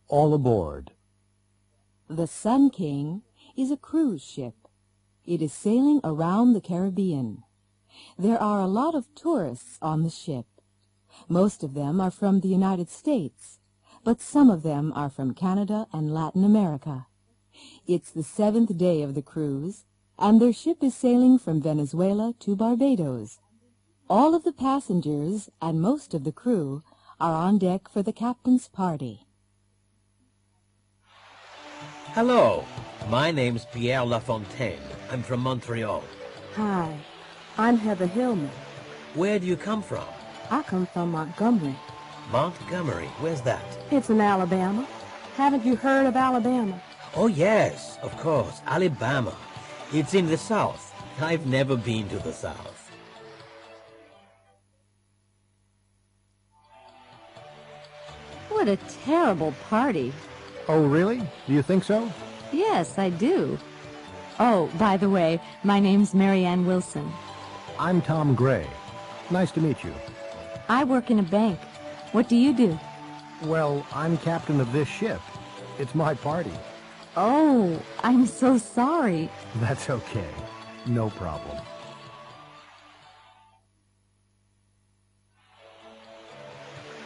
All aboard. The Sun King is a cruise ship. It is sailing around the Caribbean. There are a lot of tourists on the ship. Most of them are from the United States, but some of them are from Canada and Latin America. It's the 7th day of the cruise, and their ship is sailing from Venezuela to Barbados. All of the passengers and most of the crew are on deck for the captain's party. Hello, my name's Pierre Lafontaine. I'm from Montreal. Hi, I'm Heather Hillman. Where do you come from? I come from Montgomery. Montgomery, where's that? It's in Alabama. Haven't you heard of Alabama? Oh yes, of course, Alabama. It's in the South. I've never been to the South. What a terrible party. Oh, really? Do you think so? Yes, I do. Oh, by the way, my name's Mary Ann Wilson. I'm Tom Gray. Nice to meet you. I work in a bank. What do you do? Well, I'm captain of this ship. It's my party. Oh, I'm so sorry. That's okay. No problem.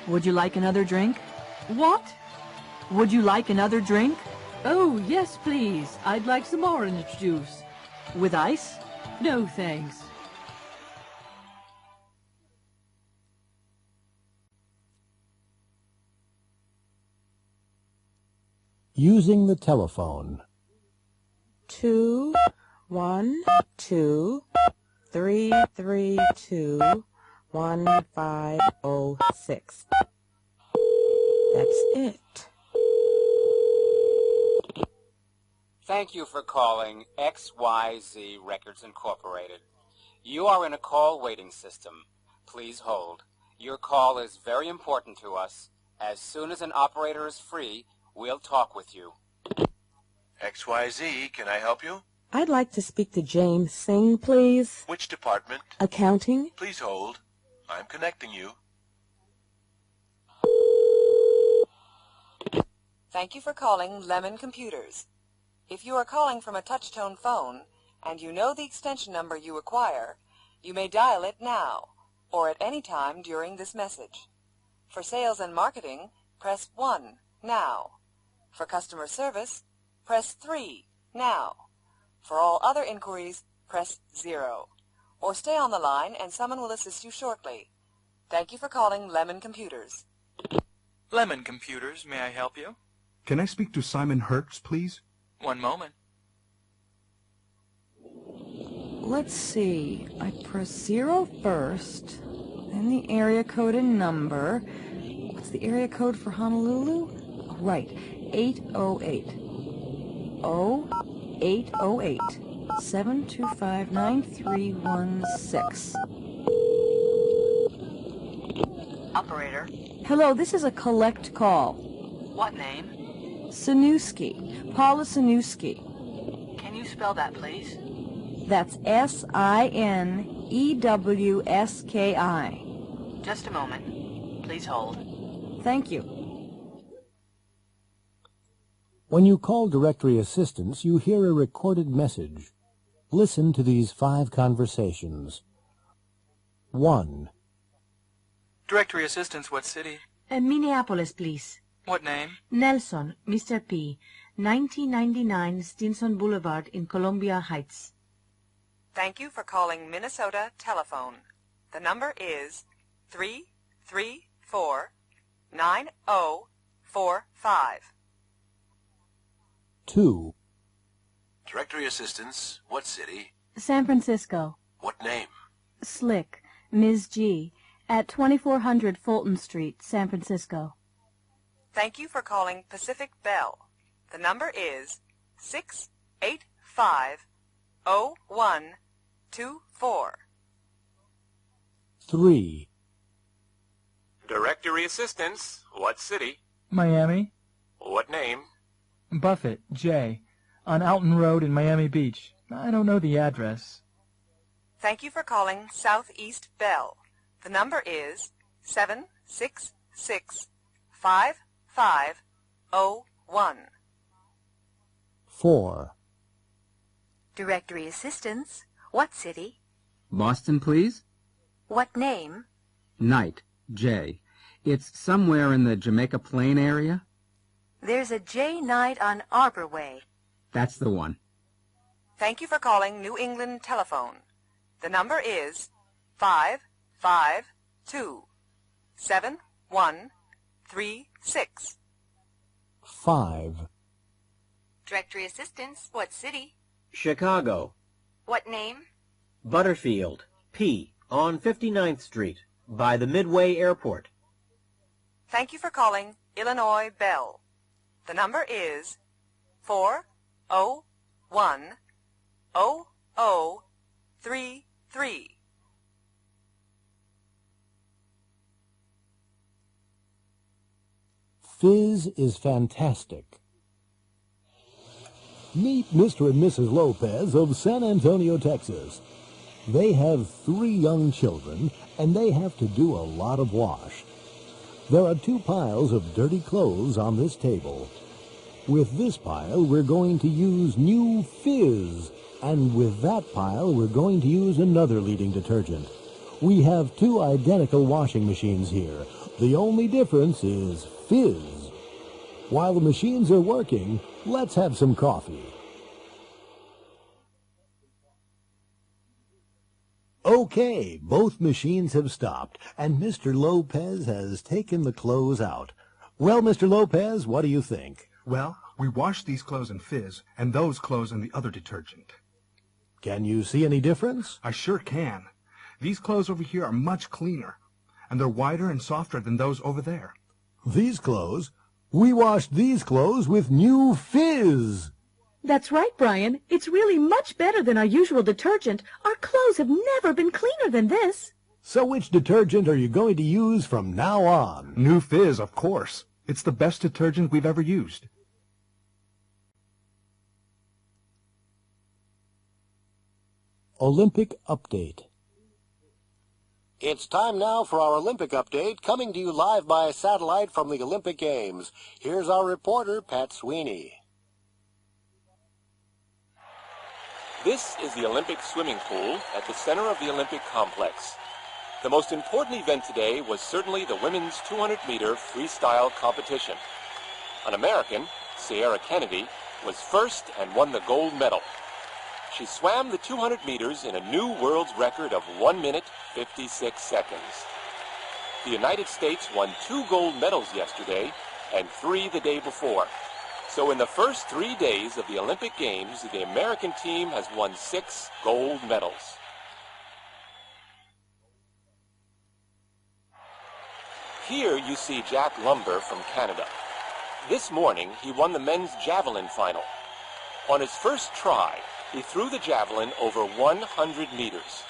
Would you like another drink? What? Would you like another drink? Oh, yes, please. I'd like some orange juice. With ice? No, thanks. Using the telephone. 2 1 2 3 3 2 1 5 0 6. That's it. Thank you for calling XYZ Records Incorporated. You are in a call waiting system. Please hold. Your call is very important to us. As soon as an operator is free, we'll talk with you. XYZ, can I help you? I'd like to speak to James Singh, please. Which department? Accounting. Please hold. I'm connecting you. Thank you for calling Lemon Computers. If you are calling from a touch-tone phone and you know the extension number you require, you may dial it now or at any time during this message. For sales and marketing, press 1 now. For customer service, press 3 now. For all other inquiries, press 0. Or stay on the line and someone will assist you shortly. Thank you for calling Lemon Computers. Lemon Computers, may I help you? Can I speak to Simon Hertz, please? One moment. Let's see. I press 0 first, then the area code and number. What's the area code for Honolulu? Oh, right, 808. 0808 725 9316. Operator. Hello, this is a collect call. What name? Sanuski. Paula Sanuski. Can you spell that, please? That's Sinewski. Just a moment. Please hold. Thank you. When you call directory assistance, you hear a recorded message. Listen to these 5 conversations. 1. Directory assistance, what city? Minneapolis, please. What name? Nelson, Mr. P. 1999 Stinson Boulevard in Columbia Heights. Thank you for calling Minnesota Telephone. The number is 334-9045. 2. Directory assistance, what city? San Francisco. What name? Slick, Ms. G. at 2400 Fulton Street, San Francisco. Thank you for calling Pacific Bell. The number is 685-0124. 3. Directory assistance, what city? Miami. What name? Buffett, J. on Alton Road in Miami Beach. I don't know the address. Thank you for calling Southeast Bell. The number is 766-5504. 4. Directory assistance. What city? Boston, please? What name? Knight, J. It's somewhere in the Jamaica Plain area? There's a J. Knight on Arbor Way. That's the one. Thank you for calling New England Telephone. The number is 552-7136. 5. Directory assistance. What city? Chicago. What name? Butterfield, P, on 59th Street, by the Midway Airport. Thank you for calling Illinois Bell. The number is 401-0033. Fizz is fantastic. Meet Mr. and Mrs. Lopez of San Antonio, Texas. They have 3 young children, and they have to do a lot of wash. There are 2 piles of dirty clothes on this table. With this pile, we're going to use new Fizz, and with that pile, we're going to use another leading detergent. We have 2 identical washing machines here. The only difference is Fizz. While the machines are working, let's have some coffee. Okay, both machines have stopped, and Mr. Lopez has taken the clothes out. Well, Mr. Lopez, what do you think? Well, we washed these clothes in Fizz, and those clothes in the other detergent. Can you see any difference? I sure can. These clothes over here are much cleaner, and they're whiter and softer than those over there. These clothes? We washed these clothes with new Fizz. That's right, Brian. It's really much better than our usual detergent. Our clothes have never been cleaner than this. So which detergent are you going to use from now on? New Fizz, of course. It's the best detergent we've ever used. Olympic Update. It's time now for our Olympic update, coming to you live by satellite from the Olympic Games. Here's our reporter, Pat Sweeney. This is the Olympic swimming pool at the center of the Olympic complex. The most important event today was certainly the women's 200-meter freestyle competition. An American, Sierra Kennedy, was first and won the gold medal. She swam the 200 meters in a new world's record of 1 minute, 56 seconds. The United States won 2 gold medals yesterday and 3 the day before. So in the first 3 days of the Olympic Games, the American team has won 6 gold medals. Here you see Jack Lumber from Canada. This morning, he won the men's javelin final. On his first try, he threw the javelin over 100 meters.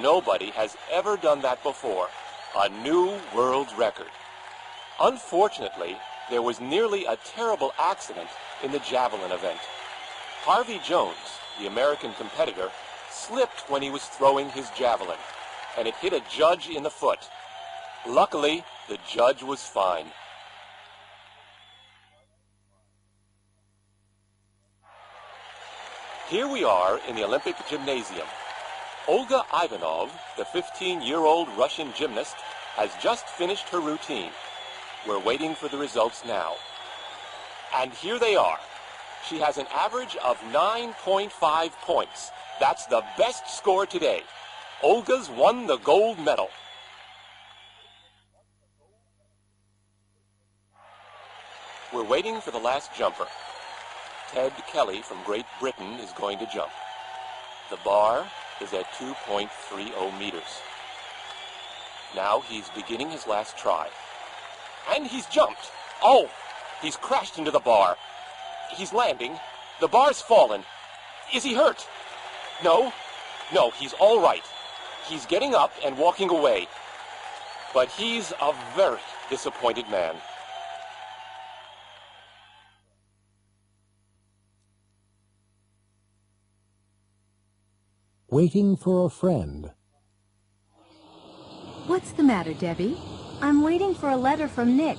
Nobody has ever done that before. A new world record. Unfortunately, there was nearly a terrible accident in the javelin event. Harvey Jones, the American competitor, slipped when he was throwing his javelin, and it hit a judge in the foot. Luckily, the judge was fine. Here we are in the Olympic Gymnasium. Olga Ivanov, the 15-year-old Russian gymnast, has just finished her routine. We're waiting for the results now. And here they are. She has an average of 9.5 points. That's the best score today. Olga's won the gold medal. We're waiting for the last jumper. Ted Kelly from Great Britain is going to jump. The bar is at 2.30 meters. Now he's beginning his last try. And he's jumped. Oh, he's crashed into the bar. He's landing. The bar's fallen. Is he hurt? No, he's all right. He's getting up and walking away. But he's a very disappointed man. Waiting for a friend. What's the matter, Debbie? I'm waiting for a letter from Nick.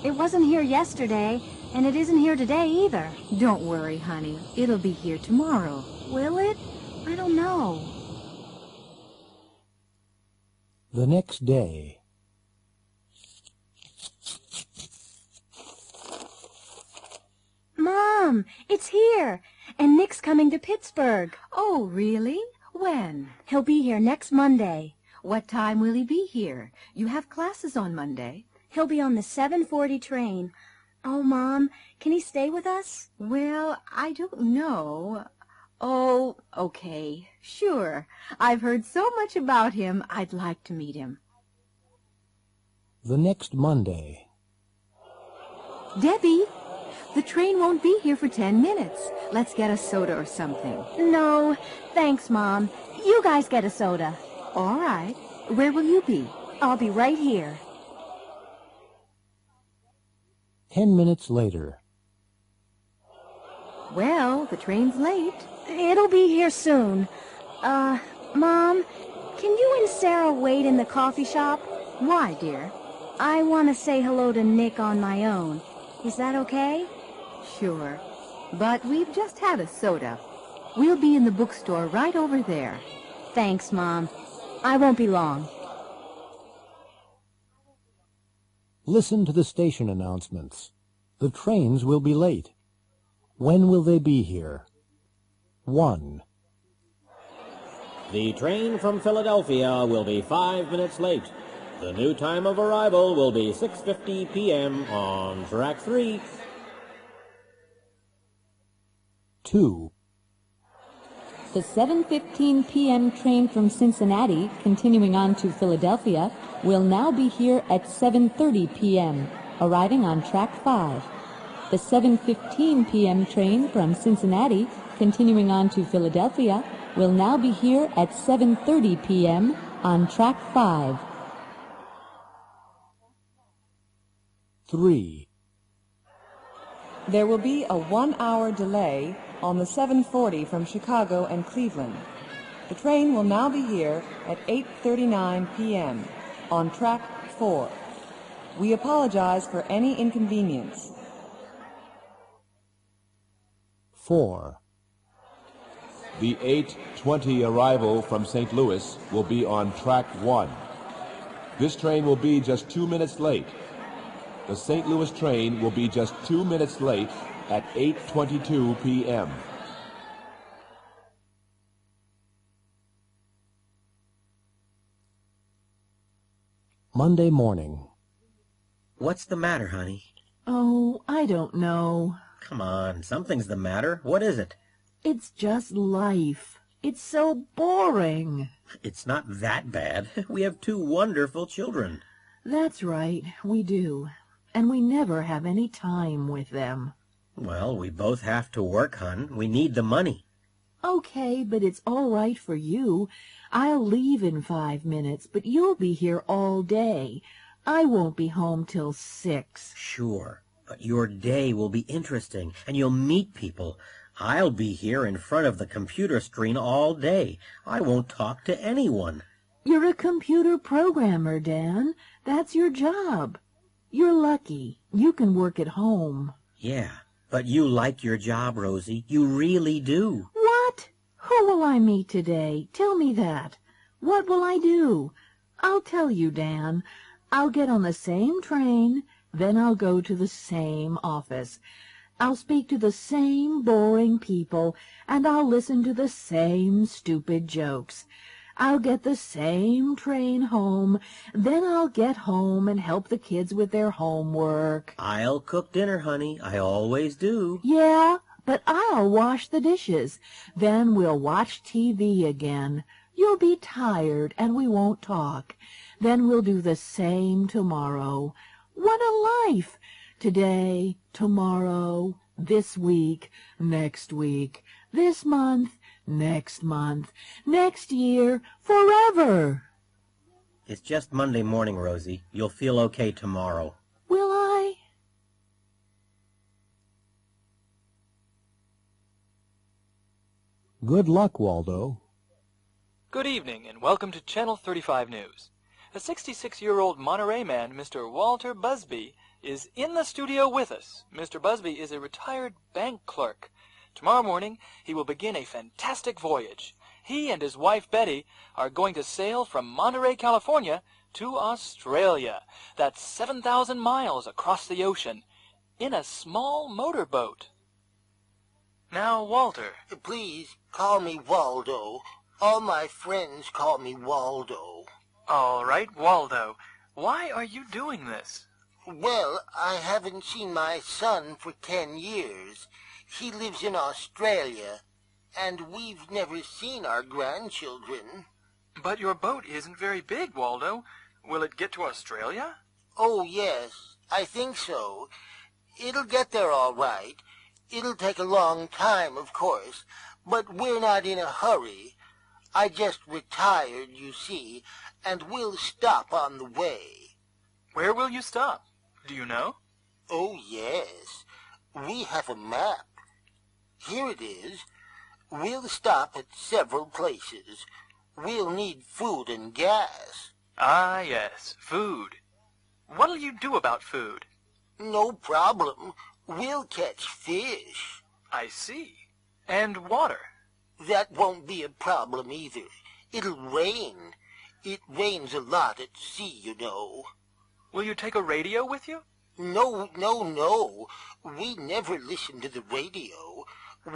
It wasn't here yesterday, And it isn't here today either. Don't worry, honey. It'll be here tomorrow. Will it? I don't know. The next day. Mom, it's here. And Nick's coming to Pittsburgh. Oh, really? When? He'll be here next Monday. What time will he be here? You have classes on Monday. He'll be on the 7:40 train. Oh, Mom, can he stay with us? Well, I don't know. Oh, okay, sure. I've heard so much about him, I'd like to meet him. The next Monday. Debbie, the train won't be here for 10 minutes. Let's get a soda or something. No, thanks, Mom. You guys get a soda. All right. Where will you be? I'll be right here. 10 minutes later. Well, the train's late. It'll be here soon. Mom, can you and Sarah wait in the coffee shop? Why, dear? I want to say hello to Nick on my own. Is that okay? Sure. But we've just had a soda. We'll be in the bookstore right over there. Thanks, Mom. I won't be long. Listen to the station announcements. The trains will be late. When will they be here? 1. The train from Philadelphia will be 5 minutes late. The new time of arrival will be 6:50 p.m. on track 3. 2. The 7:15 p.m. train from Cincinnati, continuing on to Philadelphia, will now be here at 7:30 p.m., arriving on track 5. The 7:15 p.m. train from Cincinnati, continuing on to Philadelphia, will now be here at 7:30 p.m. on track 5. 3. There will be a 1-hour delay on the 7:40 from Chicago and Cleveland. The train will now be here at 8:39 p.m. on track 4. We apologize for any inconvenience. 4. The 8:20 arrival from St. Louis will be on track 1. This train will be just 2 minutes late. The St. Louis train will be just 2 minutes late at 8:22 p.m. Monday morning. What's the matter, honey? Oh, I don't know. Come on, something's the matter. What is it? It's just life. It's so boring. It's not that bad. We have 2 wonderful children. That's right, we do. And we never have any time with them. Well, we both have to work, hon. We need the money. Okay, but it's all right for you. I'll leave in 5 minutes, but you'll be here all day. I won't be home till 6. Sure, but your day will be interesting, and you'll meet people. I'll be here in front of the computer screen all day. I won't talk to anyone. You're a computer programmer, Dan. That's your job. You're lucky. You can work at home. Yeah, but you like your job, Rosie. You really do. What? Who will I meet today? Tell me that. What will I do? I'll tell you, Dan. I'll get on the same train, then I'll go to the same office. I'll speak to the same boring people, and I'll listen to the same stupid jokes. I'll get the same train home, then I'll get home and help the kids with their homework. I'll cook dinner, honey. I always do. Yeah, but I'll wash the dishes. Then we'll watch TV again. You'll be tired and we won't talk. Then we'll do the same tomorrow. What a life! Today, tomorrow, this week, next week, this month, next month, next year, forever. It's just Monday morning, Rosie. You'll feel okay tomorrow. Will I? Good luck, Waldo. Good evening, and welcome to Channel 35 News. A 66-year-old Monterey man, Mr. Walter Busby, is in the studio with us. Mr. Busby is a retired bank clerk. Tomorrow morning, he will begin a fantastic voyage. He and his wife, Betty, are going to sail from Monterey, California, to Australia. That's 7,000 miles across the ocean, in a small motorboat. Now, Walter. Please, call me Waldo. All my friends call me Waldo. All right, Waldo. Why are you doing this? Well, I haven't seen my son for 10 years. He lives in Australia, and we've never seen our grandchildren. But your boat isn't very big, Waldo. Will it get to Australia? Oh, yes, I think so. It'll get there all right. It'll take a long time, of course, but we're not in a hurry. I just retired, you see, and we'll stop on the way. Where will you stop? Do you know? Oh, yes. We have a map. Here it is. We'll stop at several places. We'll need food and gas. Ah, yes, food. What'll you do about food? No problem. We'll catch fish. I see. And water? That won't be a problem either. It'll rain. It rains a lot at sea, you know. Will you take a radio with you? No, no, no. We never listen to the radio.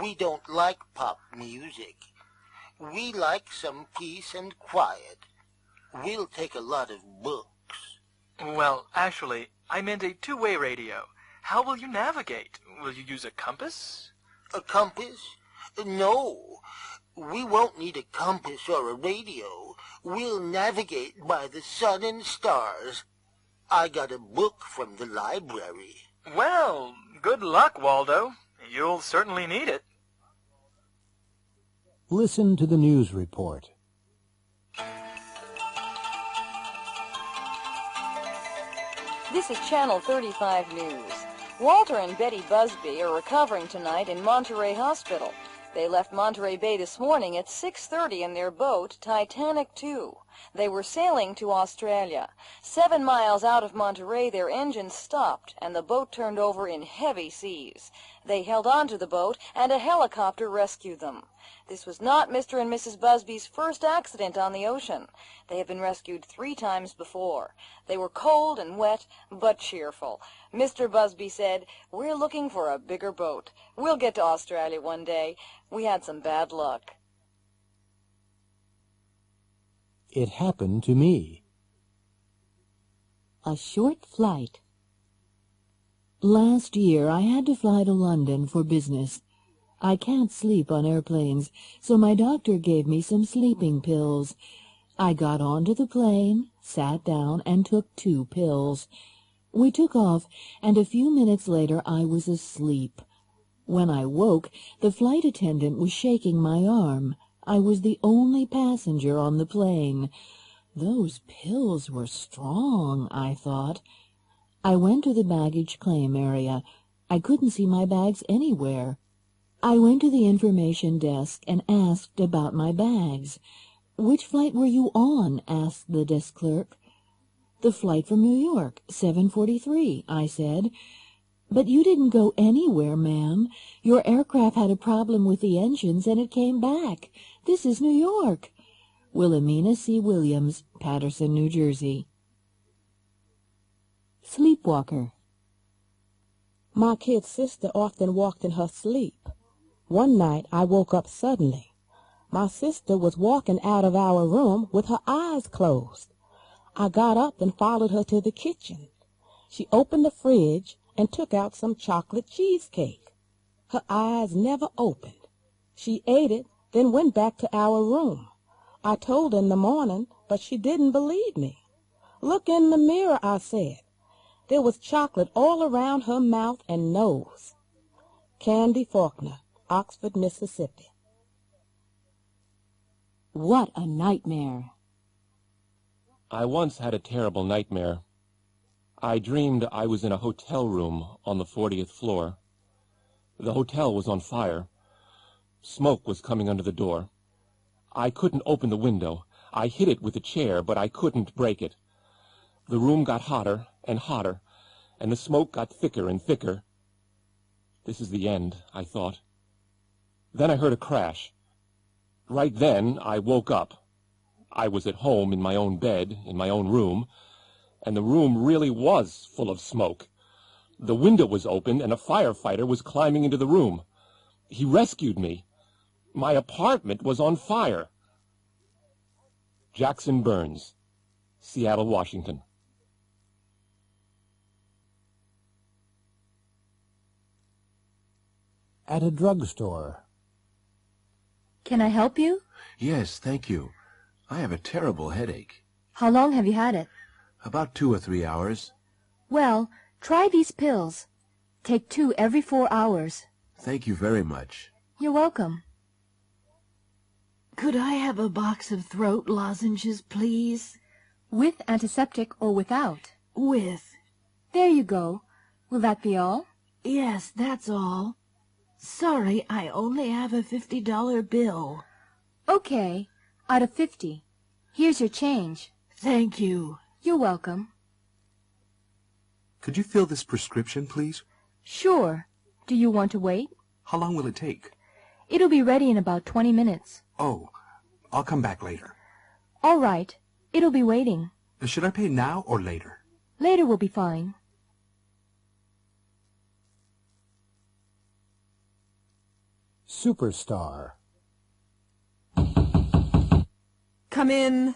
We don't like pop music. We like some peace and quiet. We'll take a lot of books. Well, actually, I meant a two-way radio. How will you navigate? Will you use a compass? A compass? No. We won't need a compass or a radio. We'll navigate by the sun and stars. I got a book from the library. Well, good luck, Waldo. You'll certainly need it. Listen to the news report. This is Channel 35 News. Walter and Betty Busby are recovering tonight in Monterey Hospital. They left Monterey Bay this morning at 6:30 in their boat, Titanic II. They were sailing to Australia. 7 miles out of Monterey, their engine stopped, and the boat turned over in heavy seas. They held on to the boat, and a helicopter rescued them. This was not Mr. and Mrs. Busby's first accident on the ocean. They have been rescued 3 times before. They were cold and wet, but cheerful. Mr. Busby said, "We're looking for a bigger boat. We'll get to Australia one day. We had some bad luck." It happened to me. A short flight. Last year I had to fly to London for business. I can't sleep on airplanes, so my doctor gave me some sleeping pills. I got onto the plane, sat down, and took 2 pills. We took off, and a few minutes later I was asleep. When I woke, the flight attendant was shaking my arm. I was the only passenger on the plane. Those pills were strong, I thought. I went to the baggage claim area. I couldn't see my bags anywhere. I went to the information desk and asked about my bags. "Which flight were you on?" asked the desk clerk. "The flight from New York, 7:43, I said. "But you didn't go anywhere, ma'am. Your aircraft had a problem with the engines and it came back. This is New York." Wilhelmina C. Williams, Paterson, New Jersey. Sleepwalker. My kid sister often walked in her sleep. One night I woke up suddenly. My sister was walking out of our room with her eyes closed. I got up and followed her to the kitchen. She opened the fridge and took out some chocolate cheesecake. Her eyes never opened. She ate it, then went back to our room. I told her in the morning, but she didn't believe me. "Look in the mirror," I said. There was chocolate all around her mouth and nose. Candy Faulkner, Oxford, Mississippi. What a nightmare. I once had a terrible nightmare. I dreamed I was in a hotel room on the 40th floor. The hotel was on fire. Smoke was coming under the door. I couldn't open the window. I hit it with a chair, but I couldn't break it. The room got hotter and hotter, and the smoke got thicker and thicker. This is the end, I thought. Then I heard a crash. Right then, I woke up. I was at home in my own bed, in my own room, and the room really was full of smoke. The window was open, and a firefighter was climbing into the room. He rescued me. My apartment was on fire. Jackson Burns, Seattle, Washington. At a drugstore. Can I help you? Yes, thank you. I have a terrible headache. How long have you had it? About 2 or 3 hours. Well, try these pills. Take 2 every 4 hours. Thank you very much. You're welcome. Could I have a box of throat lozenges, please? With antiseptic or without? With. There you go. Will that be all? Yes, that's all. Sorry, I only have a $50 bill. Okay, out of 50. Here's your change. Thank you. You're welcome. Could you fill this prescription, please? Sure. Do you want to wait? How long will it take? It'll be ready in about 20 minutes. Oh, I'll come back later. All right. It'll be waiting. Should I pay now or later? Later will be fine. Superstar. Come in.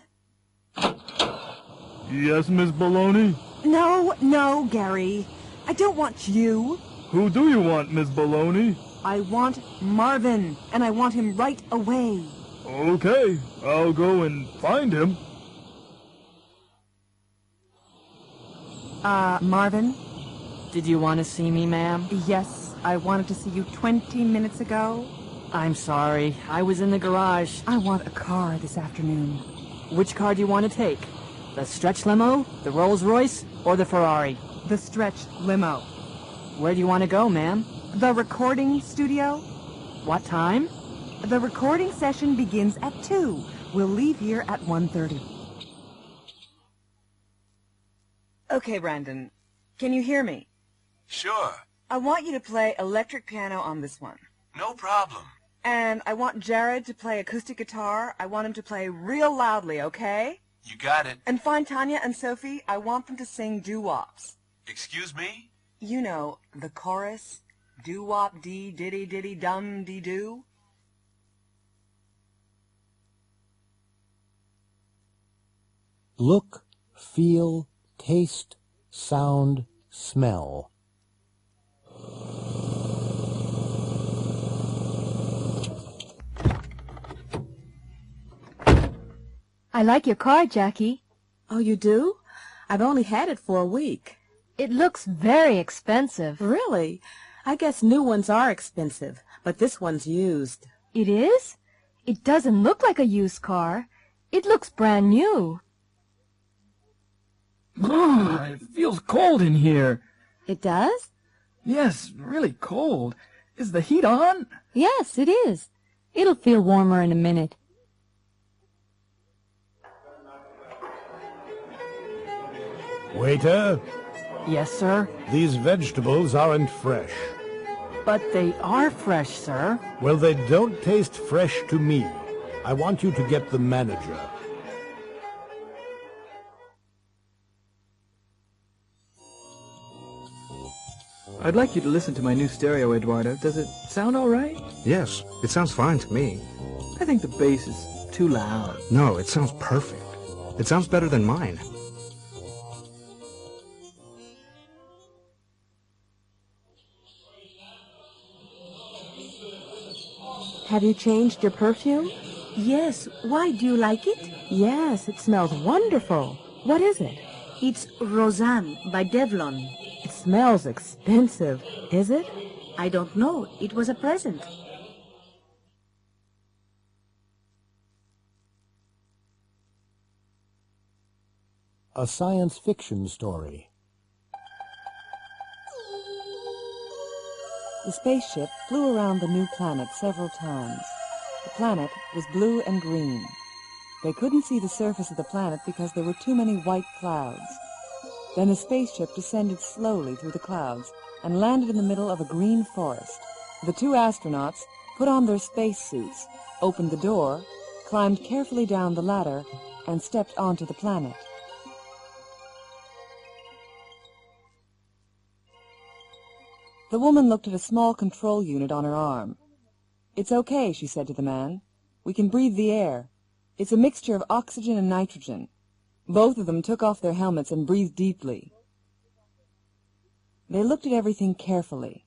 Yes, Miss Baloney? No, Gary. I don't want you. Who do you want, Miss Baloney? I want Marvin, and I want him right away. Okay, I'll go and find him. Marvin? Did you want to see me, ma'am? Yes, I wanted to see you 20 minutes ago. I'm sorry, I was in the garage. I want a car this afternoon. Which car do you want to take? The stretch limo, the Rolls Royce, or the Ferrari? The stretch limo. Where do you want to go, ma'am? The recording studio. What time? The recording session begins at 2. We'll leave here at 1:30. Okay, Brandon. Can you hear me? Sure. I want you to play electric piano on this one. No problem. And I want Jared to play acoustic guitar. I want him to play real loudly, okay? You got it. And find Tanya and Sophie. I want them to sing doo-wops. Excuse me? You know, the chorus. Doo-wop dee diddy diddy dum dee doo. Look, feel, taste, sound, smell. I like your car, Jackie. Oh, you do? I've only had it for a week. It looks very expensive. Really? I guess new ones are expensive, but this one's used. It is? It doesn't look like a used car. It looks brand new. It feels cold in here. It does? Yes, really cold. Is the heat on? Yes, it is. It'll feel warmer in a minute. Waiter, Yes, sir. these vegetables aren't fresh. But they are fresh, sir. Well, they don't taste fresh to me. I want you to get the manager. I'd like you to listen to my new stereo, Eduardo. Does it sound all right? Yes, it sounds fine to me. I think the bass is too loud. No, it sounds perfect. It sounds better than mine. Have you changed your perfume? Yes. Why, do you like it? Yes, it smells wonderful. What is it? It's Roseanne by Devlon. It smells expensive. Is it? I don't know. It was a present. A science fiction story. The spaceship flew around the new planet several times. The planet was blue and green. They couldn't see the surface of the planet because there were too many white clouds. Then the spaceship descended slowly through the clouds and landed in the middle of a green forest. The two astronauts put on their spacesuits, opened the door, climbed carefully down the ladder, and stepped onto the planet. The woman looked at a small control unit on her arm. "It's okay," she said to the man. "We can breathe the air. It's a mixture of oxygen and nitrogen." Both of them took off their helmets and breathed deeply. They looked at everything carefully.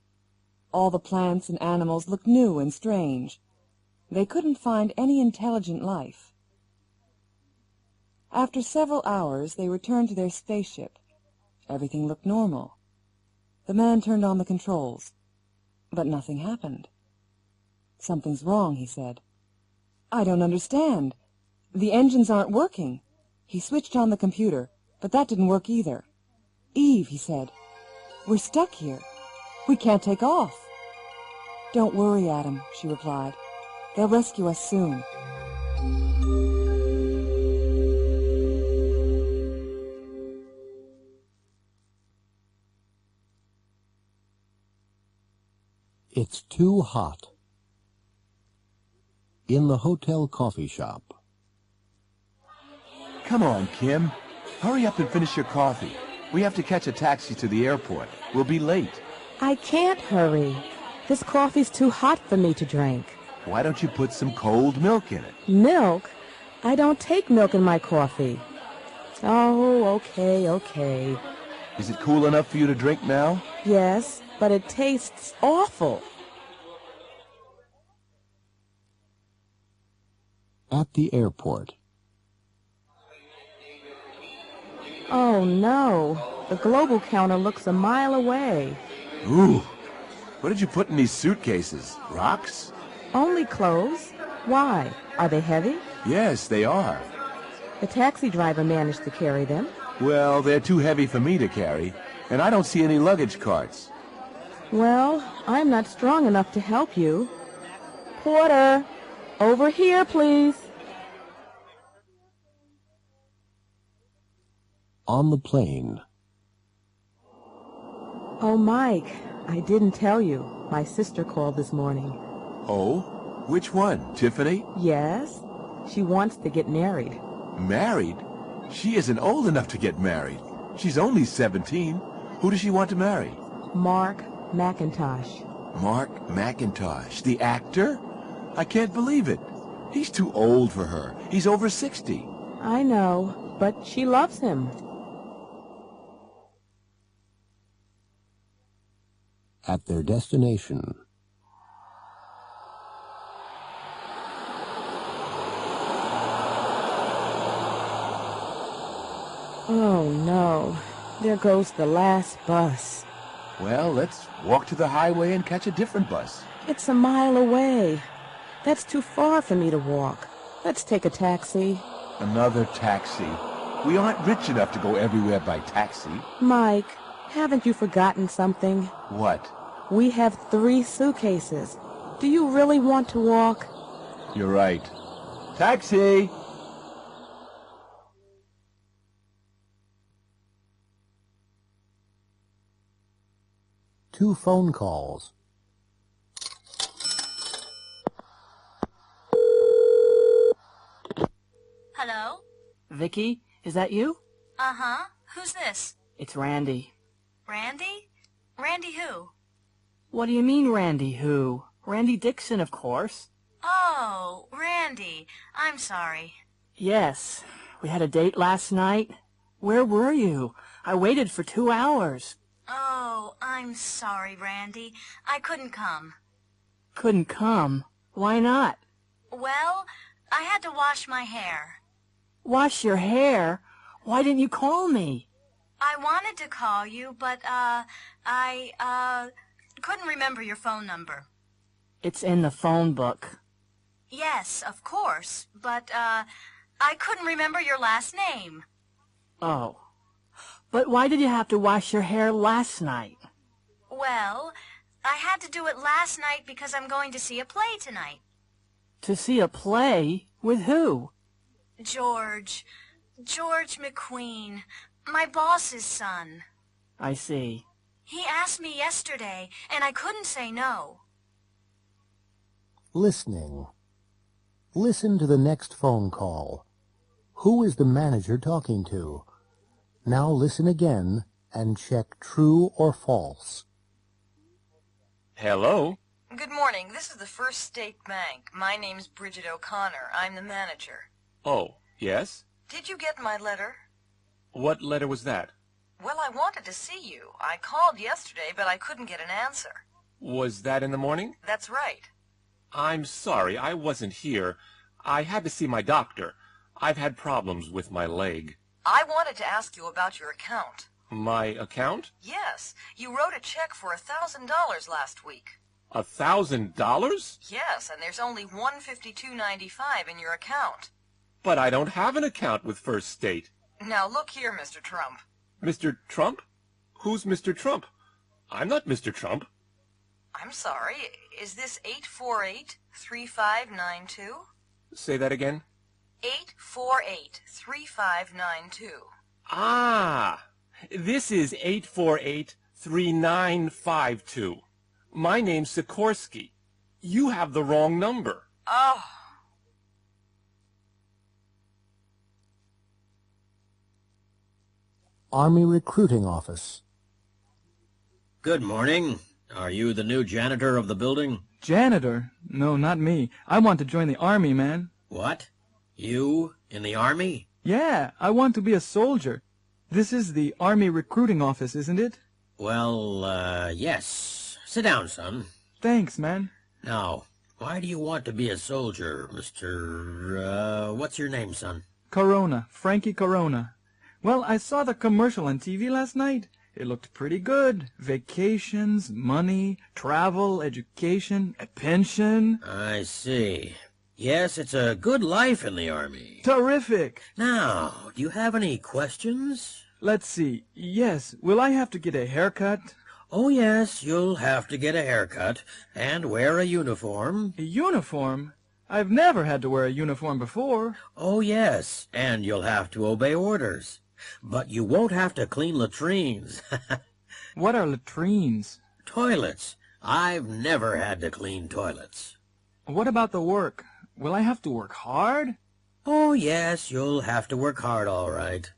All the plants and animals looked new and strange. They couldn't find any intelligent life. After several hours, they returned to their spaceship. Everything looked normal. The man turned on the controls, but nothing happened. "Something's wrong," he said. "I don't understand. The engines aren't working." He switched on the computer, but that didn't work either. "Eve," he said, "we're stuck here. We can't take off." "Don't worry, Adam," she replied. "They'll rescue us soon." It's too hot. In the hotel coffee shop. Come on, Kim. Hurry up and finish your coffee. We have to catch a taxi to the airport. We'll be late. I can't hurry. This coffee's too hot for me to drink. Why don't you put some cold milk in it? Milk? I don't take milk in my coffee. Oh, okay. Is it cool enough for you to drink now? Yes, but it tastes awful. At the airport. Oh, no. The global counter looks a mile away. Ooh. What did you put in these suitcases? Rocks? Only clothes. Why? Are they heavy? Yes, they are. The taxi driver managed to carry them. Well, they're too heavy for me to carry, and I don't see any luggage carts. Well, I'm not strong enough to help you. Porter, over here, please. On the plane. Oh, Mike, I didn't tell you. My sister called this morning. Oh? Which one? Tiffany? Yes. She wants to get married. Married? She isn't old enough to get married. She's only 17. Who does she want to marry? Mark McIntosh. Mark McIntosh, the actor? I can't believe it. He's too old for her. He's over 60. I know, but she loves him. At their destination. Oh, no. There goes the last bus. Well, let's walk to the highway and catch a different bus. It's a mile away. That's too far for me to walk. Let's take a taxi. Another taxi. We aren't rich enough to go everywhere by taxi. Mike, haven't you forgotten something? What? We have 3 suitcases. Do you really want to walk? You're right. Taxi! Two phone calls. Hello? Vicky, is that you? Uh-huh. Who's this? It's Randy. Randy? Randy who? What do you mean, Randy who? Randy Dixon, of course. Oh, Randy. I'm sorry. Yes. We had a date last night. Where were you? I waited for 2 hours. Oh, I'm sorry, Randy. I couldn't come. Couldn't come? Why not? Well, I had to wash my hair. Wash your hair? Why didn't you call me? I wanted to call you, but, I couldn't remember your phone number. It's in the phone book. Yes, of course, but, I couldn't remember your last name. Oh. But why did you have to wash your hair last night? Well, I had to do it last night because I'm going to see a play tonight. To see a play? With who? George McQueen. My boss's son. I see. He asked me yesterday, and I couldn't say no. Listening. Listen to the next phone call. Who is the manager talking to? Now listen again and check true or false. Hello? Good morning. This is the First State Bank. My name's Bridget O'Connor. I'm the manager. Oh, yes? Did you get my letter? What letter was that? Well, I wanted to see you. I called yesterday, but I couldn't get an answer. Was that in the morning? That's right. I'm sorry, I wasn't here. I had to see my doctor. I've had problems with my leg. I wanted to ask you about your account. My account? Yes. You wrote a check for $1,000 last week. $1,000? Yes, and there's only $152.95 in your account. But I don't have an account with First State. Now look here, Mr. Trump. Mr. Trump? Who's Mr. Trump? I'm not Mr. Trump. I'm sorry. Is this 848-3592? Say that again. 848-3592. Ah! This is 848-3952. My name's Sikorsky. You have the wrong number. Oh. Army Recruiting Office. Good morning. Are you the new janitor of the building? Janitor? No, not me. I want to join the Army, man. What? You in the Army? Yeah, I want to be a soldier. This is the Army Recruiting Office, isn't it? Well, yes. Sit down, son. Thanks, man. Now, why do you want to be a soldier, Mr. What's your name, son? Corona. Frankie Corona. Well, I saw the commercial on TV last night. It looked pretty good. Vacations, money, travel, education, a pension. I see. Yes, it's a good life in the Army. Terrific. Now, do you have any questions? Let's see. Yes, will I have to get a haircut? Oh, yes, you'll have to get a haircut and wear a uniform. A uniform? I've never had to wear a uniform before. Oh, yes, and you'll have to obey orders. But you won't have to clean latrines. What are latrines? Toilets. I've never had to clean toilets. What about the work? Will I have to work hard? Oh, yes, you'll have to work hard, all right.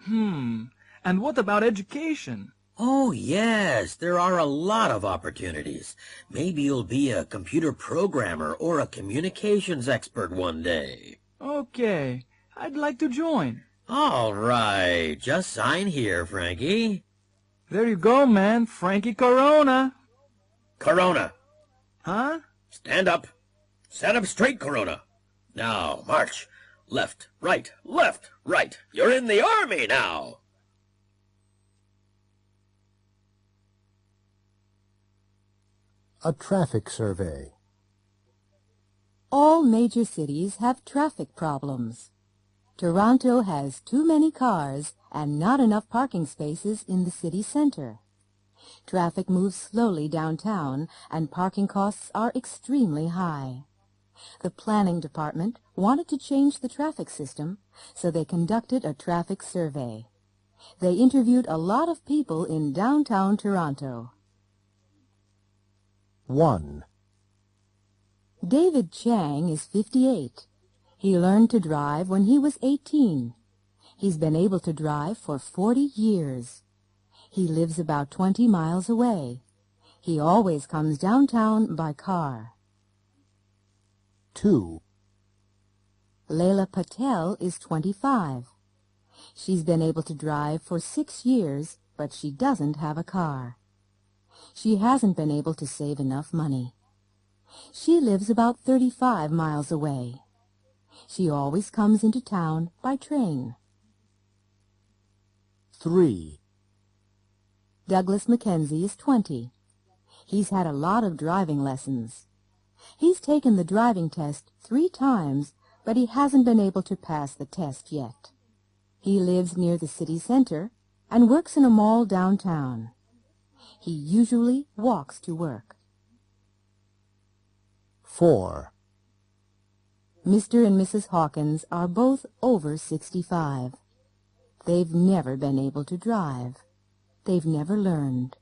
And what about education? Oh, yes, there are a lot of opportunities. Maybe you'll be a computer programmer or a communications expert one day. Okay, I'd like to join. All right, just sign here, Frankie. There you go, man. Frankie Corona. Corona. Huh? Stand up. Stand up straight, Corona. Now, march. Left, right, left, right. You're in the Army now. A traffic survey. All major cities have traffic problems. Toronto has too many cars and not enough parking spaces in the city center. Traffic moves slowly downtown and parking costs are extremely high. The planning department wanted to change the traffic system, so they conducted a traffic survey. They interviewed a lot of people in downtown Toronto. 1. David Chang is 58. He learned to drive when he was 18. He's been able to drive for 40 years. He lives about 20 miles away. He always comes downtown by car. 2. Leila Patel is 25. She's been able to drive for 6 years, but she doesn't have a car. She hasn't been able to save enough money. She lives about 35 miles away. She always comes into town by train. 3. Douglas Mackenzie is 20. He's had a lot of driving lessons. He's taken the driving test 3 times, but he hasn't been able to pass the test yet. He lives near the city center and works in a mall downtown. He usually walks to work. 4. Mr. and Mrs. Hawkins are both over 65. They've never been able to drive. They've never learned.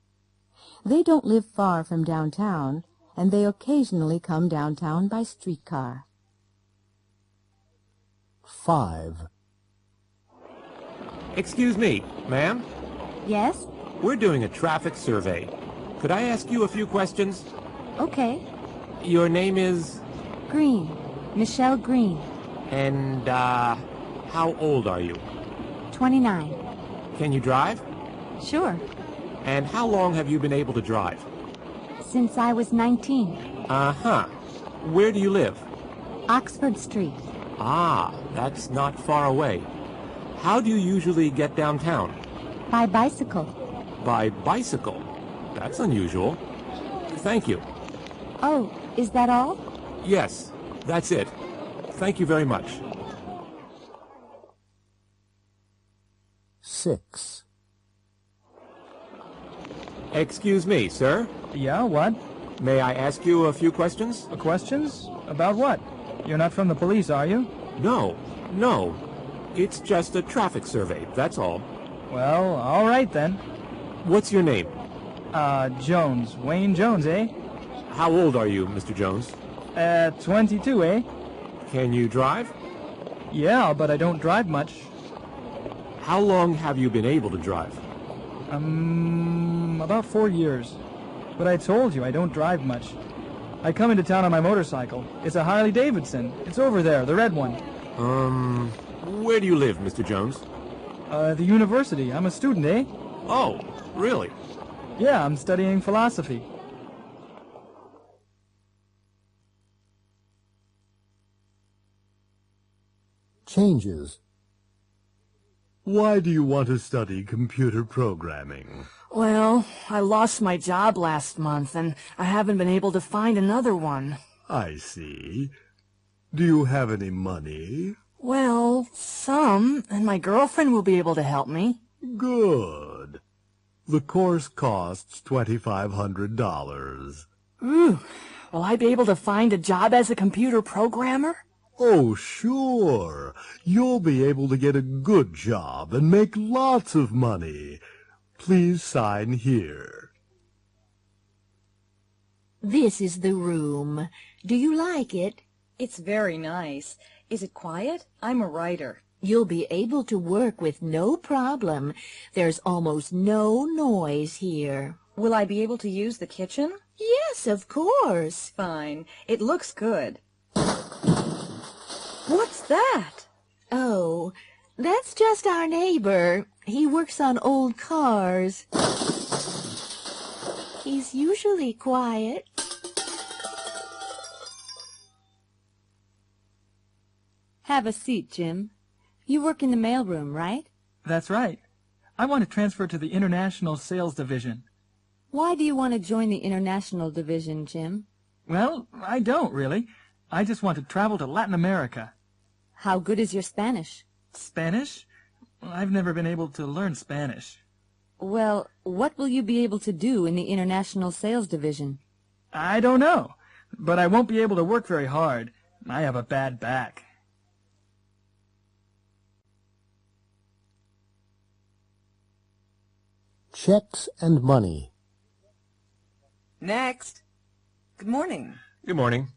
They don't live far from downtown, and they occasionally come downtown by streetcar. 5. Excuse me, ma'am? Yes? We're doing a traffic survey. Could I ask you a few questions? Okay. Your name is? Green. Michelle Green. And, how old are you? 29. Can you drive? Sure. And how long have you been able to drive? Since I was 19. Uh-huh. Where do you live? Oxford Street. Ah, that's not far away. How do you usually get downtown? By bicycle. By bicycle? That's unusual. Thank you. Oh, is that all? Yes, that's it. Thank you very much. 6. Excuse me, sir? Yeah, what? May I ask you a few questions? Questions? About what? You're not from the police, are you? No, no. It's just a traffic survey, that's all. Well, all right then. What's your name? Jones. Wayne Jones, eh? How old are you, Mr. Jones? 22, eh? Can you drive? Yeah, but I don't drive much. How long have you been able to drive? About 4 years. But I told you, I don't drive much. I come into town on my motorcycle. It's a Harley Davidson. It's over there, the red one. Where do you live, Mr. Jones? The university. I'm a student, eh? Oh, really? Yeah, I'm studying philosophy. Changes. Why do you want to study computer programming? Well, I lost my job last month, and I haven't been able to find another one. I see. Do you have any money? Well, some, and my girlfriend will be able to help me. Good. The course costs $2,500. Ooh, will I be able to find a job as a computer programmer? Oh, sure. You'll be able to get a good job and make lots of money. Please sign here. This is the room. Do you like it? It's very nice. Is it quiet? I'm a writer. You'll be able to work with no problem. There's almost no noise here. Will I be able to use the kitchen? Yes, of course. Fine. It looks good. What's that? Oh, that's just our neighbor. He works on old cars. He's usually quiet. Have a seat, Jim. You work in the mailroom, right? That's right. I want to transfer to the International Sales Division. Why do you want to join the International Division, Jim? Well, I don't, really. I just want to travel to Latin America. How good is your Spanish? Spanish? I've never been able to learn Spanish. Well, what will you be able to do in the International Sales Division? I don't know, but I won't be able to work very hard. I have a bad back. Checks and money. Next. Good morning. Good morning.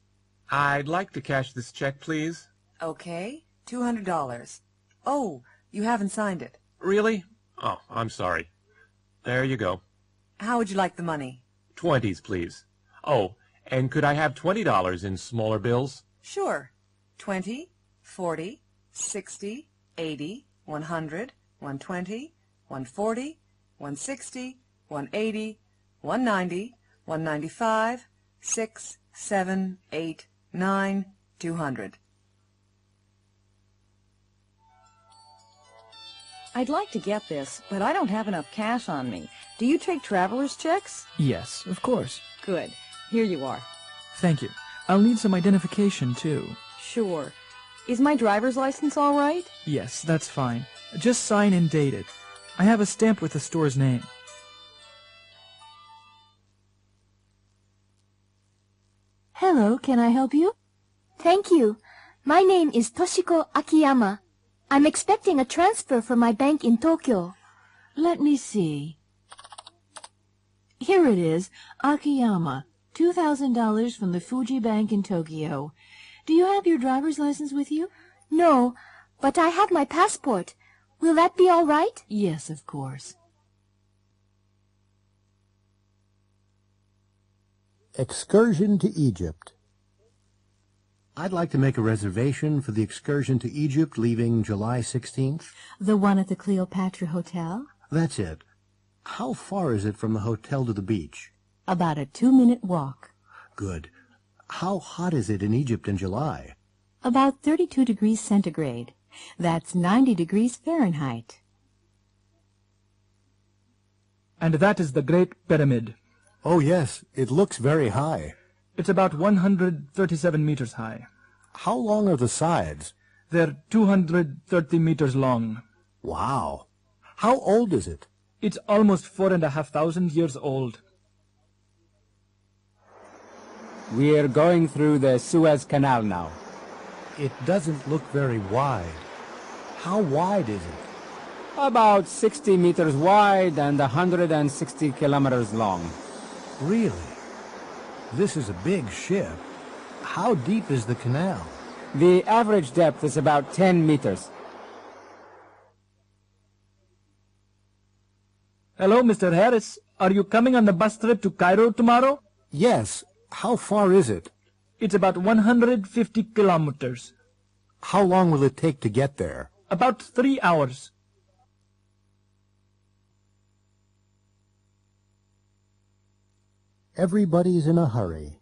I'd like to cash this check, please. Okay, $200. Oh, you haven't signed it. Really? Oh, I'm sorry. There you go. How would you like the money? 20s, please. Oh, and could I have $20 in smaller bills? Sure. 20, 40, 60, 80, 100, 120, 140, 160, 180, 190, 195, 6, 7, 8, 9, 200. I'd like to get this, but I don't have enough cash on me. Do you take traveler's checks? Yes, of course. Good. Here you are. Thank you. I'll need some identification, too. Sure. Is my driver's license all right? Yes, that's fine. Just sign and date it. I have a stamp with the store's name. Hello, can I help you? Thank you. My name is Toshiko Akiyama. I'm expecting a transfer from my bank in Tokyo. Let me see. Here it is, Akiyama, $2,000 from the Fuji Bank in Tokyo. Do you have your driver's license with you? No, but I have my passport. Will that be all right? Yes, of course. Excursion to Egypt. I'd like to make a reservation for the excursion to Egypt leaving July 16th. The one at the Cleopatra Hotel? That's it. How far is it from the hotel to the beach? About a 2-minute walk. Good. How hot is it in Egypt in July? About 32 degrees centigrade. That's 90 degrees Fahrenheit. And that is the Great Pyramid. Oh, yes. It looks very high. It's about 137 meters high. How long are the sides? They're 230 meters long. Wow. How old is it? It's almost 4,500 years old. We're going through the Suez Canal now. It doesn't look very wide. How wide is it? About 60 meters wide and 160 kilometers long. Really? This is a big ship. How deep is the canal? The average depth is about 10 meters. Hello, Mr. Harris. Are you coming on the bus trip to Cairo tomorrow? Yes. How far is it? It's about 150 kilometers. How long will it take to get there? About 3 hours. Everybody's in a hurry.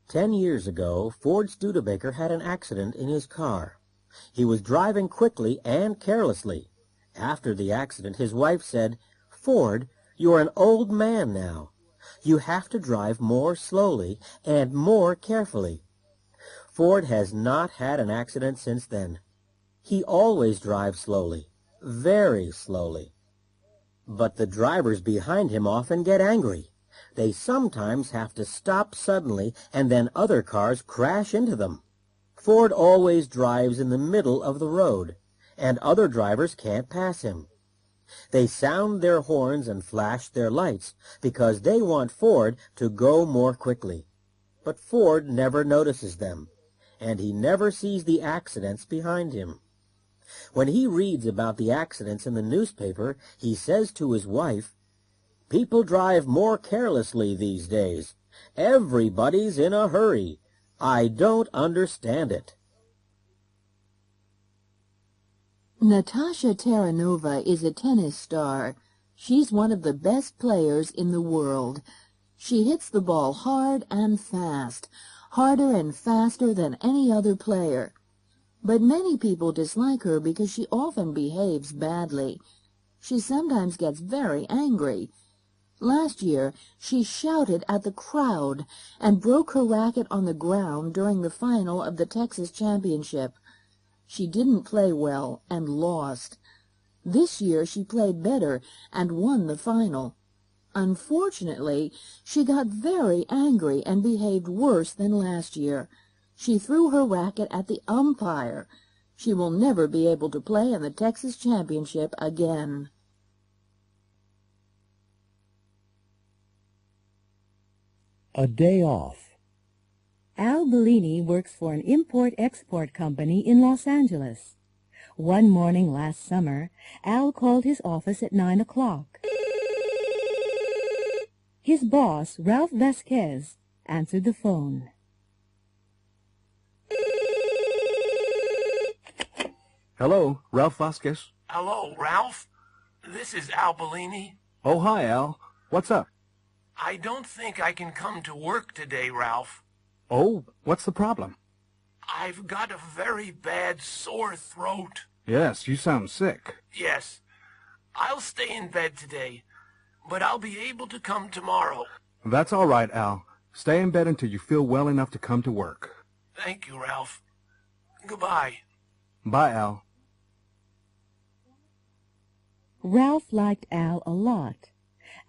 10 years ago, Ford Studebaker had an accident in his car. He was driving quickly and carelessly. After the accident, his wife said, "Ford, you're an old man now. You have to drive more slowly and more carefully." Ford has not had an accident since then. He always drives slowly, very slowly. But the drivers behind him often get angry. They sometimes have to stop suddenly, and then other cars crash into them. Ford always drives in the middle of the road, and other drivers can't pass him. They sound their horns and flash their lights because they want Ford to go more quickly. But Ford never notices them, and he never sees the accidents behind him. When he reads about the accidents in the newspaper, he says to his wife, "People drive more carelessly these days. Everybody's in a hurry. I don't understand it." Natasha Taranova is a tennis star. She's one of the best players in the world. She hits the ball hard and fast, harder and faster than any other player. But many people dislike her because she often behaves badly. She sometimes gets very angry. Last year, she shouted at the crowd and broke her racket on the ground during the final of the Texas Championship. She didn't play well and lost. This year she played better and won the final. Unfortunately, she got very angry and behaved worse than last year. She threw her racket at the umpire. She will never be able to play in the Texas Championship again. A day off. Al Bellini works for an import-export company in Los Angeles. One morning last summer, Al called his office at 9 o'clock. His boss, Ralph Vasquez, answered the phone. Hello, Ralph Vasquez. Hello, Ralph. This is Al Bellini. Oh, hi, Al. What's up? I don't think I can come to work today, Ralph. Oh, what's the problem? I've got a very bad sore throat. Yes, you sound sick. Yes. I'll stay in bed today, but I'll be able to come tomorrow. That's all right, Al. Stay in bed until you feel well enough to come to work. Thank you, Ralph. Goodbye. Bye, Al. Ralph liked Al a lot.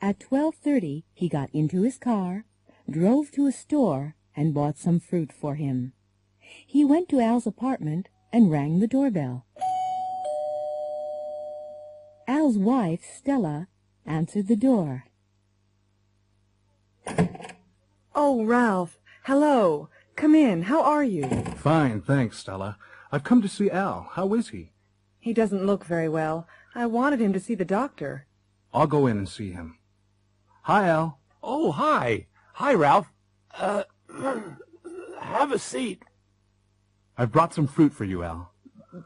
At 12:30, he got into his car, drove to a store, and bought some fruit for him. He went to Al's apartment and rang the doorbell. Al's wife, Stella, answered the door. Oh, Ralph. Hello. Come in. How are you? Fine, thanks, Stella. I've come to see Al. How is he? He doesn't look very well. I wanted him to see the doctor. I'll go in and see him. Hi, Al. Oh, hi. Hi, Ralph. Have a seat. I've brought some fruit for you, Al.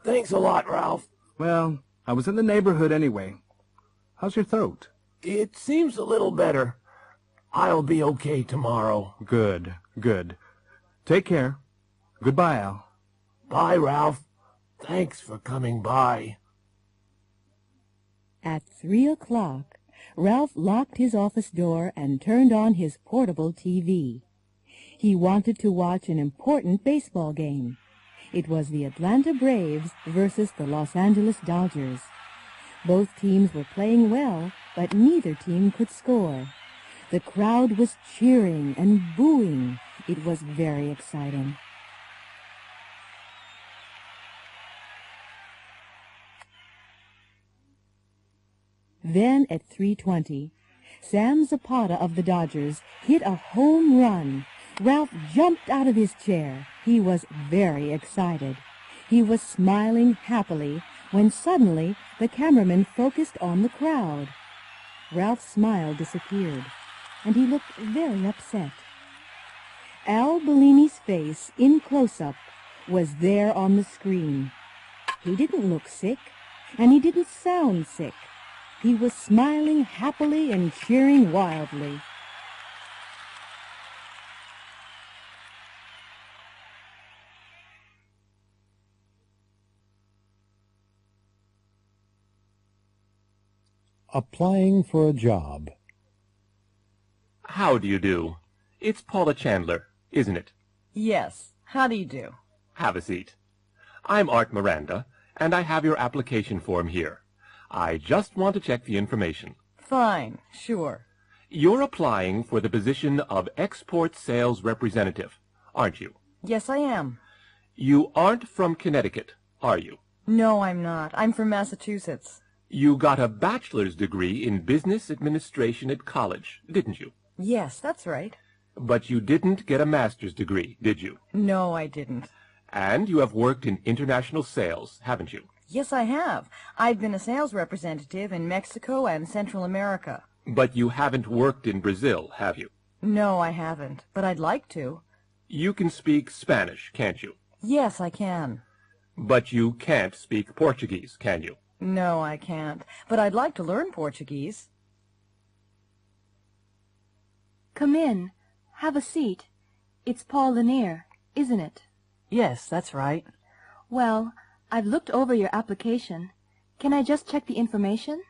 Thanks a lot, Ralph. Well, I was in the neighborhood anyway. How's your throat? It seems a little better. I'll be okay tomorrow. Good, good. Take care. Goodbye, Al. Bye, Ralph. Thanks for coming by. At 3 o'clock, Ralph locked his office door and turned on his portable TV. He wanted to watch an important baseball game. It was the Atlanta Braves versus the Los Angeles Dodgers. Both teams were playing well, but neither team could score. The crowd was cheering and booing. It was very exciting. Then at 3:20, Sam Zapata of the Dodgers hit a home run. Ralph jumped out of his chair. He was very excited. He was smiling happily when suddenly the cameraman focused on the crowd. Ralph's smile disappeared, and he looked very upset. Al Bellini's face, in close-up, was there on the screen. He didn't look sick, and he didn't sound sick. He was smiling happily and cheering wildly. Applying for a job. How do you do? It's Paula Chandler, isn't it? Yes. How do you do? Have a seat. I'm Art Miranda, and I have your application form here. I just want to check the information. Fine. Sure. You're applying for the position of export sales representative, aren't you? Yes, I am. You aren't from Connecticut, are you? No, I'm not. I'm from Massachusetts. You got a bachelor's degree in business administration at college, didn't you? Yes, that's right. But you didn't get a master's degree, did you? No, I didn't. And you have worked in international sales, haven't you? Yes, I have. I've been a sales representative in Mexico and Central America. But you haven't worked in Brazil, have you? No, I haven't, but I'd like to. You can speak Spanish, can't you? Yes, I can. But you can't speak Portuguese, can you? No, I can't, but I'd like to learn Portuguese. Come in. Have a seat. It's Paul Lanier, isn't it? Yes, that's right. Well, I've looked over your application. Can I just check the information?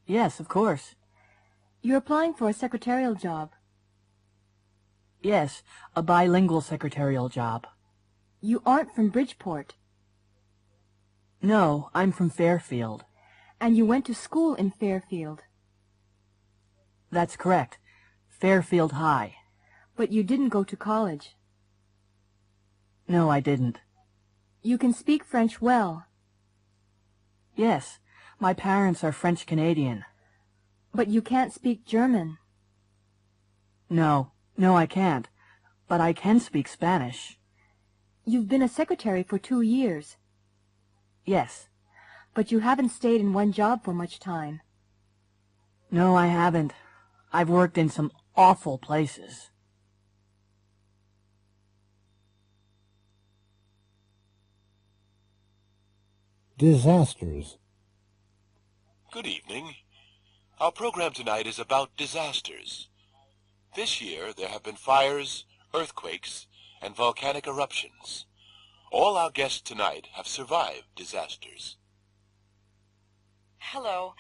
Yes, of course. You're applying for a secretarial job. Yes, a bilingual secretarial job. You aren't from Bridgeport. No, I'm from Fairfield. And you went to school in Fairfield. That's correct. Fairfield High. But you didn't go to college. No, I didn't. You can speak French well. Yes, my parents are French-Canadian. But you can't speak German. No, I can't. But I can speak Spanish. You've been a secretary for 2 years. Yes. But you haven't stayed in one job for much time. No, I haven't. I've worked in some awful places. Disasters. Good evening. Our program tonight is about disasters. This year there have been fires, earthquakes, and volcanic eruptions. All our guests tonight have survived disasters. Hello,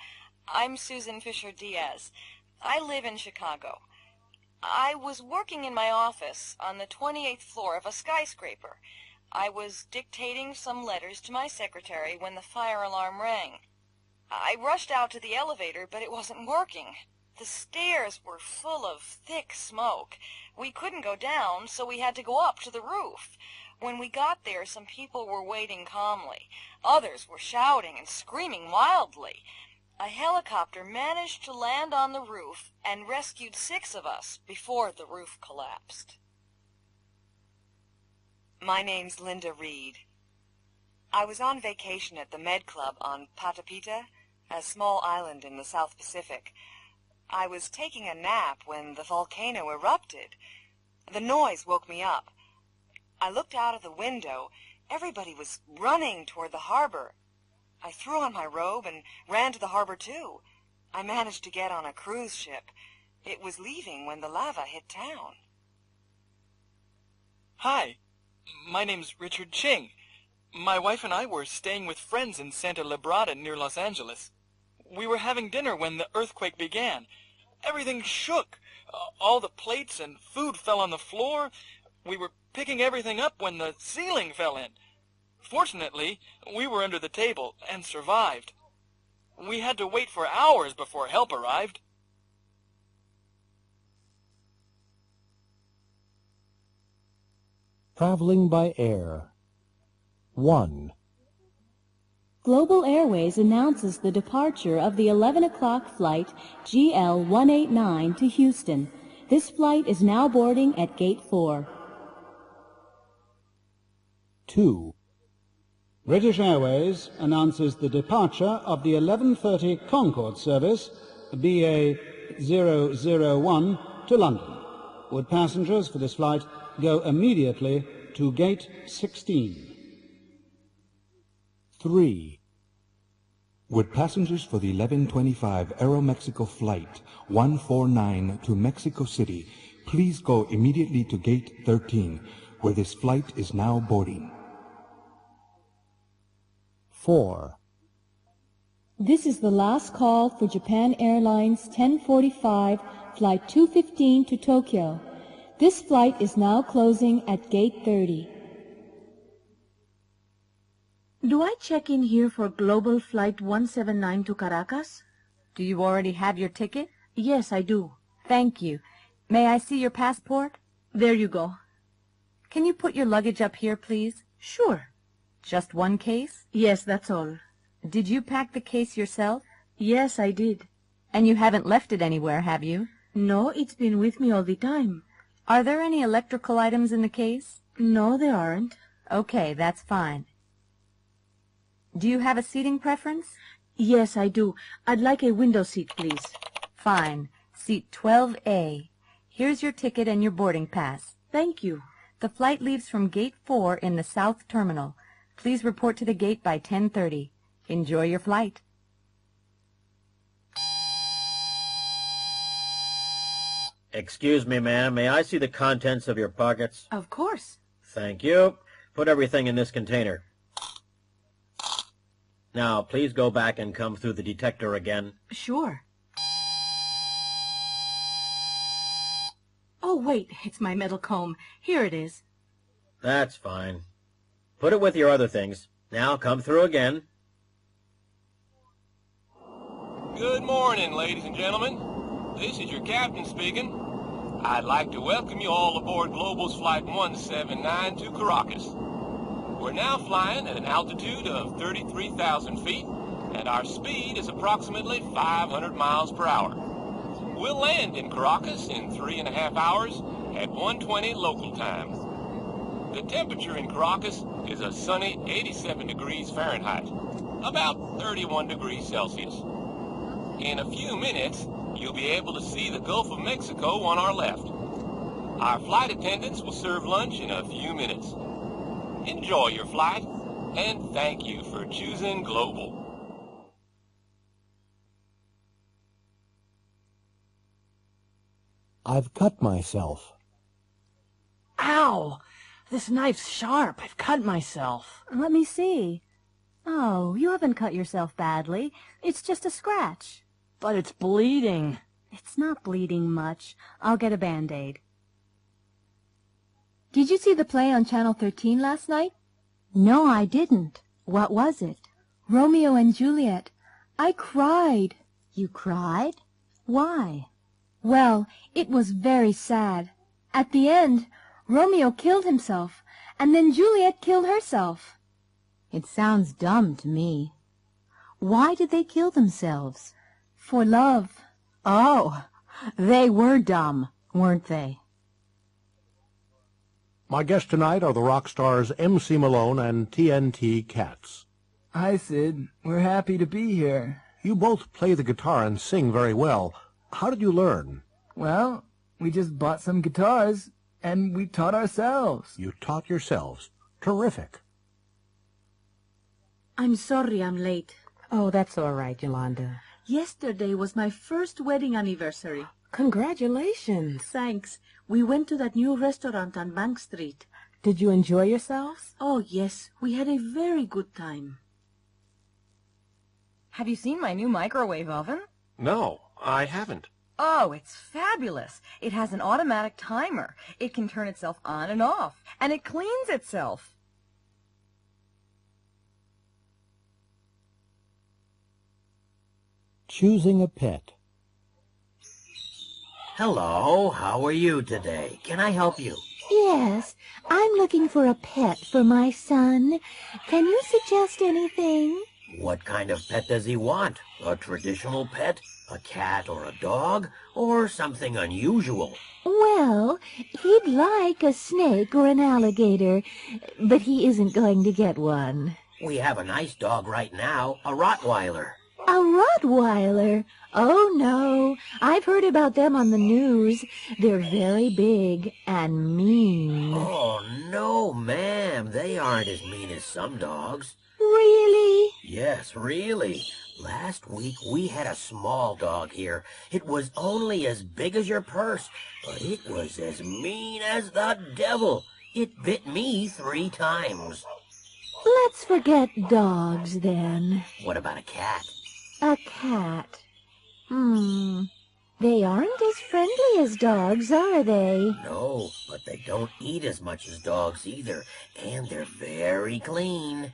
I'm Susan Fisher-Diaz. I live in Chicago. I was working in my office on the 28th floor of a skyscraper. I was dictating some letters to my secretary when the fire alarm rang. I rushed out to the elevator, but it wasn't working. The stairs were full of thick smoke. We couldn't go down, so we had to go up to the roof. When we got there, some people were waiting calmly. Others were shouting and screaming wildly. A helicopter managed to land on the roof and rescued 6 of us before the roof collapsed. My name's Linda Reed. I was on vacation at the Med Club on Patapita, a small island in the South Pacific. I was taking a nap when the volcano erupted. The noise woke me up. I looked out of the window. Everybody was running toward the harbor. I threw on my robe and ran to the harbor, too. I managed to get on a cruise ship. It was leaving when the lava hit town. Hi, my name's Richard Ching. My wife and I were staying with friends in Santa Librada near Los Angeles. We were having dinner when the earthquake began. Everything shook. All the plates and food fell on the floor. We were picking everything up when the ceiling fell in. Fortunately, we were under the table and survived. We had to wait for hours before help arrived. Traveling by air. 1. Global Airways announces the departure of the 11 o'clock flight GL-189 to Houston. This flight is now boarding at Gate 4. 2. British Airways announces the departure of the 11:30 Concorde service BA 001 to London. Would passengers for this flight go immediately to Gate 16? 3. Would passengers for the 11:25 Aeromexico flight 149 to Mexico City please go immediately to Gate 13, where this flight is now boarding? 4. This is the last call for Japan Airlines 1045 Flight 215 to Tokyo. This flight is now closing at Gate 30. Do I check in here for Global Flight 179 to Caracas? Do you already have your ticket? Yes, I do. Thank you. May I see your passport? There you go. Can you put your luggage up here, please? Sure. Just one case? Yes, that's all. Did you pack the case yourself? Yes, I did. And you haven't left it anywhere, have you? No, it's been with me all the time. Are there any electrical items in the case? No, there aren't. Okay, that's fine. Do you have a seating preference? Yes, I do. I'd like a window seat, please. Fine. Seat 12A. Here's your ticket and your boarding pass. Thank you. The flight leaves from Gate 4 in the South Terminal. Please report to the gate by 10:30. Enjoy your flight. Excuse me, ma'am. May I see the contents of your pockets? Of course. Thank you. Put everything in this container. Now, please go back and come through the detector again. Sure. Oh, wait. It's my metal comb. Here it is. That's fine. Put it with your other things. Now, come through again. Good morning, ladies and gentlemen. This is your captain speaking. I'd like to welcome you all aboard Global's Flight 179 to Caracas. We're now flying at an altitude of 33,000 feet, and our speed is approximately 500 miles per hour. We'll land in Caracas in 3.5 hours at 1:20 local time. The temperature in Caracas is a sunny 87 degrees Fahrenheit, about 31 degrees Celsius. In a few minutes, you'll be able to see the Gulf of Mexico on our left. Our flight attendants will serve lunch in a few minutes. Enjoy your flight, and thank you for choosing Global. I've cut myself. Ow! This knife's sharp. I've cut myself. Let me see. Oh, you haven't cut yourself badly. It's just a scratch. But it's bleeding. It's not bleeding much. I'll get a Band-Aid. Did you see the play on Channel 13 last night? No, I didn't. What was it? Romeo and Juliet. I cried. You cried? Why? Well, it was very sad. At the end, Romeo killed himself, and then Juliet killed herself. It sounds dumb to me. Why did they kill themselves? For love. Oh, they were dumb, weren't they? My guests tonight are the rock stars MC Malone and TNT Cats. Hi, Sid. We're happy to be here. You both play the guitar and sing very well. How did you learn? Well, we just bought some guitars, and we taught ourselves. You taught yourselves. Terrific. I'm sorry I'm late. Oh, that's all right, Yolanda. Yesterday was my first wedding anniversary. Congratulations. Thanks. We went to that new restaurant on Bank Street. Did you enjoy yourselves? Oh, yes. We had a very good time. Have you seen my new microwave oven? No, I haven't. Oh, it's fabulous. It has an automatic timer. It can turn itself on and off, and it cleans itself. Choosing a pet. Hello, how are you today? Can I help you? Yes, I'm looking for a pet for my son. Can you suggest anything? What kind of pet does he want? A traditional pet? A cat or a dog? Or something unusual? Well, he'd like a snake or an alligator, but he isn't going to get one. We have a nice dog right now, a Rottweiler. A Rottweiler? Oh, no. I've heard about them on the news. They're very big and mean. Oh, no, ma'am. They aren't as mean as some dogs. Really? Yes, really. Last week we had a small dog here. It was only as big as your purse, but it was as mean as the devil. It bit me 3 times. Let's forget dogs, then. What about a cat? A cat. They aren't as friendly as dogs, are they? No, but they don't eat as much as dogs either, and they're very clean.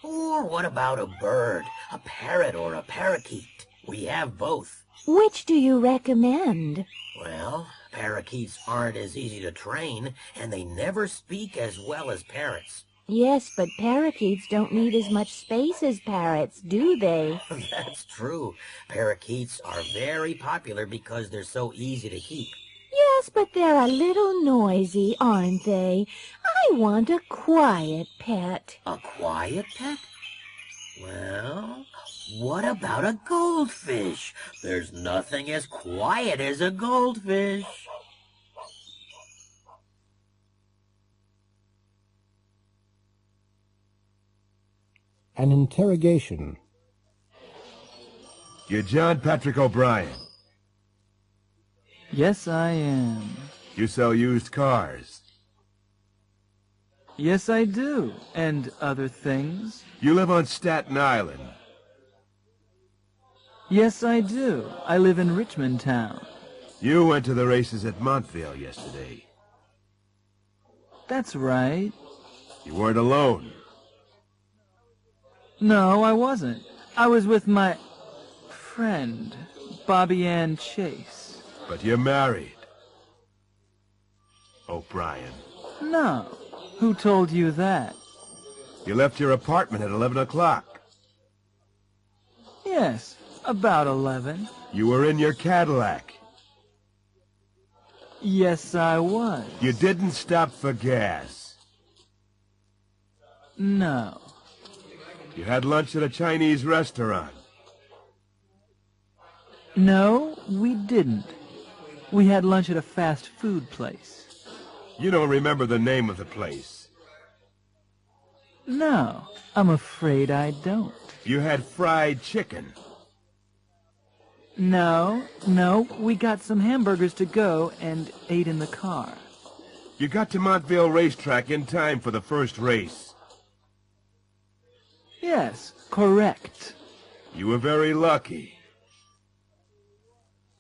Or what about a bird, a parrot or a parakeet? We have both. Which do you recommend? Well, parakeets aren't as easy to train, and they never speak as well as parrots. Yes, but parakeets don't need as much space as parrots, do they? That's true. Parakeets are very popular because they're so easy to keep. Yes, but they're a little noisy, aren't they? I want a quiet pet. A quiet pet? Well, what about a goldfish? There's nothing as quiet as a goldfish. An interrogation. You're John Patrick O'Brien. Yes, I am. You sell used cars. Yes, I do. And other things. You live on Staten Island. Yes, I do. I live in Richmond Town. You went to the races at Montvale yesterday. That's right. You weren't alone. No, I wasn't. I was with my friend, Bobby Ann Chase. But you're married. O'Brien. No. Who told you that? You left your apartment at 11 o'clock. Yes, about 11. You were in your Cadillac. Yes, I was. You didn't stop for gas. No. You had lunch at a Chinese restaurant. No, we didn't. We had lunch at a fast food place. You don't remember the name of the place. No, I'm afraid I don't. You had fried chicken. No, we got some hamburgers to go and ate in the car. You got to Montvale Racetrack in time for the first race. Yes, correct. You were very lucky.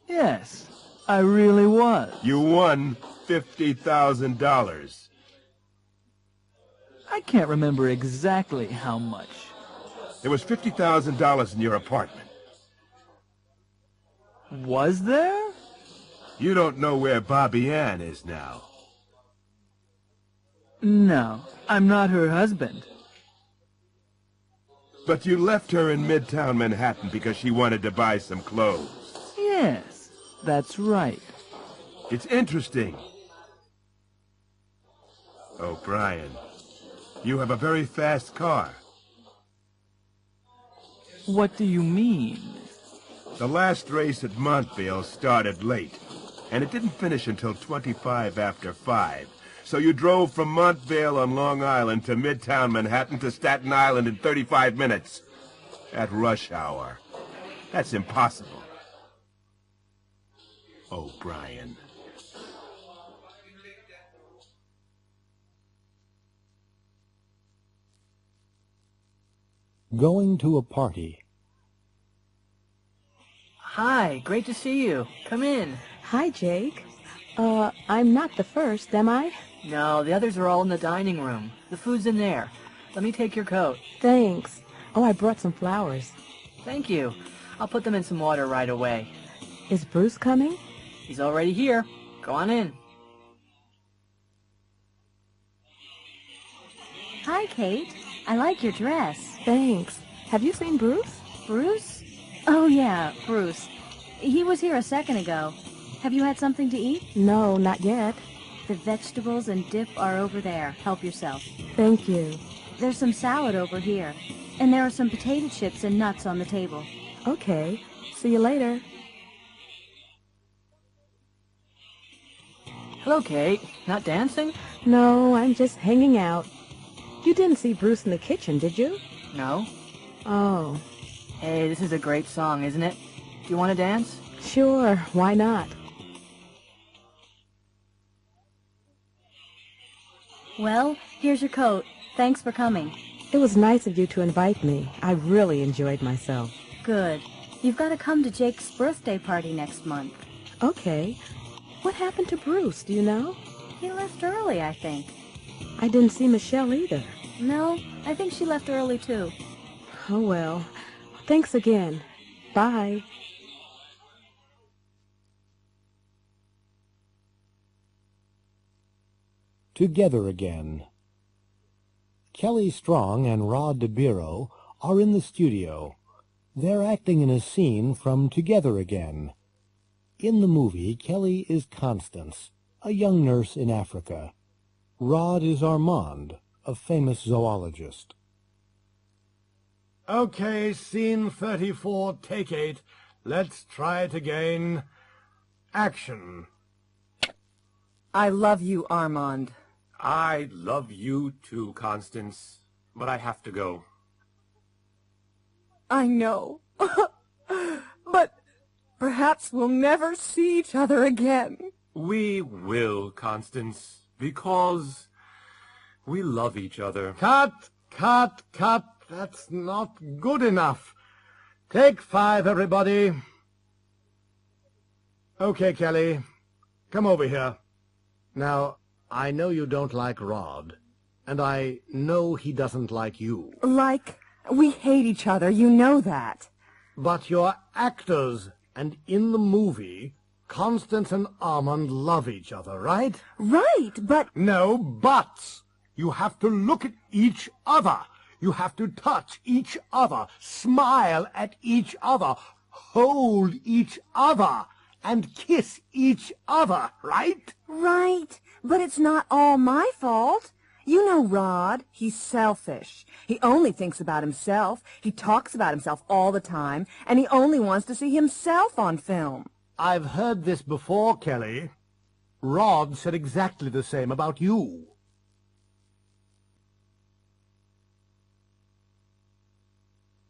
Yes, I really was. You won $50,000. I can't remember exactly how much. There was $50,000 in your apartment. Was there? You don't know where Bobby Ann is now. No, I'm not her husband. But you left her in Midtown Manhattan because she wanted to buy some clothes. Yes, that's right. It's interesting. Oh, Brian, you have a very fast car. What do you mean? The last race at Montville started late, and it didn't finish until 25 after 5. So you drove from Montville on Long Island to Midtown Manhattan to Staten Island in 35 minutes. At rush hour. That's impossible. Oh, Brian. Going to a party. Hi, great to see you. Come in. Hi, Jake. I'm not the first, am I? No, the others are all in the dining room. The food's in there. Let me take your coat. Thanks. Oh, I brought some flowers. Thank you. I'll put them in some water right away. Is Bruce coming? He's already here. Go on in. Hi, Kate. I like your dress. Thanks. Have you seen Bruce? Bruce? Oh, yeah, Bruce. He was here a second ago. Have you had something to eat? No, not yet. The vegetables and dip are over there. Help yourself. Thank you. There's some salad over here. And there are some potato chips and nuts on the table. Okay. See you later. Hello, Kate. Not dancing? No, I'm just hanging out. You didn't see Bruce in the kitchen, did you? No. Oh. Hey, this is a great song, isn't it? Do you want to dance? Sure, why not? Well, here's your coat. Thanks for coming. It was nice of you to invite me. I really enjoyed myself. Good. You've got to come to Jake's birthday party next month. Okay. What happened to Bruce, do you know? He left early, I think. I didn't see Michelle either. No, I think she left early, too. Oh, well. Thanks again. Bye. Together again. Kelly Strong and Rod DeBiro are in the studio. They're acting in a scene from Together Again. In the movie, Kelly is Constance, a young nurse in Africa. Rod is Armand, a famous zoologist. Okay, scene 34, take 8. Let's try it again. Action. I love you, Armand. I love you too, Constance, but I have to go. I know. But perhaps we'll never see each other again. We will, Constance, because we love each other. Cut, cut, cut. That's not good enough. Take 5, everybody. Okay, Kelly. Come over here. Now, I know you don't like Rod, and I know he doesn't like you. Like, we hate each other, you know that. But you're actors, and in the movie, Constance and Armand love each other, right? Right, but... No buts. You have to look at each other. You have to touch each other, smile at each other, hold each other, and kiss each other, right? Right, but it's not all my fault. You know Rod, he's selfish. He only thinks about himself. He talks about himself all the time, and he only wants to see himself on film. I've heard this before, Kelly. Rod said exactly the same about you.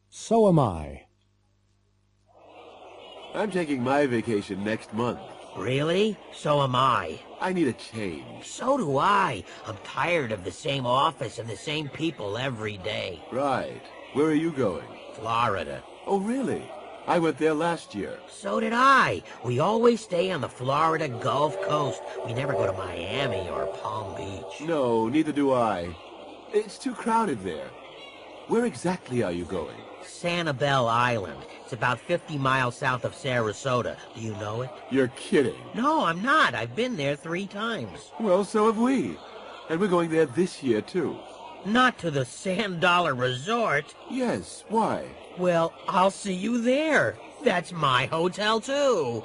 So am I. I'm taking my vacation next month. Really? So am I. I need a change. So do I. I'm tired of the same office and the same people every day. Right. Where are you going? Florida. Oh, really? I went there last year. So did I. We always stay on the Florida Gulf Coast. We never go to Miami or Palm Beach. No, neither do I. It's too crowded there. Where exactly are you going? Sanibel Island. It's about 50 miles south of Sarasota. Do you know it? You're kidding. No, I'm not. I've been there 3 times. Well, so have we. And we're going there this year, too. Not to the Sand Dollar Resort. Yes, why? Well, I'll see you there. That's my hotel, too.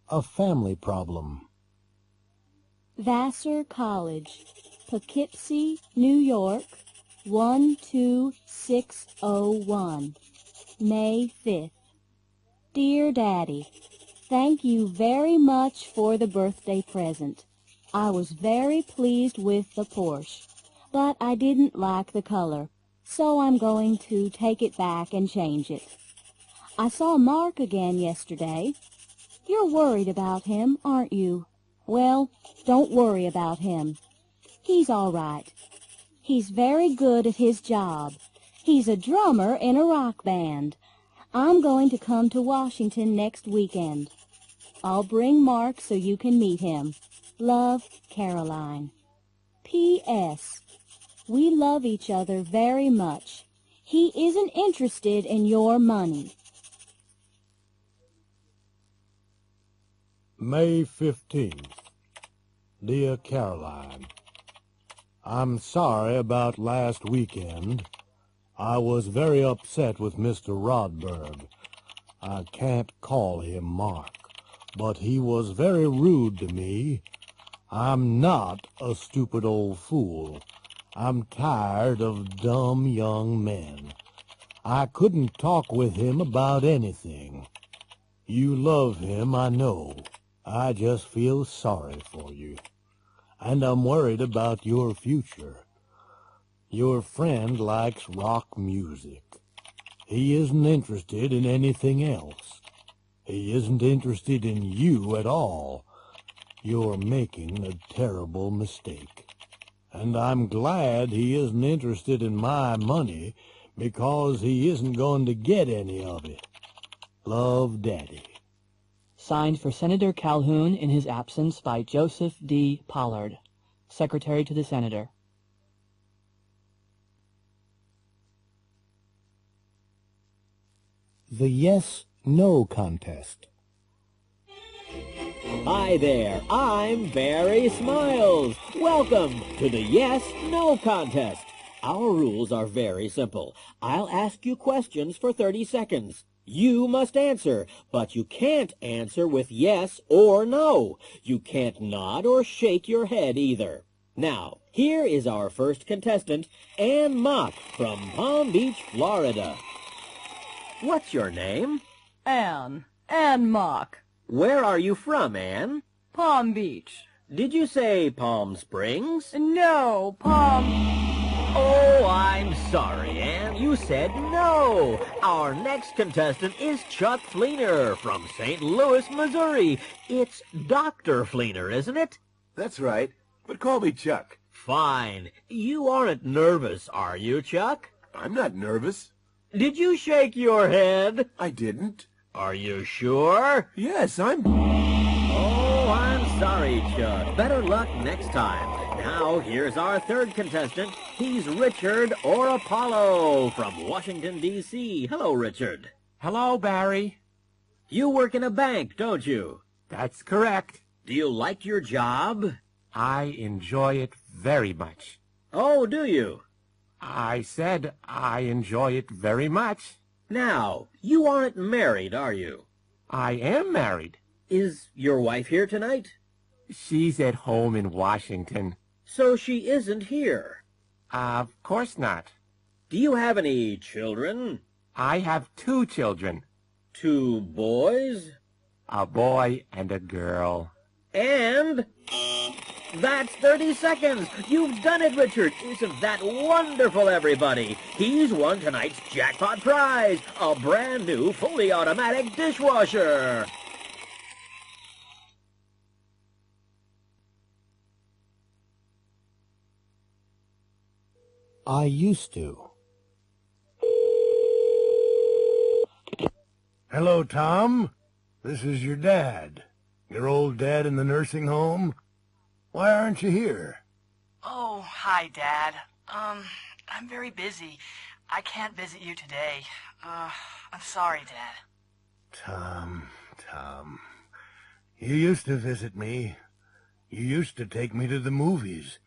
A family problem. Vassar College, Poughkeepsie, New York, 12601, May 5th. Dear Daddy, thank you very much for the birthday present. I was very pleased with the Porsche, but I didn't like the color, so I'm going to take it back and change it. I saw Mark again yesterday. You're worried about him, aren't you? Well, don't worry about him. He's all right. He's very good at his job. He's a drummer in a rock band. I'm going to come to Washington next weekend. I'll bring Mark so you can meet him. Love, Caroline. P.S. We love each other very much. He isn't interested in your money. May 15th. Dear Caroline, I'm sorry about last weekend. I was very upset with Mr. Rodberg. I can't call him Mark, but he was very rude to me. I'm not a stupid old fool. I'm tired of dumb young men. I couldn't talk with him about anything. You love him, I know. I just feel sorry for you. And I'm worried about your future. Your friend likes rock music. He isn't interested in anything else. He isn't interested in you at all. You're making a terrible mistake. And I'm glad he isn't interested in my money, because he isn't going to get any of it. Love, Daddy. Signed for Senator Calhoun in his absence by Joseph D. Pollard, Secretary to the Senator. The Yes-No Contest. Hi there, I'm Barry Smiles. Welcome to the Yes-No Contest. Our rules are very simple. I'll ask you questions for 30 seconds. You must answer, but you can't answer with yes or no. You can't nod or shake your head either. Now, here is our first contestant, Ann Mock from Palm Beach, Florida. What's your name? Ann Mock. Where are you from, Ann? Palm Beach. Did you say Palm Springs? No, Palm... Oh, I'm sorry, Ann. You said no. Our next contestant is Chuck Fleener from St. Louis, Missouri. It's Dr. Fleener, isn't it? That's right, but call me Chuck. Fine. You aren't nervous, are you, Chuck? I'm not nervous. Did you shake your head? I didn't. Are you sure? Yes, I'm... Oh, I'm sorry, Chuck. Better luck next time. Now, here's our third contestant. He's Richard or Apollo from Washington, D.C. Hello, Richard. Hello, Barry. You work in a bank, don't you? That's correct. Do you like your job? I enjoy it very much. Oh, do you? I said I enjoy it very much. Now, you aren't married, are you? I am married. Is your wife here tonight? She's at home in Washington. So she isn't here? Of course not. Do you have any children? I have 2 children. 2 boys? A boy and a girl. And... that's 30 seconds! You've done it, Richard! Isn't that wonderful, everybody? He's won tonight's jackpot prize! A brand new, fully automatic dishwasher! I used to. Hello, Tom. This is your dad. Your old dad in the nursing home. Why aren't you here? Oh, hi, Dad. I'm very busy. I can't visit you today. I'm sorry, Dad. Tom, Tom, you used to visit me. You used to take me to the movies.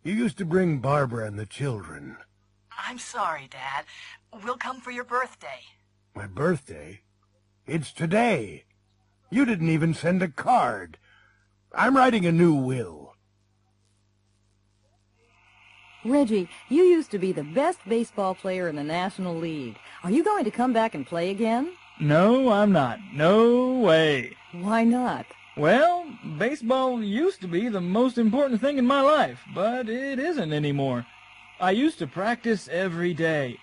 You used to bring Barbara and the children. I'm sorry, Dad. We'll come for your birthday. My birthday? It's today. You didn't even send a card. I'm writing a new will. Reggie, you used to be the best baseball player in the National League. Are you going to come back and play again? No, I'm not. No way. Why not? Well, baseball used to be the most important thing in my life, but it isn't anymore. I used to practice every day.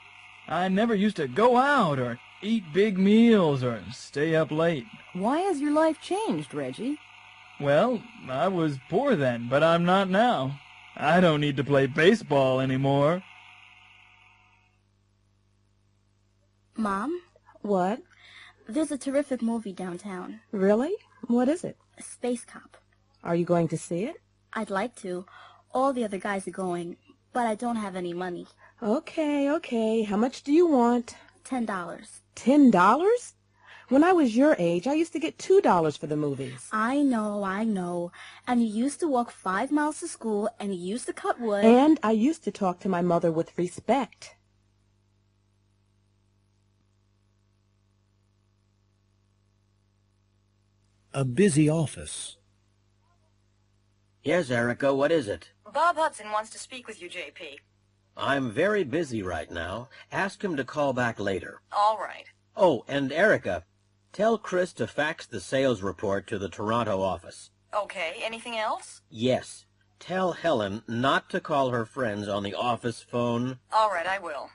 I never used to go out or eat big meals or stay up late. Why has your life changed, Reggie? Well, I was poor then, but I'm not now. I don't need to play baseball anymore. Mom? What? There's a terrific movie downtown. Really? What is it? Space Cop. Are you going to see it? I'd like to. All the other guys are going, but I don't have any money. Okay. How much do you want? $10. $10? When I was your age, I used to get $2 for the movies. I know. And you used to walk 5 miles to school, and you used to cut wood. And I used to talk to my mother with respect. A busy office. Yes, Erica, what is it? Bob Hudson wants to speak with you, J.P. I'm very busy right now. Ask him to call back later. All right. Oh, and Erica, tell Chris to fax the sales report to the Toronto office. Okay, anything else? Yes. Tell Helen not to call her friends on the office phone. All right, I will.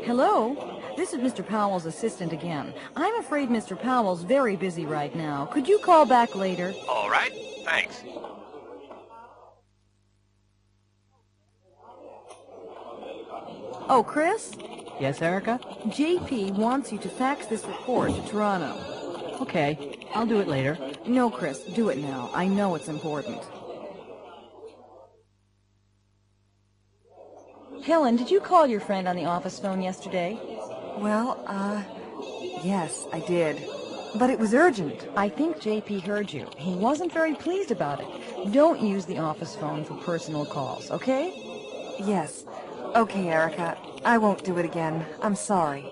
Hello? This is Mr. Powell's assistant again. I'm afraid Mr. Powell's very busy right now. Could you call back later? All right, thanks. Oh, Chris? Yes, Erica? JP wants you to fax this report to Toronto. Okay, I'll do it later. No, Chris, do it now. I know it's important. Helen, did you call your friend on the office phone yesterday? Well, yes, I did. But it was urgent. I think JP heard you. He wasn't very pleased about it. Don't use the office phone for personal calls, okay? Yes. Okay, Erica. I won't do it again. I'm sorry.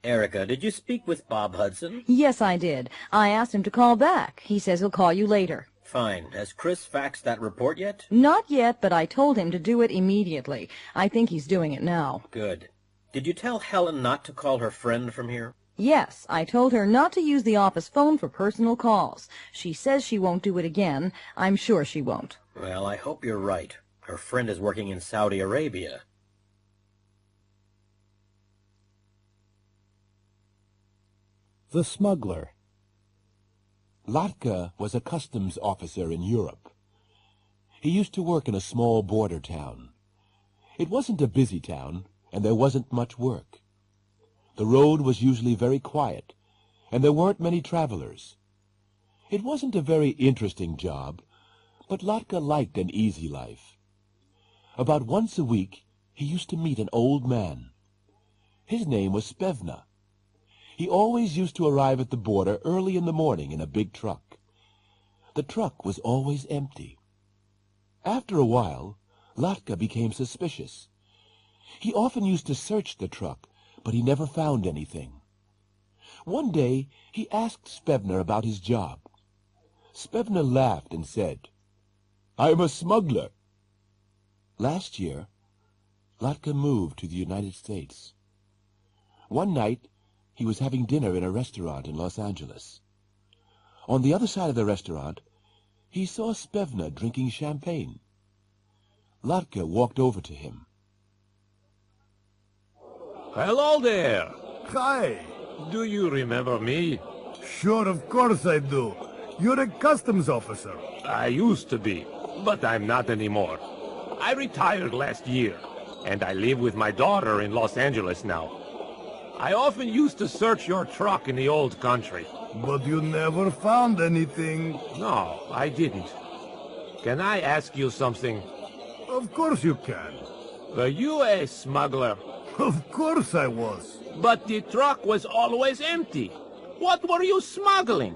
Erica, did you speak with Bob Hudson? Yes, I did. I asked him to call back. He says he'll call you later. Fine. Has Chris faxed that report yet? Not yet, but I told him to do it immediately. I think he's doing it now. Good. Did you tell Helen not to call her friend from here? Yes, I told her not to use the office phone for personal calls. She says she won't do it again. I'm sure she won't. Well, I hope you're right. Her friend is working in Saudi Arabia. The Smuggler. Latka was a customs officer in Europe. He used to work in a small border town. It wasn't a busy town, and there wasn't much work. The road was usually very quiet, and there weren't many travelers. It wasn't a very interesting job, but Latka liked an easy life. About once a week, he used to meet an old man. His name was Spevna. He always used to arrive at the border early in the morning in a big truck. The truck was always empty. After a while, Latka became suspicious. He often used to search the truck, but he never found anything. One day, he asked Spevna about his job. Spevna laughed and said, "I'm a smuggler." Last year, Latka moved to the United States. One night, he was having dinner in a restaurant in Los Angeles. On the other side of the restaurant, he saw Spevna drinking champagne. Latka walked over to him. Hello there. Hi. Do you remember me? Sure, of course I do. You're a customs officer. I used to be, but I'm not anymore. I retired last year, and I live with my daughter in Los Angeles now. I often used to search your truck in the old country. But you never found anything. No, I didn't. Can I ask you something? Of course you can. Were you a smuggler? Of course I was. But the truck was always empty. What were you smuggling?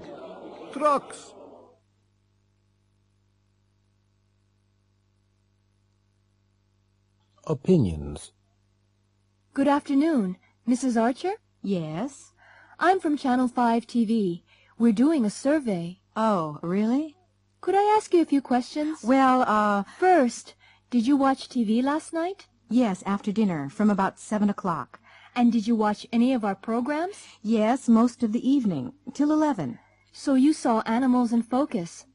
Trucks. Opinions. Good afternoon. Mrs. Archer? Yes? I'm from Channel 5 TV. We're doing a survey. Oh, really? Could I ask you a few questions? Well, First, did you watch TV last night? Yes, after dinner, from about 7 o'clock. And did you watch any of our programs? Yes, most of the evening, till 11. So you saw Animals in Focus.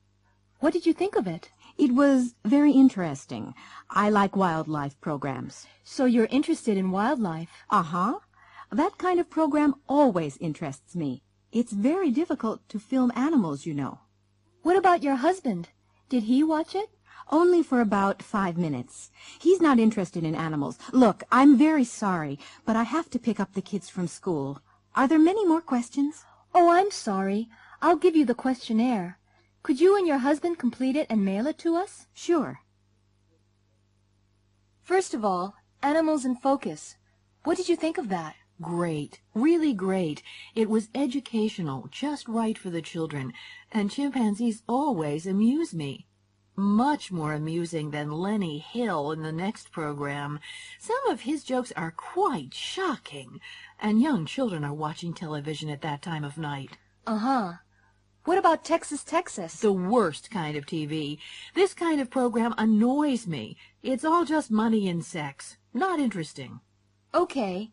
What did you think of it? It was very interesting. I like wildlife programs. So you're interested in wildlife? Uh-huh. That kind of program always interests me. It's very difficult to film animals, you know. What about your husband? Did he watch it? Only for about 5 minutes. He's not interested in animals. Look, I'm very sorry, but I have to pick up the kids from school. Are there many more questions? Oh, I'm sorry. I'll give you the questionnaire. Could you and your husband complete it and mail it to us? Sure. First of all, Animals in Focus. What did you think of that? Great. Really great. It was educational, just right for the children. And chimpanzees always amuse me. Much more amusing than Lenny Hill in the next program. Some of his jokes are quite shocking. And young children are watching television at that time of night. Uh-huh. What about Texas, Texas? The worst kind of TV. This kind of program annoys me. It's all just money and sex. Not interesting. Okay.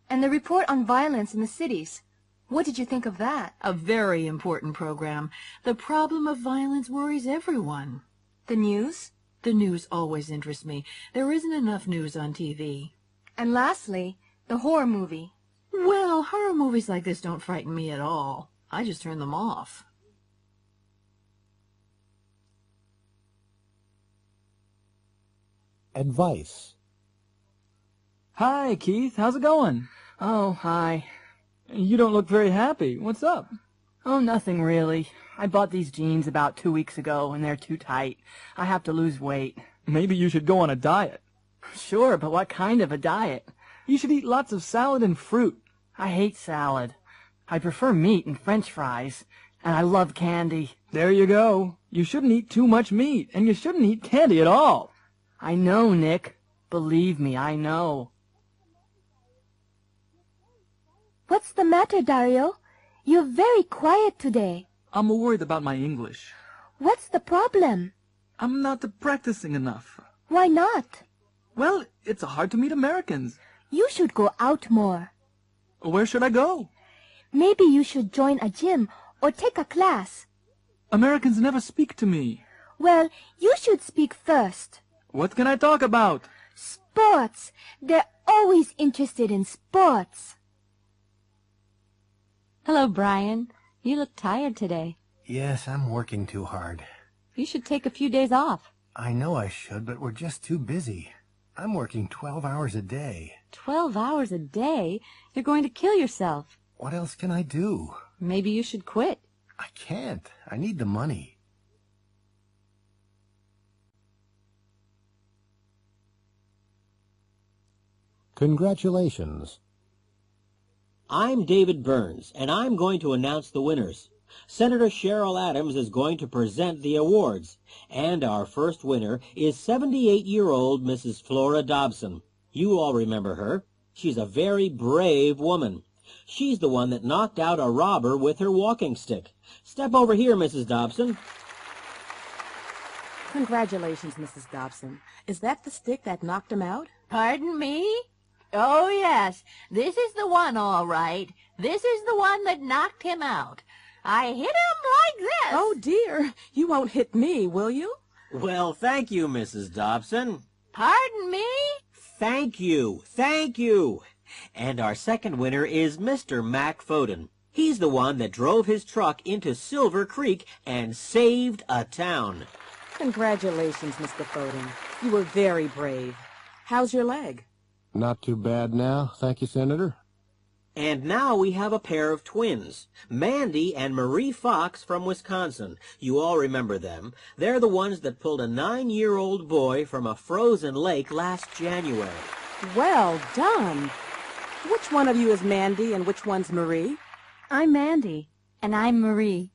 And the report on violence in the cities. What did you think of that? A very important program. The problem of violence worries everyone. The news? The news always interests me. There isn't enough news on TV. And lastly, the horror movie. Well, horror movies like this don't frighten me at all. I just turn them off. Advice. Hi, Keith. How's it going? Oh, hi. You don't look very happy. What's up? Oh, nothing really. I bought these jeans about 2 weeks ago, and they're too tight. I have to lose weight. Maybe you should go on a diet. Sure, but what kind of a diet? You should eat lots of salad and fruit. I hate salad. I prefer meat and French fries, and I love candy. There you go. You shouldn't eat too much meat, and you shouldn't eat candy at all. I know, Nick. Believe me, I know. What's the matter, Dario? You're very quiet today. I'm worried about my English. What's the problem? I'm not practicing enough. Why not? Well, it's hard to meet Americans. You should go out more. Where should I go? Maybe you should join a gym or take a class. Americans never speak to me. Well, you should speak first. What can I talk about? Sports. They're always interested in sports. Hello, Brian. You look tired today. Yes, I'm working too hard. You should take a few days off. I know I should, but we're just too busy. I'm working 12 hours a day. 12 hours a day? You're going to kill yourself. What else can I do? Maybe you should quit. I can't. I need the money. Congratulations. I'm David Burns, and I'm going to announce the winners. Senator Cheryl Adams is going to present the awards, and our first winner is 78-year-old Mrs. Flora Dobson. You all remember her. She's a very brave woman. She's the one that knocked out a robber with her walking stick. Step over here, Mrs. Dobson. Congratulations, Mrs. Dobson. Is that the stick that knocked him out? Pardon me? Oh, yes. This is the one, all right. This is the one that knocked him out. I hit him like this. Oh, dear. You won't hit me, will you? Well, thank you, Mrs. Dobson. Pardon me? Thank you. Thank you. And our second winner is Mr. Mac Foden. He's the one that drove his truck into Silver Creek and saved a town. Congratulations, Mr. Foden. You were very brave. How's your leg? Not too bad now, thank you, Senator. And now we have a pair of twins, Mandy and Marie Fox from Wisconsin. You all remember them. They're the ones that pulled a 9-year-old boy from a frozen lake last January. Well done. Which one of you is Mandy and which one's Marie? I'm Mandy. And I'm Marie.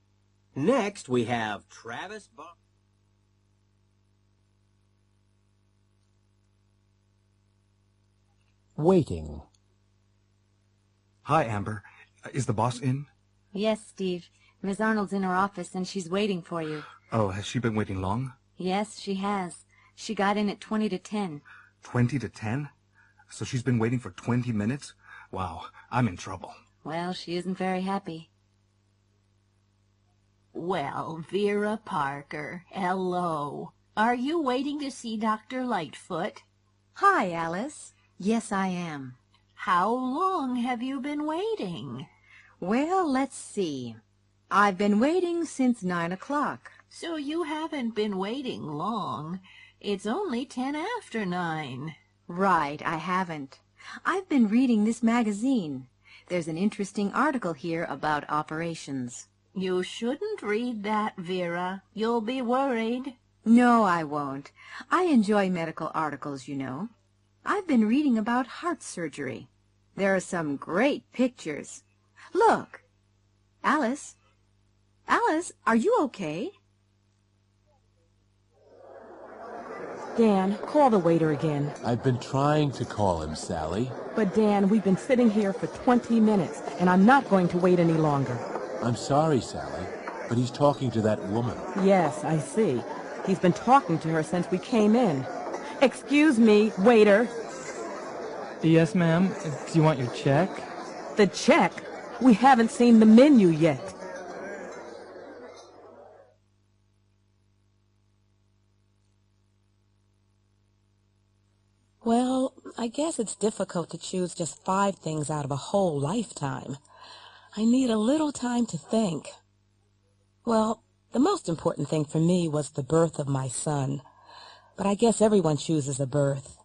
Next, we have Travis Waiting. Hi, Amber. Is the boss in? Yes, Steve. Miss Arnold's in her office and she's waiting for you. Oh, has she been waiting long? Yes, she has. She got in at 20 to 10. 20 to 10? So she's been waiting for 20 minutes? Wow, I'm in trouble. Well, she isn't very happy. Well, Vera Parker, hello. Are you waiting to see Dr. Lightfoot? Hi, Alice. Yes, I am. How long have you been waiting? Well, let's see. I've been waiting since 9 o'clock. So you haven't been waiting long. It's only 10 after 9. Right, I haven't. I've been reading this magazine. There's an interesting article here about operations. You shouldn't read that, Vera. You'll be worried. No, I won't. I enjoy medical articles, you know. I've been reading about heart surgery. There are some great pictures. Look. Alice. Alice, are you okay? Dan, call the waiter again. I've been trying to call him, Sally. But Dan, we've been sitting here for 20 minutes, and I'm not going to wait any longer. I'm sorry, Sally, but he's talking to that woman. Yes, I see. He's been talking to her since we came in. Excuse me, waiter. Yes, ma'am. Do you want your check? The check? We haven't seen the menu yet. Well, I guess it's difficult to choose just 5 things out of a whole lifetime. I need a little time to think. Well, the most important thing for me was the birth of my son. But I guess everyone chooses a birth.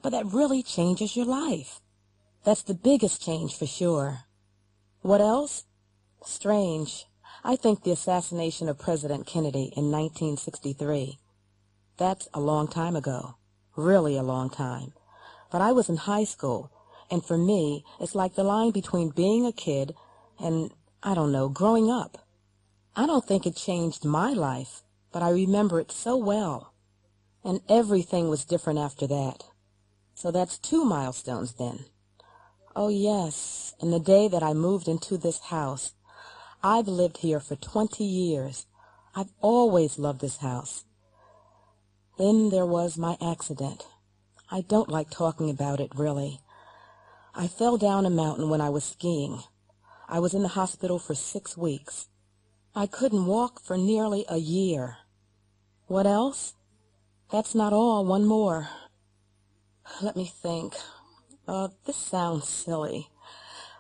But that really changes your life. That's the biggest change for sure. What else? Strange. I think the assassination of President Kennedy in 1963. That's a long time ago. Really a long time. But I was in high school, and for me, it's like the line between being a kid and, I don't know, growing up. I don't think it changed my life, but I remember it so well. And everything was different after that. So that's 2 milestones then. Oh yes, and the day that I moved into this house. I've lived here for 20 years. I've always loved this house. Then there was my accident. I don't like talking about it, really. I fell down a mountain when I was skiing. I was in the hospital for 6 weeks. I couldn't walk for nearly a year. What else? That's not all. One more. Let me think. This sounds silly.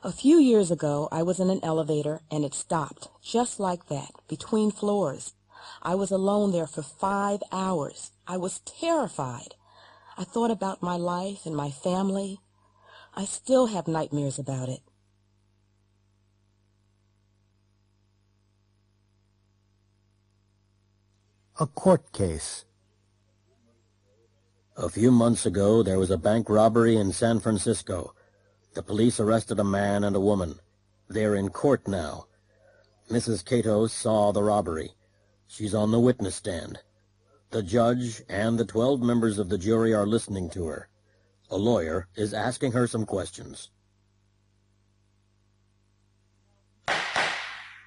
A few years ago, I was in an elevator, and it stopped, just like that, between floors. I was alone there for 5 hours. I was terrified. I thought about my life and my family. I still have nightmares about it. A court case. A few months ago, there was a bank robbery in San Francisco. The police arrested a man and a woman. They're in court now. Mrs. Cato saw the robbery. She's on the witness stand. The judge and the 12 members of the jury are listening to her. A lawyer is asking her some questions.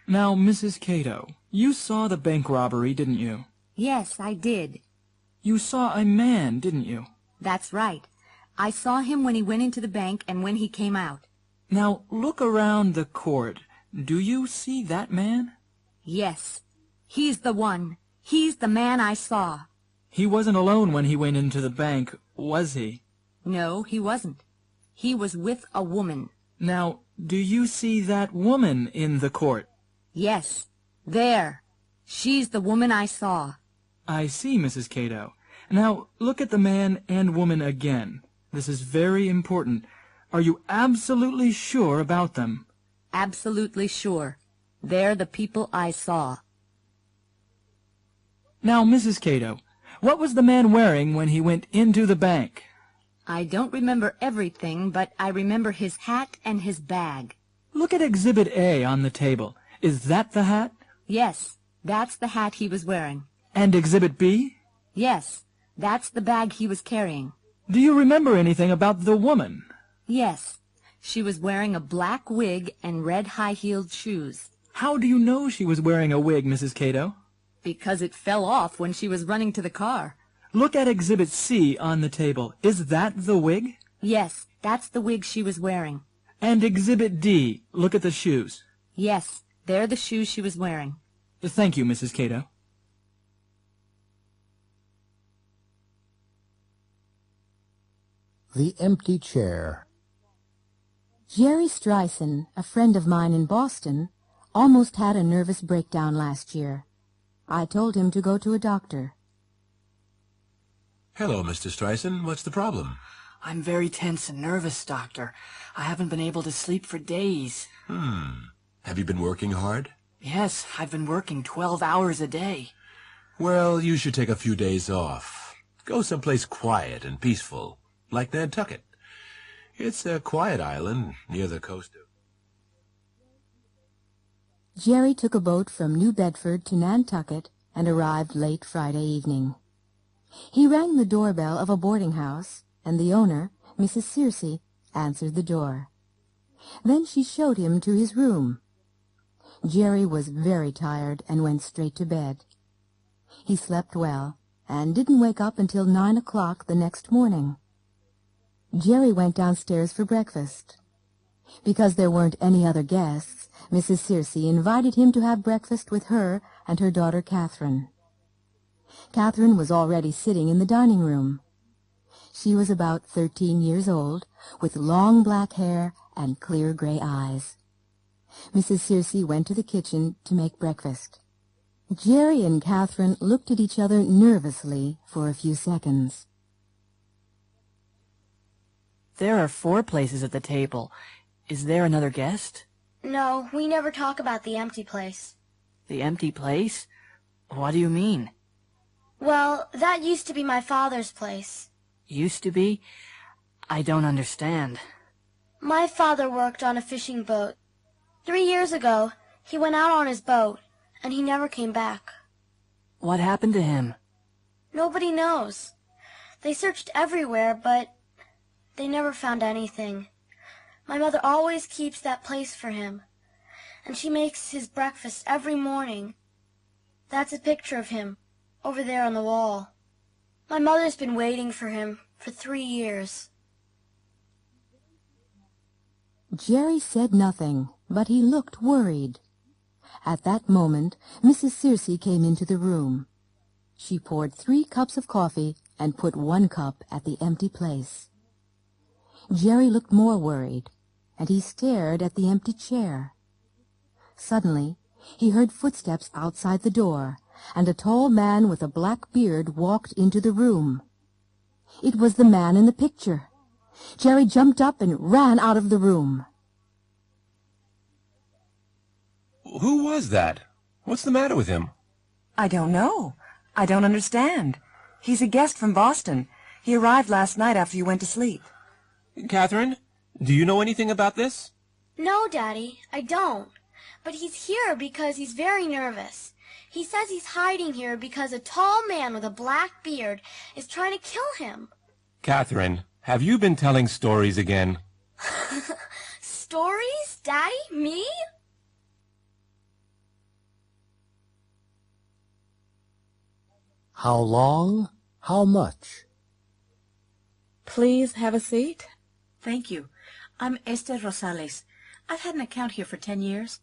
Now, Mrs. Cato, you saw the bank robbery, didn't you? Yes, I did. You saw a man, didn't you? That's right. I saw him when he went into the bank and when he came out. Now, look around the court. Do you see that man? Yes. He's the one. He's the man I saw. He wasn't alone when he went into the bank, was he? No, he wasn't. He was with a woman. Now, do you see that woman in the court? Yes. There. She's the woman I saw. I see, Mrs. Cato. Now, look at the man and woman again. This is very important. Are you absolutely sure about them? Absolutely sure. They're the people I saw. Now, Mrs. Cato, what was the man wearing when he went into the bank? I don't remember everything, but I remember his hat and his bag. Look at Exhibit A on the table. Is that the hat? Yes, that's the hat he was wearing. And Exhibit B? Yes, that's the bag he was carrying. Do you remember anything about the woman? Yes, she was wearing a black wig and red high-heeled shoes. How do you know she was wearing a wig, Mrs. Cato? Because it fell off when she was running to the car. Look at Exhibit C on the table. Is that the wig? Yes, that's the wig she was wearing. And Exhibit D, look at the shoes. Yes, they're the shoes she was wearing. Thank you, Mrs. Cato. The empty chair. Jerry Streisand, a friend of mine in Boston, almost had a nervous breakdown last year. I told him to go to a doctor. Hello, Mr. Streisand. What's the problem? I'm very tense and nervous, Doctor. I haven't been able to sleep for days. Have you been working hard? Yes, I've been working 12 hours a day. Well, you should take a few days off. Go someplace quiet and peaceful, like Nantucket. It's a quiet island near the coast of... Jerry took a boat from New Bedford to Nantucket and arrived late Friday evening. He rang the doorbell of a boarding house, and the owner, Mrs. Searcy, answered the door. Then she showed him to his room. Jerry was very tired and went straight to bed. He slept well and didn't wake up until 9 o'clock the next morning. Jerry went downstairs for breakfast. Because there weren't any other guests, Mrs. Searcy invited him to have breakfast with her and her daughter Catherine. Catherine was already sitting in the dining room. She was about 13 years old, with long black hair and clear gray eyes. Mrs. Searcy went to the kitchen to make breakfast. Jerry and Catherine looked at each other nervously for a few seconds. There are 4 places at the table. Is there another guest? No, we never talk about the empty place. The empty place? What do you mean? Well, that used to be my father's place. Used to be? I don't understand. My father worked on a fishing boat. 3 years ago, he went out on his boat, and he never came back. What happened to him? Nobody knows. They searched everywhere, but they never found anything. My mother always keeps that place for him, and she makes his breakfast every morning. That's a picture of him, over there on the wall. My mother's been waiting for him for 3 years. Jerry said nothing, but he looked worried. At that moment, Mrs. Searcy came into the room. She poured 3 cups of coffee and put 1 cup at the empty place. Jerry looked more worried, and he stared at the empty chair. Suddenly, he heard footsteps outside the door, and a tall man with a black beard walked into the room. It was the man in the picture. Jerry jumped up and ran out of the room. Who was that? What's the matter with him? I don't know. I don't understand. He's a guest from Boston. He arrived last night after you went to sleep. Catherine, do you know anything about this? No, Daddy, I don't. But he's here because he's very nervous. He says he's hiding here because a tall man with a black beard is trying to kill him. Catherine, have you been telling stories again? Stories? Daddy? Me? How long? How much? Please have a seat. Thank you. I'm Esther Rosales. I've had an account here for 10 years.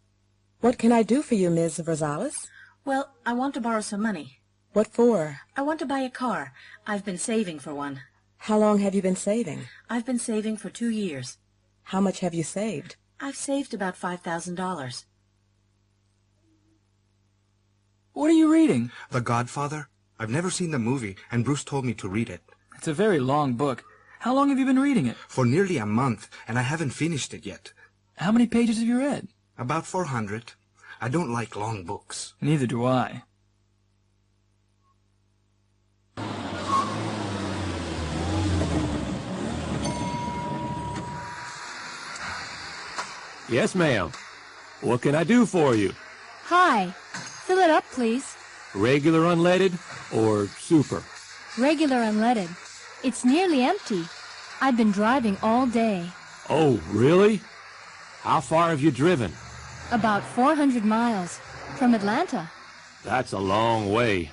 What can I do for you, Ms. Rosales? Well, I want to borrow some money. What for? I want to buy a car. I've been saving for one. How long have you been saving? I've been saving for 2 years. How much have you saved? I've saved about $5,000. What are you reading? The Godfather. I've never seen the movie, and Bruce told me to read it. It's a very long book. How long have you been reading it? For nearly a month, and I haven't finished it yet. How many pages have you read? About 400. I don't like long books. Neither do I. Yes, ma'am. What can I do for you? Hi. Fill it up, please. Regular unleaded or super? Regular unleaded. It's nearly empty. I've been driving all day. Oh, really? How far have you driven? About 400 miles. From Atlanta. That's a long way.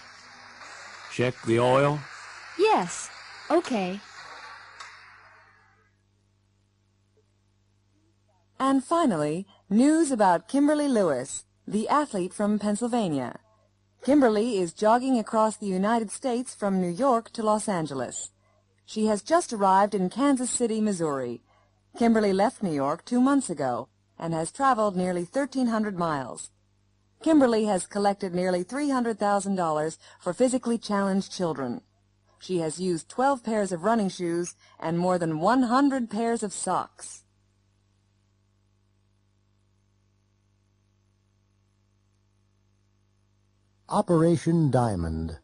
Check the oil? Yes. Okay. And finally, news about Kimberly Lewis, the athlete from Pennsylvania. Kimberly is jogging across the United States from New York to Los Angeles. She has just arrived in Kansas City, Missouri. Kimberly left New York 2 months ago and has traveled nearly 1,300 miles. Kimberly has collected nearly $300,000 for physically challenged children. She has used 12 pairs of running shoes and more than 100 pairs of socks. Operation Diamond.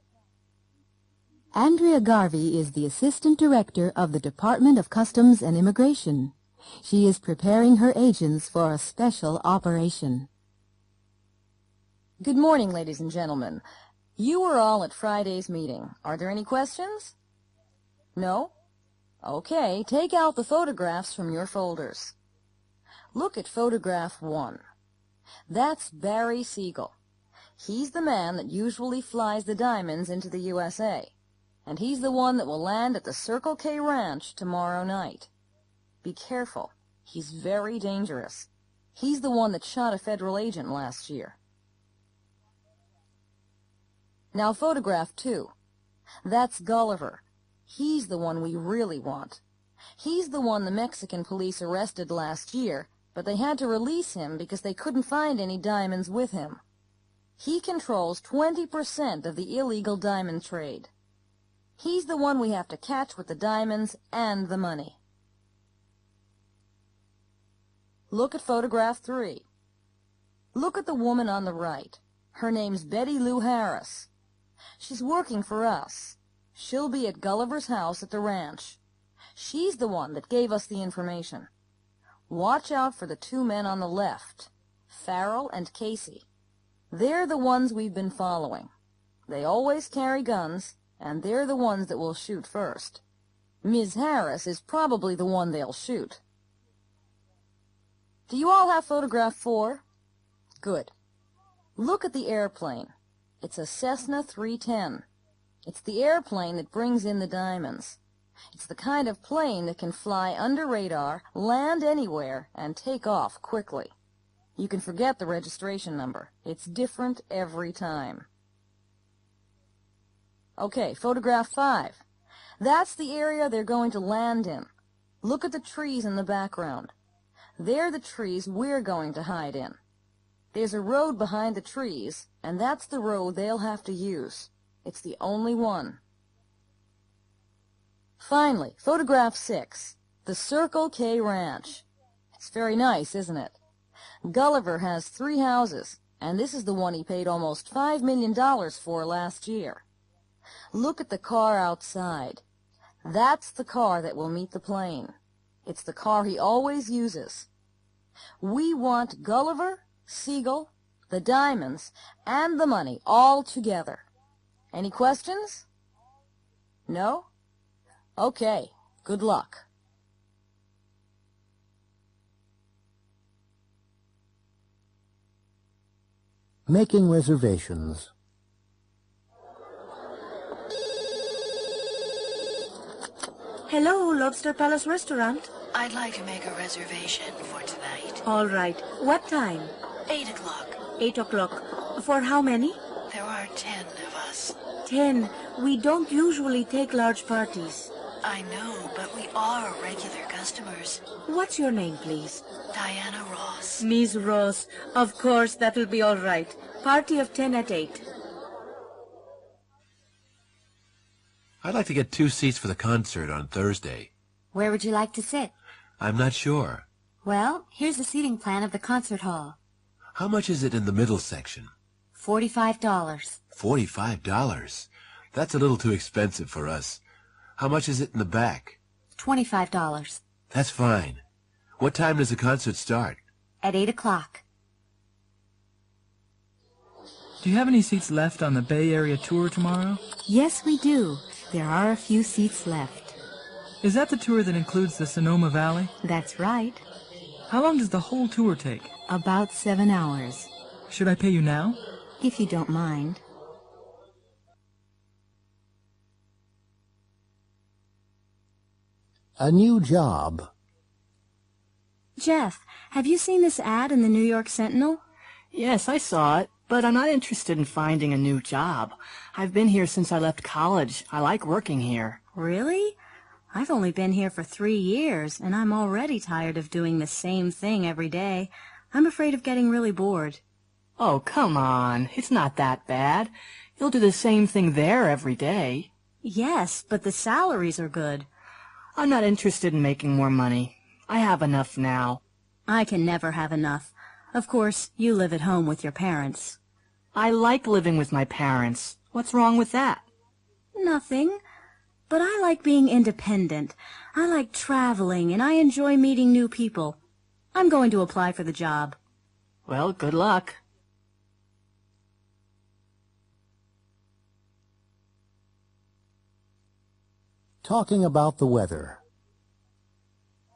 Andrea Garvey is the Assistant Director of the Department of Customs and Immigration. She is preparing her agents for a special operation. Good morning, ladies and gentlemen. You were all at Friday's meeting. Are there any questions? No? Okay, take out the photographs from your folders. Look at photograph 1. That's Barry Siegel. He's the man that usually flies the diamonds into the USA, and he's the one that will land at the Circle K Ranch tomorrow night. Be careful. He's very dangerous. He's the one that shot a federal agent last year. Now photograph 2. That's Gulliver. He's the one we really want. He's the one the Mexican police arrested last year, but they had to release him because they couldn't find any diamonds with him. He controls 20% of the illegal diamond trade. He's the one we have to catch with the diamonds and the money. Look at photograph 3. Look at the woman on the right. Her name's Betty Lou Harris. She's working for us. She'll be at Gulliver's house at the ranch. She's the one that gave us the information. Watch out for the 2 men on the left, Farrell and Casey. They're the ones we've been following. They always carry guns, and they're the ones that will shoot first. Ms. Harris is probably the one they'll shoot. Do you all have photograph 4? Good. Look at the airplane. It's a Cessna 310. It's the airplane that brings in the diamonds. It's the kind of plane that can fly under radar, land anywhere, and take off quickly. You can forget the registration number. It's different every time. Okay, photograph 5. That's the area they're going to land in. Look at the trees in the background. They're the trees we're going to hide in. There's a road behind the trees, and that's the road they'll have to use. It's the only one. Finally, photograph 6. The Circle K Ranch. It's very nice, isn't it? Gulliver has 3 houses, and this is the one he paid almost $5 million for last year. Look at the car outside. That's the car that will meet the plane. It's the car he always uses. We want Gulliver, Siegel, the diamonds, and the money all together. Any questions? No? Okay, good luck. Making reservations. Hello, Lobster Palace Restaurant. I'd like to make a reservation for tonight. All right. What time? 8 o'clock. 8 o'clock. For how many? There are 10 of us. 10. We don't usually take large parties. I know, but we are regular customers. What's your name, please? Diana Ross. Miss Ross. Of course, that will be all right. Party of 10 at 8. I'd like to get 2 seats for the concert on Thursday. Where would you like to sit? I'm not sure. Well, here's the seating plan of the concert hall. How much is it in the middle section? $45. $45? That's a little too expensive for us. How much is it in the back? $25. That's fine. What time does the concert start? At 8 o'clock. Do you have any seats left on the Bay Area tour tomorrow? Yes, we do. There are a few seats left. Is that the tour that includes the Sonoma Valley? That's right. How long does the whole tour take? About 7 hours. Should I pay you now? If you don't mind. A new job. Jeff, have you seen this ad in the New York Sentinel? Yes, I saw it, but I'm not interested in finding a new job. I've been here since I left college. I like working here. Really? I've only been here for 3 years, and I'm already tired of doing the same thing every day. I'm afraid of getting really bored. Oh, come on. It's not that bad. You'll do the same thing there every day. Yes, but the salaries are good. I'm not interested in making more money. I have enough now. I can never have enough. Of course, you live at home with your parents. I like living with my parents. What's wrong with that? Nothing. But I like being independent. I like traveling, and I enjoy meeting new people. I'm going to apply for the job. Well, good luck. Talking about the weather.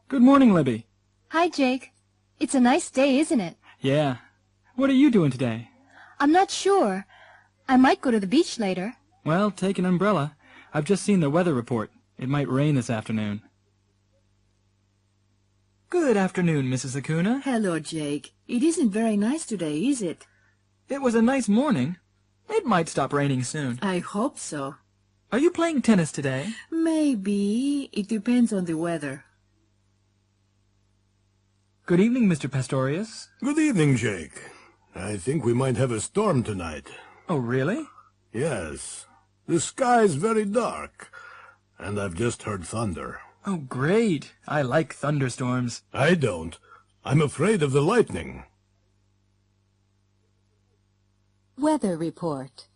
Good morning, Libby. Hi, Jake. It's a nice day, isn't it? Yeah. What are you doing today? I'm not sure. I might go to the beach later. Well, take an umbrella. I've just seen the weather report. It might rain this afternoon. Good afternoon, Mrs. Acuna. Hello, Jake. It isn't very nice today, is it? It was a nice morning. It might stop raining soon. I hope so. Are you playing tennis today? Maybe. It depends on the weather. Good evening, Mr. Pastorius. Good evening, Jake. I think we might have a storm tonight. Oh, really? Yes. The sky's very dark, and I've just heard thunder. Oh, great. I like thunderstorms. I don't. I'm afraid of the lightning. Weather report.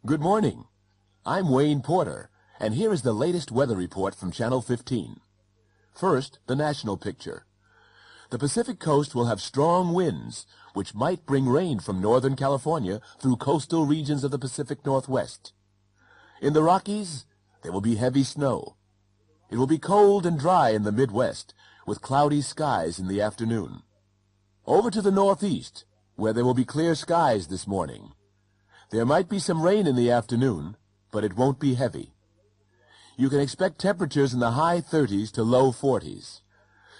Good morning. I'm Wayne Porter, and here is the latest weather report from Channel 15. First, the national picture. The Pacific coast will have strong winds, which might bring rain from northern California through coastal regions of the Pacific Northwest. In the Rockies, there will be heavy snow. It will be cold and dry in the Midwest, with cloudy skies in the afternoon. Over to the Northeast, where there will be clear skies this morning. There might be some rain in the afternoon, but it won't be heavy. You can expect temperatures in the high 30s to low 40s.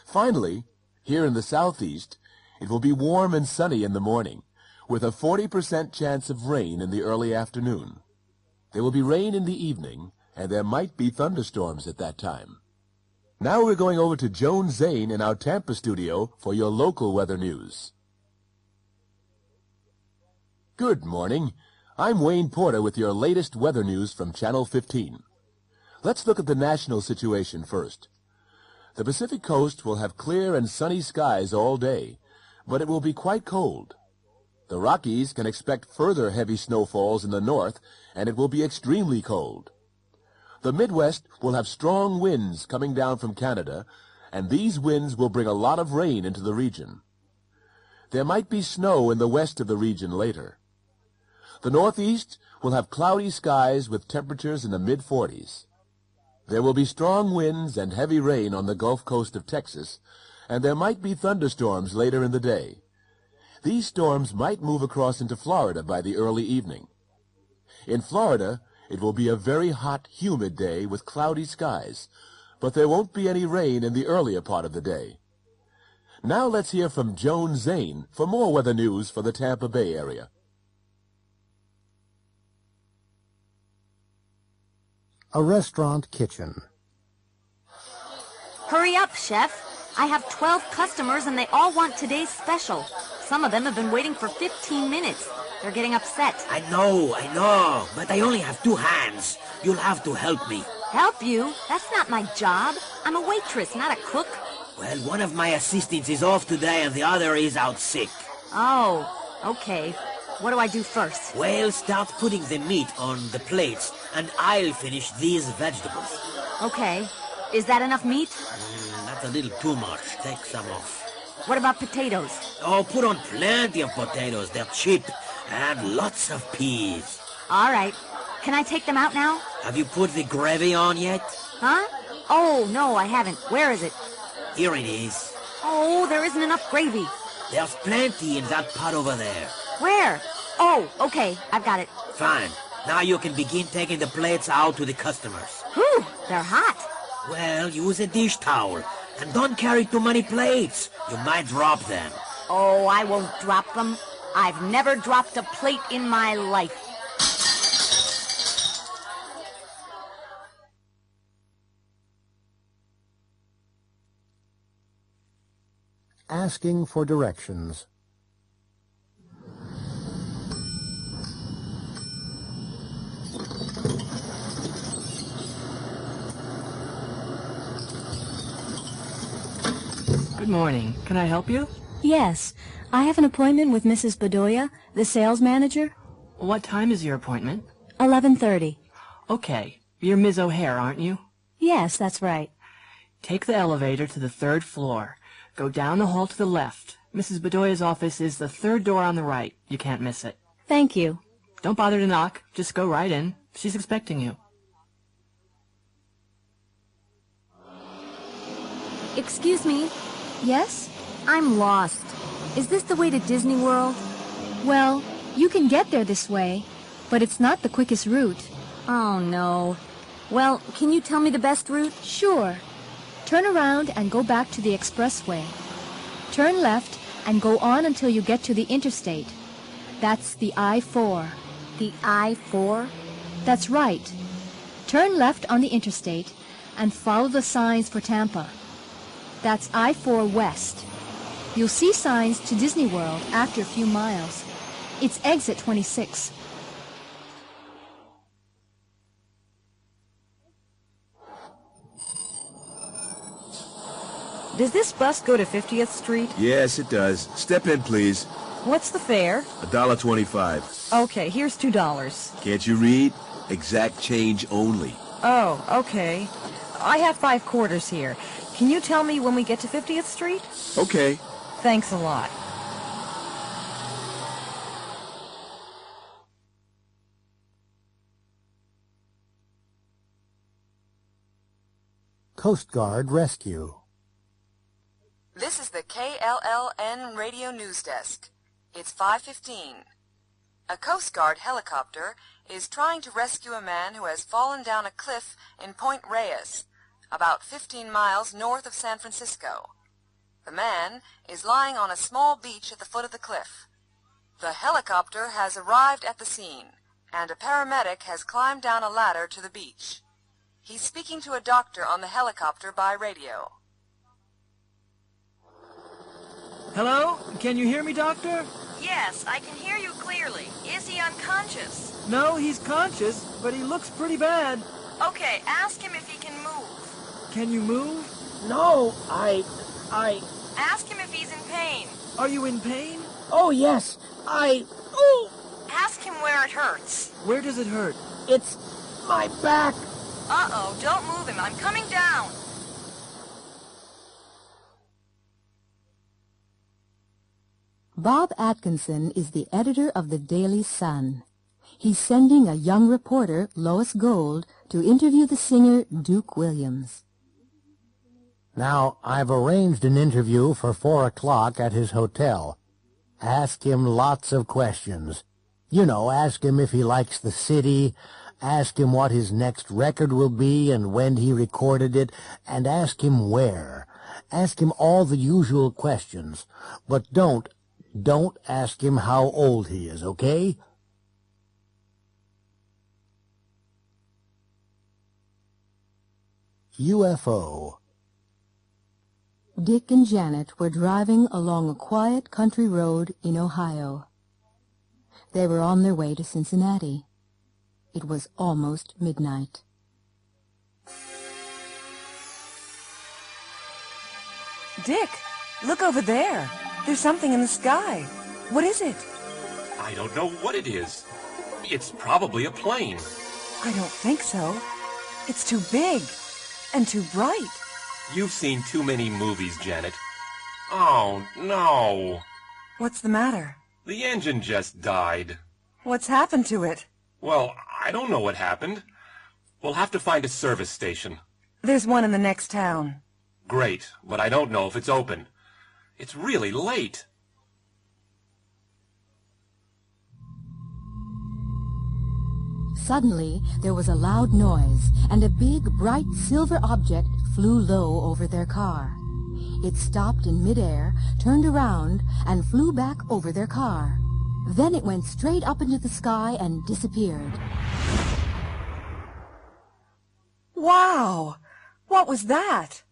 Finally, here in the Southeast, it will be warm and sunny in the morning, with a 40% chance of rain in the early afternoon. There will be rain in the evening, and there might be thunderstorms at that time. Now we're going over to Joan Zane in our Tampa studio for your local weather news. Good morning. I'm Wayne Porter with your latest weather news from Channel 15. Let's look at the national situation first. The Pacific coast will have clear and sunny skies all day, but it will be quite cold. The Rockies can expect further heavy snowfalls in the north, and it will be extremely cold. The Midwest will have strong winds coming down from Canada, and these winds will bring a lot of rain into the region. There might be snow in the west of the region later. The Northeast will have cloudy skies with temperatures in the mid-40s. There will be strong winds and heavy rain on the Gulf Coast of Texas, and there might be thunderstorms later in the day. These storms might move across into Florida by the early evening. In Florida, it will be a very hot, humid day with cloudy skies, but there won't be any rain in the earlier part of the day. Now let's hear from Joan Zane for more weather news for the Tampa Bay area. A restaurant kitchen. Hurry up, chef. I have 12 customers and they all want today's special. Some of them have been waiting for 15 minutes. They're getting upset. I know, but I only have 2 hands. You'll have to help me. Help you? That's not my job. I'm a waitress, not a cook. Well, one of my assistants is off today and the other is out sick. Oh, okay. What do I do first? Well, start putting the meat on the plates, and I'll finish these vegetables. Okay. Is that enough meat? That's a little too much. Take some off. What about potatoes? Oh, put on plenty of potatoes. They're cheap. And lots of peas. All right. Can I take them out now? Have you put the gravy on yet? Huh? Oh, no, I haven't. Where is it? Here it is. Oh, there isn't enough gravy. There's plenty in that pot over there. Where? Oh, okay. I've got it. Fine. Now you can begin taking the plates out to the customers. Whew, they're hot. Well, use a dish towel. And don't carry too many plates. You might drop them. Oh, I won't drop them. I've never dropped a plate in my life. Asking for directions. Good morning. Can I help you? Yes. I have an appointment with Mrs. Bedoya, the sales manager. What time is your appointment? 11:30. Okay. You're Ms. O'Hare, aren't you? Yes, that's right. Take the elevator to the 3rd floor. Go down the hall to the left. Mrs. Bedoya's office is the 3rd door on the right. You can't miss it. Thank you. Don't bother to knock. Just go right in. She's expecting you. Excuse me. Yes? I'm lost. Is this the way to Disney World? Well, you can get there this way, but it's not the quickest route. Oh, no. Well, can you tell me the best route? Sure. Turn around and go back to the expressway. Turn left and go on until you get to the interstate. That's the I-4. The I-4? That's right. Turn left on the interstate and follow the signs for Tampa. That's I-4 West. You'll see signs to Disney World after a few miles. It's exit 26. Does this bus go to 50th Street? Yes, it does. Step in, please. What's the fare? $1.25. Okay, here's $2. Can't you read? Exact change only. Oh, okay. I have 5 quarters here. Can you tell me when we get to 50th Street? Okay. Thanks a lot. Coast Guard Rescue. This is the KLLN Radio News Desk. It's 5:15. A Coast Guard helicopter is trying to rescue a man who has fallen down a cliff in Point Reyes, about 15 miles north of San Francisco. The man is lying on a small beach at the foot of the cliff. The helicopter has arrived at the scene, and a paramedic has climbed down a ladder to the beach. He's speaking to a doctor on the helicopter by radio. Hello? Can you hear me, Doctor? Yes, I can hear you clearly. Is he unconscious? No, he's conscious, but he looks pretty bad. Okay, ask him if he can move. Can you move? No, Ask him if he's in pain. Are you in pain? Oh, yes. Ask him where it hurts. Where does it hurt? It's my back. Uh-oh, don't move him. I'm coming down. Bob Atkinson is the editor of the Daily Sun. He's sending a young reporter, Lois Gold, to interview the singer Duke Williams. Now, I've arranged an interview for 4 o'clock at his hotel. Ask him lots of questions. You know, ask him if he likes the city, ask him what his next record will be and when he recorded it, and ask him where. Ask him all the usual questions, but don't ask him how old he is, okay? UFO. Dick and Janet were driving along a quiet country road in Ohio. They were on their way to Cincinnati. It was almost midnight. Dick, look over there. There's something in the sky. What is it? I don't know what it is. It's probably a plane. I don't think so. It's too big and too bright. You've seen too many movies, Janet. Oh, no. What's the matter? The engine just died. What's happened to it? Well, I don't know what happened. We'll have to find a service station. There's one in the next town. Great, but I don't know if it's open. It's really late. Suddenly, there was a loud noise, and a big, bright silver object flew low over their car. It stopped in midair, turned around, and flew back over their car. Then it went straight up into the sky and disappeared. Wow! What was that?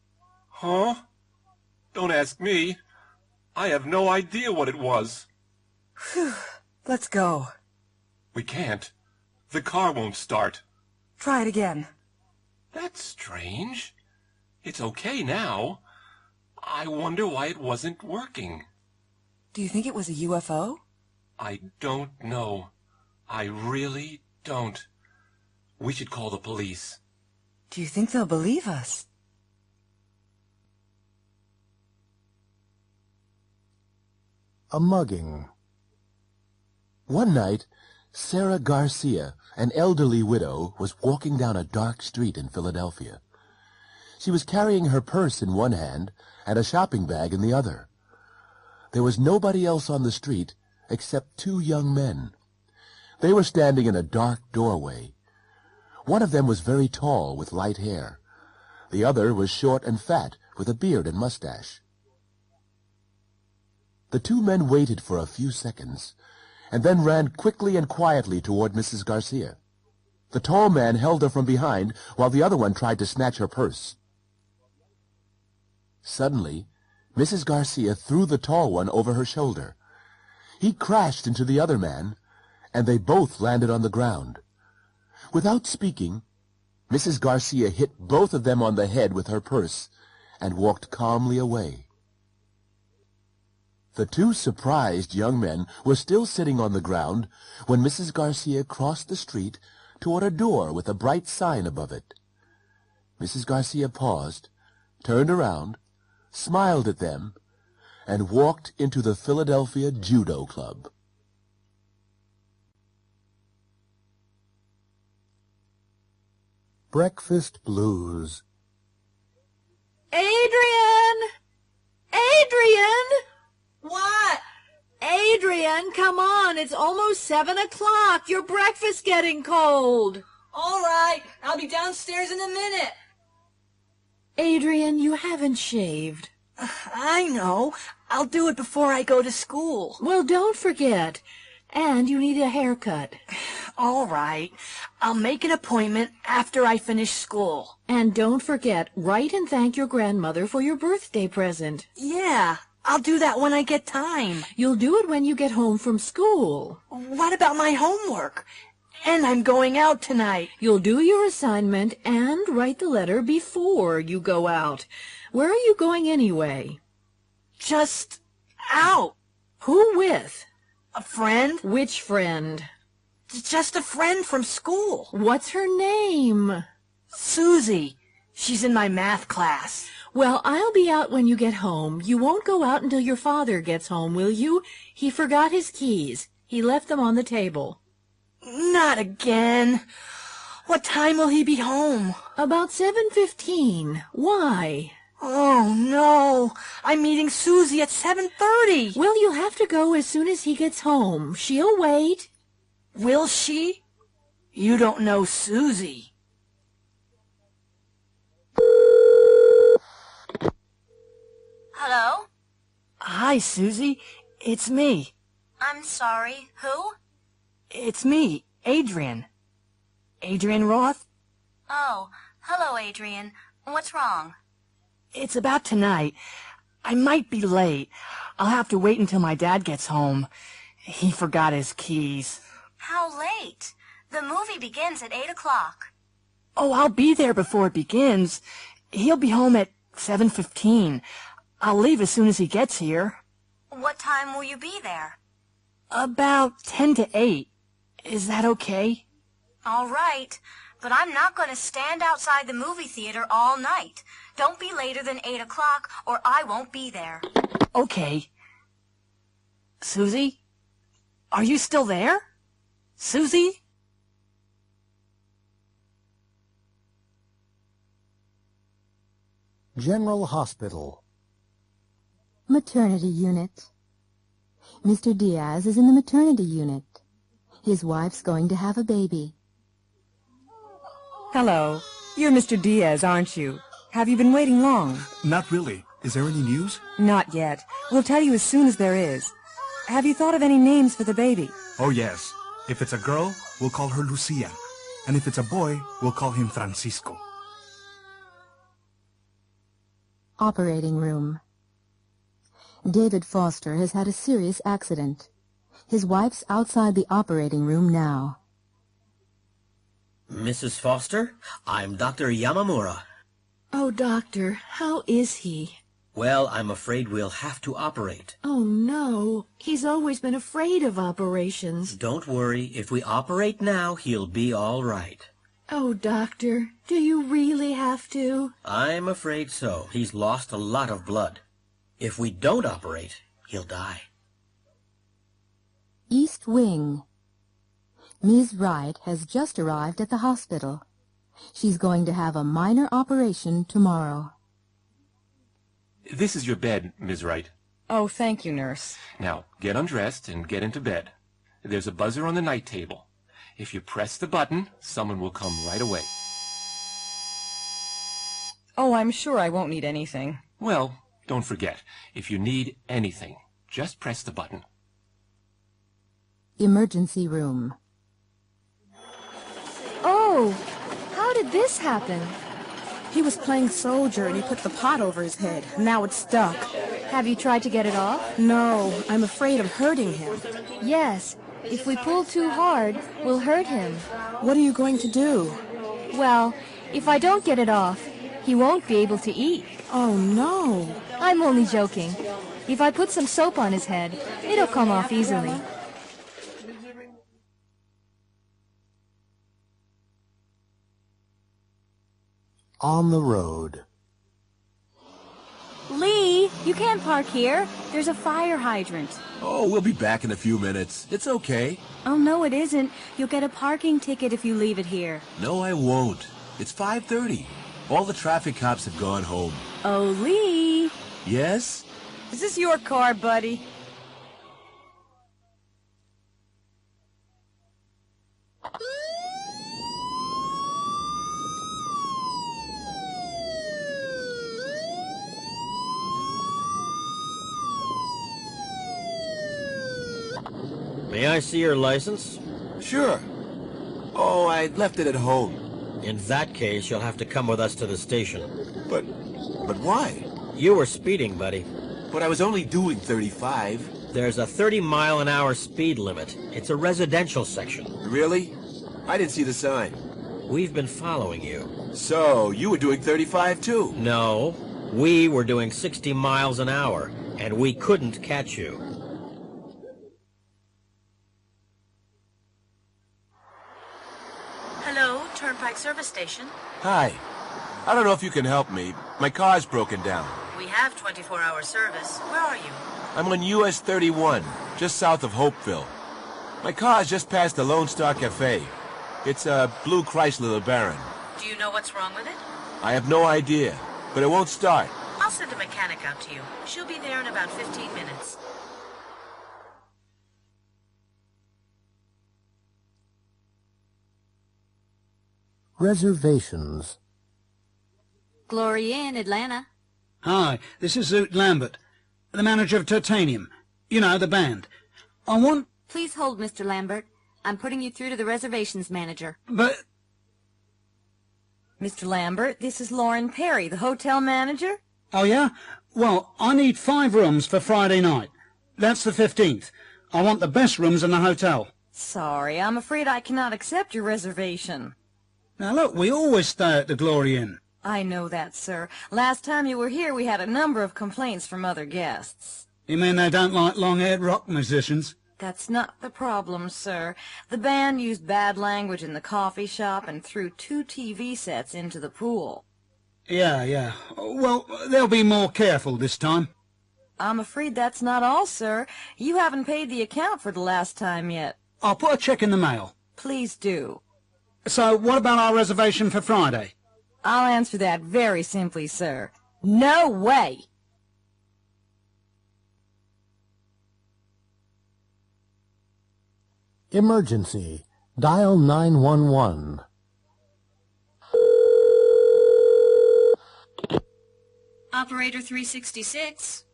Huh? Don't ask me. I have no idea what it was. Phew. Let's go. We can't. The car won't start. Try it again. That's strange. It's okay now. I wonder why it wasn't working. Do you think it was a UFO? I don't know. I really don't. We should call the police. Do you think they'll believe us? A mugging. One night, Sarah Garcia, an elderly widow, was walking down a dark street in Philadelphia. She was carrying her purse in one hand and a shopping bag in the other. There was nobody else on the street except two young men. They were standing in a dark doorway. One of them was very tall with light hair. The other was short and fat with a beard and mustache. The two men waited for a few seconds and then ran quickly and quietly toward Mrs. Garcia. The tall man held her from behind while the other one tried to snatch her purse. Suddenly, Mrs. Garcia threw the tall one over her shoulder. He crashed into the other man, and they both landed on the ground. Without speaking, Mrs. Garcia hit both of them on the head with her purse and walked calmly away. The two surprised young men were still sitting on the ground when Mrs. Garcia crossed the street toward a door with a bright sign above it. Mrs. Garcia paused, turned around, smiled at them, and walked into the Philadelphia Judo Club. Breakfast Blues. Adrian! Adrian! What? Adrian, come on. It's almost 7 o'clock. Your breakfast's getting cold. All right. I'll be downstairs in a minute. Adrian, you haven't shaved. I know. I'll do it before I go to school. Well, don't forget. And you need a haircut. All right. I'll make an appointment after I finish school. And don't forget, write and thank your grandmother for your birthday present. Yeah, I'll do that when I get time. You'll do it when you get home from school. What about my homework? And I'm going out tonight. You'll do your assignment and write the letter before you go out. Where are you going anyway? Just out. Who with? A friend. Which friend? Just a friend from school. What's her name? Susie. She's in my math class. Well, I'll be out when you get home. You won't go out until your father gets home, will you? He forgot his keys. He left them on the table. Not again. What time will he be home? About 7:15. Why? Oh, no. I'm meeting Susie at 7:30. Well, you'll have to go as soon as he gets home. She'll wait. Will she? You don't know Susie. Hello? Hi, Susie. It's me. I'm sorry. Who? It's me, Adrian. Adrian Roth? Oh, hello, Adrian. What's wrong? It's about tonight. I might be late. I'll have to wait until my dad gets home. He forgot his keys. How late? The movie begins at 8 o'clock. Oh, I'll be there before it begins. He'll be home at 7:15. I'll leave as soon as he gets here. What time will you be there? About 10 to 8. Is that okay? All right, but I'm not going to stand outside the movie theater all night. Don't be later than 8 o'clock or I won't be there. Okay. Susie? Are you still there? Susie? General Hospital. Maternity unit. Mr. Diaz is in the maternity unit. His wife's going to have a baby. Hello. You're Mr. Diaz, aren't you? Have you been waiting long? Not really. Is there any news? Not yet. We'll tell you as soon as there is. Have you thought of any names for the baby? Oh, yes. If it's a girl, we'll call her Lucia. And if it's a boy, we'll call him Francisco. Operating room. David Foster has had a serious accident. His wife's outside the operating room now. Mrs. Foster, I'm Dr. Yamamura. Oh, doctor, how is he? Well, I'm afraid we'll have to operate. Oh, no. He's always been afraid of operations. Don't worry. If we operate now, he'll be all right. Oh, doctor, do you really have to? I'm afraid so. He's lost a lot of blood. If we don't operate, he'll die. East Wing. Ms. Wright has just arrived at the hospital. She's going to have a minor operation tomorrow. This is your bed, Ms. Wright. Oh, thank you, nurse. Now, get undressed and get into bed. There's a buzzer on the night table. If you press the button, someone will come right away. Oh, I'm sure I won't need anything. Well, don't forget, if you need anything, just press the button. Emergency room. Oh, how did this happen? He was playing soldier and he put the pot over his head. Now it's stuck. Have you tried to get it off? No, I'm afraid of hurting him. Yes. If we pull too hard, we'll hurt him. What are you going to do? Well, if I don't get it off, he won't be able to eat. Oh, no. I'm only joking. If I put some soap on his head, it'll come off easily. On the road. Lee, you can't park here. There's a fire hydrant. Oh, we'll be back in a few minutes. It's okay. Oh, no, it isn't. You'll get a parking ticket if you leave it here. No, I won't. It's 5:30. All the traffic cops have gone home. Oh, Lee. Yes? Is this your car, buddy? May I see your license? Sure. Oh, I left it at home. In that case, you'll have to come with us to the station. But why? You were speeding, buddy. But I was only doing 35. There's a 30-mile-an-hour speed limit. It's a residential section. Really? I didn't see the sign. We've been following you. So, you were doing 35 too? No. We were doing 60 miles an hour, and we couldn't catch you. Hello, Turnpike Service Station. Hi. I don't know if you can help me. My car's broken down. We have 24-hour service. Where are you? I'm on US 31, just south of Hopeville. My car's just past the Lone Star Cafe. It's a blue Chrysler LeBaron. Do you know what's wrong with it? I have no idea, but it won't start. I'll send a mechanic out to you. She'll be there in about 15 minutes. Reservations. Glory Inn, Atlanta. Hi, this is Zoot Lambert, the manager of Titanium. You know, the band. I want... Please hold, Mr. Lambert. I'm putting you through to the reservations manager. But... Mr. Lambert, this is Lauren Perry, the hotel manager. Oh, yeah? Well, I need 5 rooms for Friday night. That's the 15th. I want the best rooms in the hotel. Sorry, I'm afraid I cannot accept your reservation. Now look, we always stay at the Glory Inn. I know that, sir. Last time you were here, we had a number of complaints from other guests. You mean they don't like long-haired rock musicians? That's not the problem, sir. The band used bad language in the coffee shop and threw 2 TV sets into the pool. Yeah. Well, they'll be more careful this time. I'm afraid that's not all, sir. You haven't paid the account for the last time yet. I'll put a check in the mail. Please do. So, what about our reservation for Friday? I'll answer that very simply, sir. No way! Emergency. Dial 911. Operator 366.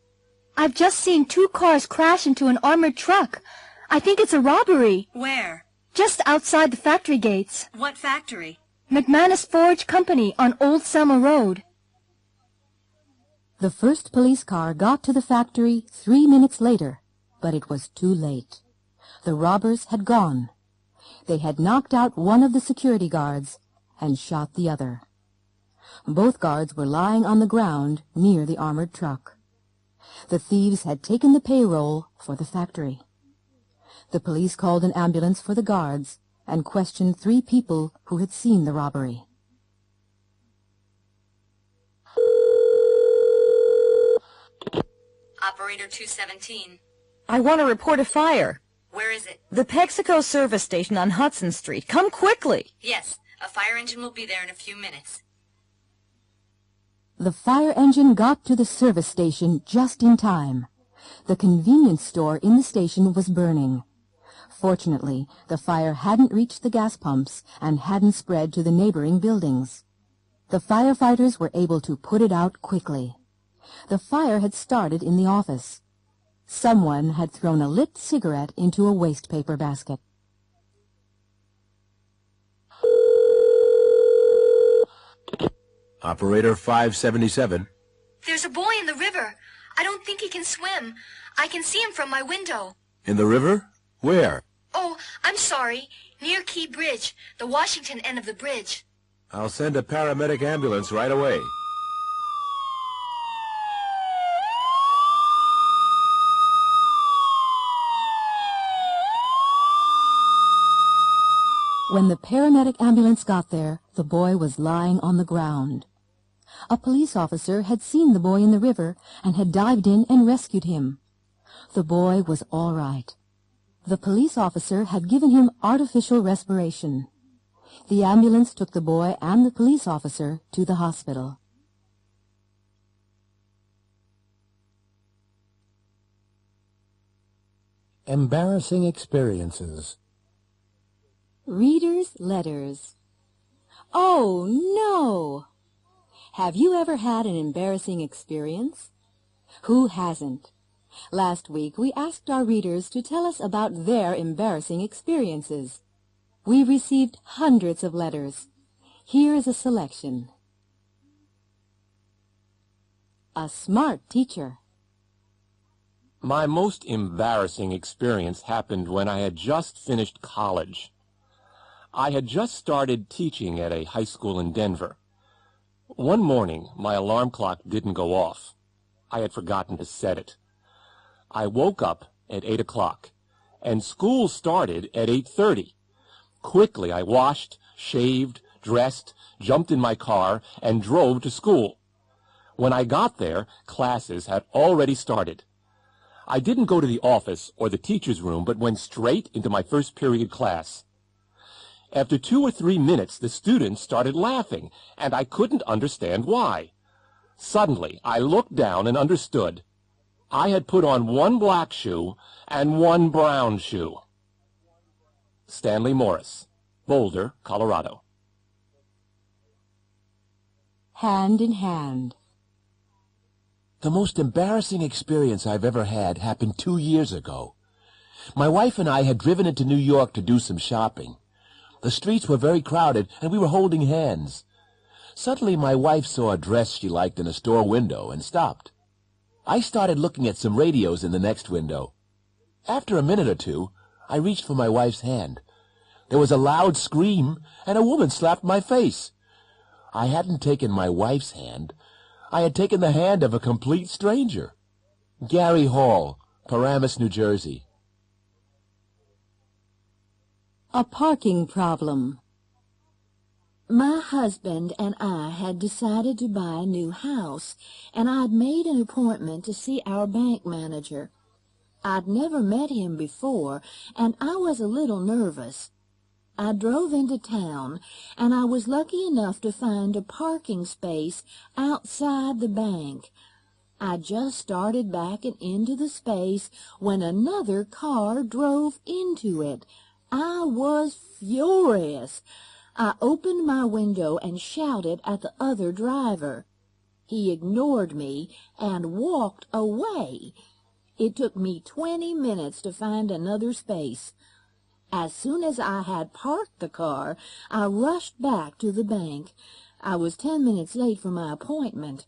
I've just seen 2 cars crash into an armored truck. I think it's a robbery. Where? Just outside the factory gates. What factory? McManus Forge Company on Old Selma Road. The first police car got to the factory 3 minutes later, but it was too late. The robbers had gone. They had knocked out one of the security guards and shot the other. Both guards were lying on the ground near the armored truck. The thieves had taken the payroll for the factory. The police called an ambulance for the guards and questioned 3 people who had seen the robbery. Operator 217. I want to report a fire. Where is it? The Pepsico service station on Hudson Street. Come quickly. Yes, a fire engine will be there in a few minutes. The fire engine got to the service station just in time. The convenience store in the station was burning. Fortunately, the fire hadn't reached the gas pumps and hadn't spread to the neighboring buildings. The firefighters were able to put it out quickly. The fire had started in the office. Someone had thrown a lit cigarette into a waste paper basket. Operator 577. There's a boy in the river. I don't think he can swim. I can see him from my window. In the river? Where? Oh, I'm sorry. Near Key Bridge, the Washington end of the bridge. I'll send a paramedic ambulance right away. When the paramedic ambulance got there, the boy was lying on the ground. A police officer had seen the boy in the river and had dived in and rescued him. The boy was all right. The police officer had given him artificial respiration. The ambulance took the boy and the police officer to the hospital. Embarrassing experiences. Readers' letters. Oh, no! Have you ever had an embarrassing experience? Who hasn't? Last week, we asked our readers to tell us about their embarrassing experiences. We received hundreds of letters. Here is a selection. A smart teacher. My most embarrassing experience happened when I had just finished college. I had just started teaching at a high school in Denver. One morning, my alarm clock didn't go off. I had forgotten to set it. I woke up at 8 o'clock, and school started at 8:30. Quickly, I washed, shaved, dressed, jumped in my car, and drove to school. When I got there, classes had already started. I didn't go to the office or the teacher's room, but went straight into my first period class. After 2 or 3 minutes, the students started laughing, and I couldn't understand why. Suddenly, I looked down and understood. I had put on one black shoe and one brown shoe. Stanley Morris, Boulder, Colorado. Hand in hand. The most embarrassing experience I've ever had happened 2 years ago. My wife and I had driven into New York to do some shopping. The streets were very crowded, and we were holding hands. Suddenly, my wife saw a dress she liked in a store window and stopped. I started looking at some radios in the next window. After a minute or two, I reached for my wife's hand. There was a loud scream, and a woman slapped my face. I hadn't taken my wife's hand. I had taken the hand of a complete stranger. Gary Hall, Paramus, New Jersey. A parking problem. My husband and I had decided to buy a new house, and I'd made an appointment to see our bank manager. I'd never met him before, and I was a little nervous. I drove into town, and I was lucky enough to find a parking space outside the bank. I just started backing into the space when another car drove into it. I was furious. I opened my window and shouted at the other driver. He ignored me and walked away. It took me 20 minutes to find another space. As soon as I had parked the car, I rushed back to the bank. I was 10 minutes late for my appointment.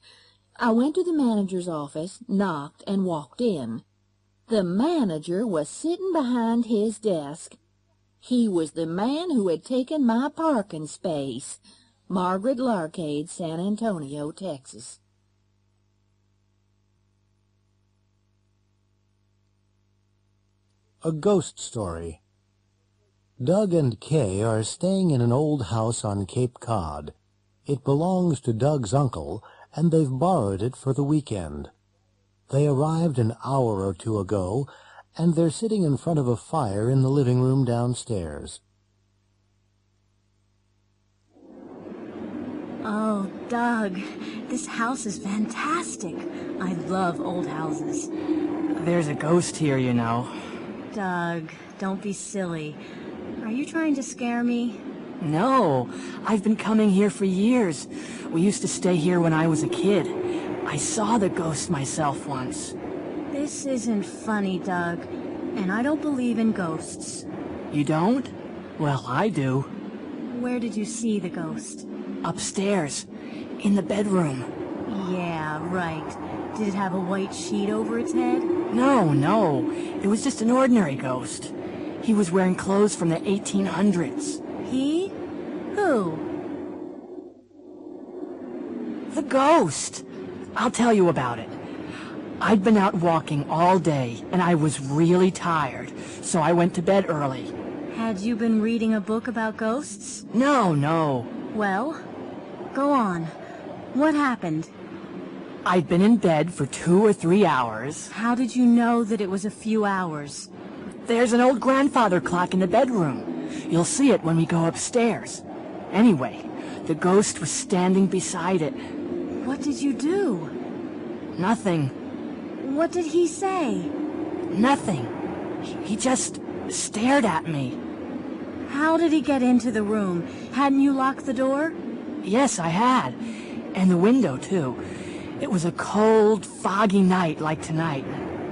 I went to the manager's office, knocked, and walked in. The manager was sitting behind his desk. He was the man who had taken my parking space. Margaret Larcade, San Antonio, Texas. A ghost story. Doug and Kay are staying in an old house on Cape Cod. It belongs to Doug's uncle, and they've borrowed it for the weekend. They arrived an hour or two ago, and they're sitting in front of a fire in the living room downstairs. Oh, Doug, this house is fantastic. I love old houses. There's a ghost here, you know. Doug, don't be silly. Are you trying to scare me? No, I've been coming here for years. We used to stay here when I was a kid. I saw the ghost myself once. This isn't funny, Doug, and I don't believe in ghosts. You don't? Well, I do. Where did you see the ghost? Upstairs, in the bedroom. Yeah, right. Did it have a white sheet over its head? No. It was just an ordinary ghost. He was wearing clothes from the 1800s. He? Who? The ghost. I'll tell you about it. I'd been out walking all day, and I was really tired, so I went to bed early. Had you been reading a book about ghosts? No. Well, go on. What happened? I'd been in bed for 2 or 3 hours. How did you know that it was a few hours? There's an old grandfather clock in the bedroom. You'll see it when we go upstairs. Anyway, the ghost was standing beside it. What did you do? Nothing. What did he say? Nothing. He just stared at me. How did he get into the room? Hadn't you locked the door? Yes, I had. And the window, too. It was a cold, foggy night like tonight.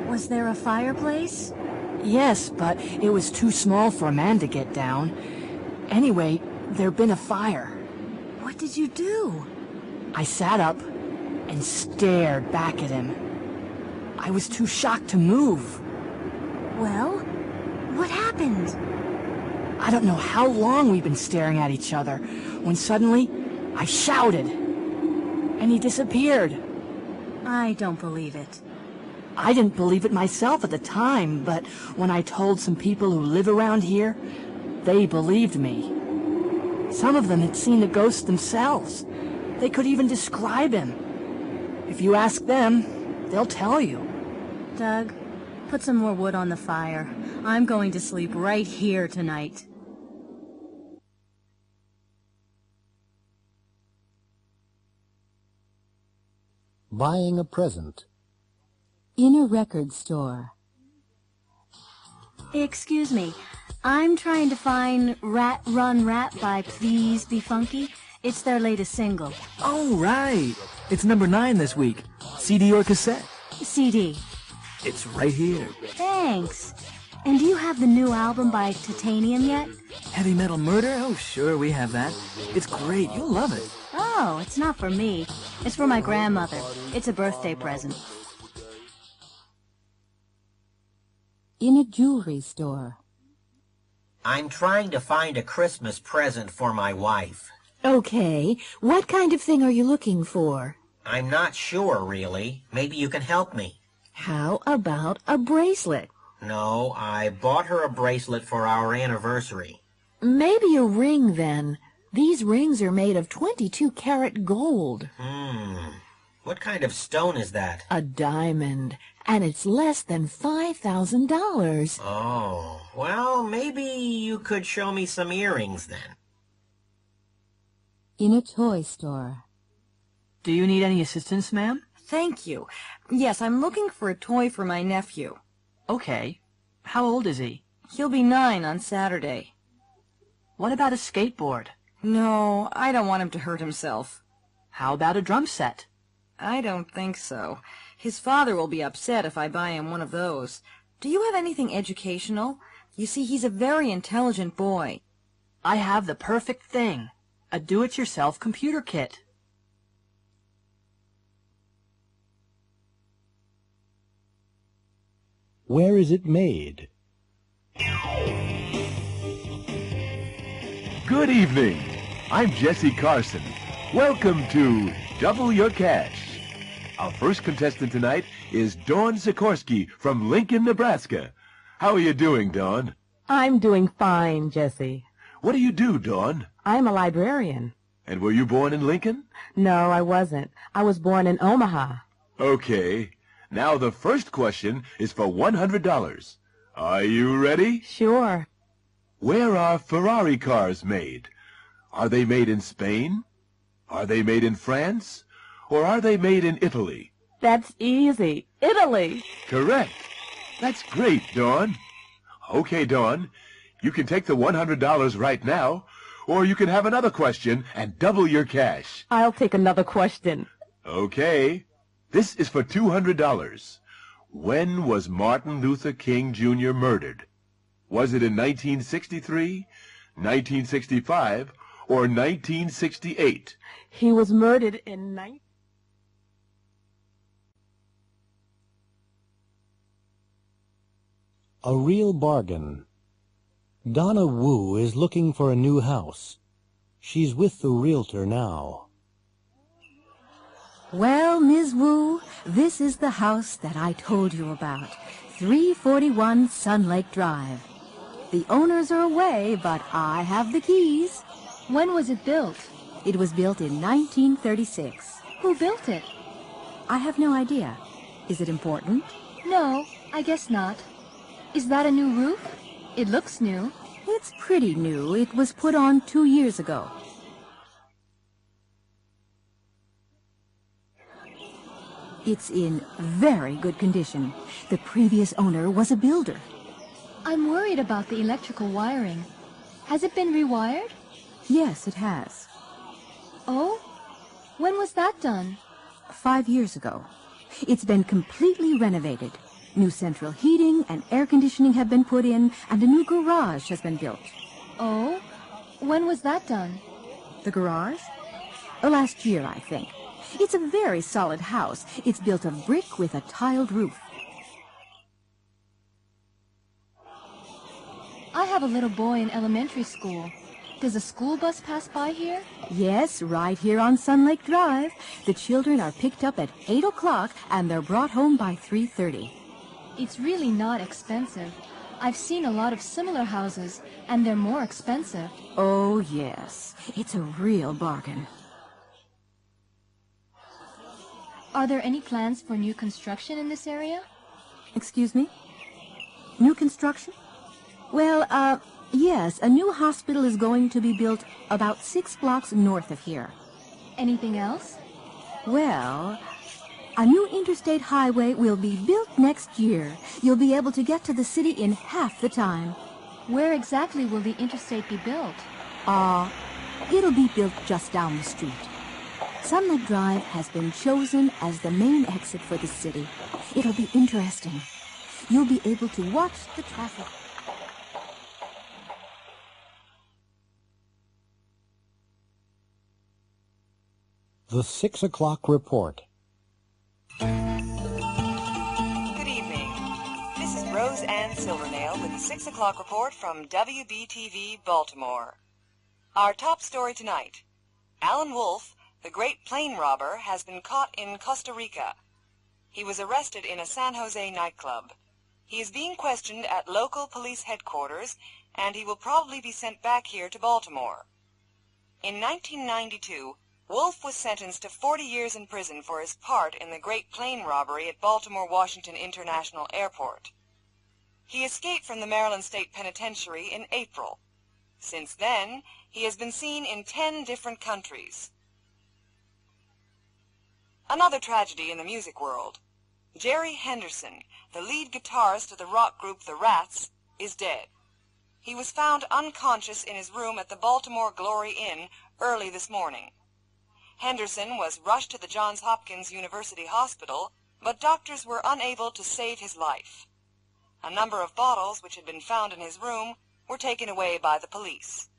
Was there a fireplace? Yes, but it was too small for a man to get down. Anyway, there'd been a fire. What did you do? I sat up and stared back at him. I was too shocked to move. Well, what happened? I don't know how long we've been staring at each other, when suddenly I shouted, and he disappeared. I don't believe it. I didn't believe it myself at the time, but when I told some people who live around here, they believed me. Some of them had seen the ghost themselves. They could even describe him. If you ask them, they'll tell you. Doug, put some more wood on the fire. I'm going to sleep right here tonight. Buying a present. In a record store. Excuse me, I'm trying to find Rat Run Rat by Please Be Funky. It's their latest single. Oh, right. It's number 9 this week. CD or cassette? CD. It's right here. Thanks. And do you have the new album by Titanium yet? Heavy Metal Murder? Oh, sure, we have that. It's great. You'll love it. Oh, it's not for me. It's for my grandmother. It's a birthday present. In a jewelry store. I'm trying to find a Christmas present for my wife. Okay, what kind of thing are you looking for? I'm not sure, really. Maybe you can help me. How about a bracelet? No, I bought her a bracelet for our anniversary. Maybe a ring, then. These rings are made of 22-karat gold. What kind of stone is that? A diamond. And it's less than $5,000. Oh, well, maybe you could show me some earrings, then. In a toy store. Do you need any assistance, ma'am? Thank you. Yes, I'm looking for a toy for my nephew. Okay. How old is he? He'll be 9 on Saturday. What about a skateboard? No, I don't want him to hurt himself. How about a drum set? I don't think so. His father will be upset if I buy him one of those. Do you have anything educational? You see, he's a very intelligent boy. I have the perfect thing. A do-it-yourself computer kit. Where is it made? Good evening. I'm Jesse Carson. Welcome to Double Your Cash. Our first contestant tonight is Dawn Sikorsky from Lincoln, Nebraska. How are you doing, Dawn? I'm doing fine, Jesse. What do you do, Dawn? I'm a librarian. And were you born in Lincoln? No, I wasn't. I was born in Omaha. Okay. Now the first question is for $100. Are you ready? Sure. Where are Ferrari cars made? Are they made in Spain? Are they made in France? Or are they made in Italy? That's easy. Italy. Correct. That's great, Dawn. Okay, Dawn. You can take the $100 right now, or you can have another question and double your cash. I'll take another question. Okay. This is for $200. When was Martin Luther King Jr. murdered? Was it in 1963, 1965, or 1968? He was murdered in A real bargain. Donna Wu is looking for a new house. She's with the realtor now. Well, Ms. Wu, this is the house that I told you about. 341 Sun Lake Drive. The owners are away, but I have the keys. When was it built? It was built in 1936. Who built it? I have no idea. Is it important? No, I guess not. Is that a new roof? It looks new. It's pretty new. It was put on 2 years ago. It's in very good condition. The previous owner was a builder. I'm worried about the electrical wiring. Has it been rewired? Yes, it has. Oh? When was that done? 5 years ago. It's been completely renovated. New central heating and air conditioning have been put in, and a new garage has been built. Oh? When was that done? The garage? Last year, I think. It's a very solid house. It's built of brick with a tiled roof. I have a little boy in elementary school. Does a school bus pass by here? Yes, right here on Sun Lake Drive. The children are picked up at 8 o'clock and they're brought home by 3:30. It's really not expensive. I've seen a lot of similar houses, and they're more expensive. Oh, yes. It's a real bargain. Are there any plans for new construction in this area? Excuse me? New construction? Well, yes, a new hospital is going to be built about 6 blocks north of here. Anything else? Well, a new interstate highway will be built next year. You'll be able to get to the city in half the time. Where exactly will the interstate be built? It'll be built just down the street. Sun Lake Drive has been chosen as the main exit for the city. It'll be interesting. You'll be able to watch the traffic. The 6 o'clock report. Good evening. This is Rose Ann Silvernail with the 6 o'clock report from WBTV Baltimore. Our top story tonight. Alan Wolfe, the great plane robber, has been caught in Costa Rica. He was arrested in a San Jose nightclub. He is being questioned at local police headquarters, and he will probably be sent back here to Baltimore. In 1992, Wolfe was sentenced to 40 years in prison for his part in the great plane robbery at Baltimore-Washington International Airport. He escaped from the Maryland State Penitentiary in April. Since then, he has been seen in 10 different countries. Another tragedy in the music world. Jerry Henderson, the lead guitarist of the rock group The Rats, is dead. He was found unconscious in his room at the Baltimore Glory Inn early this morning. Henderson was rushed to the Johns Hopkins University Hospital, but doctors were unable to save his life. A number of bottles which had been found in his room were taken away by the police.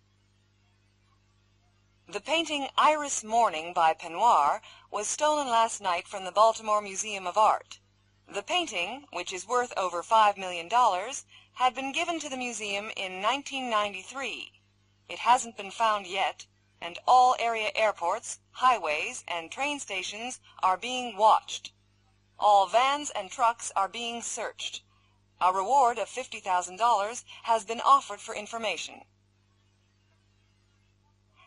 The painting Iris Morning by Penoir was stolen last night from the Baltimore Museum of Art. The painting, which is worth over $5 million, had been given to the museum in 1993. It hasn't been found yet, and all area airports, highways, and train stations are being watched. All vans and trucks are being searched. A reward of $50,000 has been offered for information.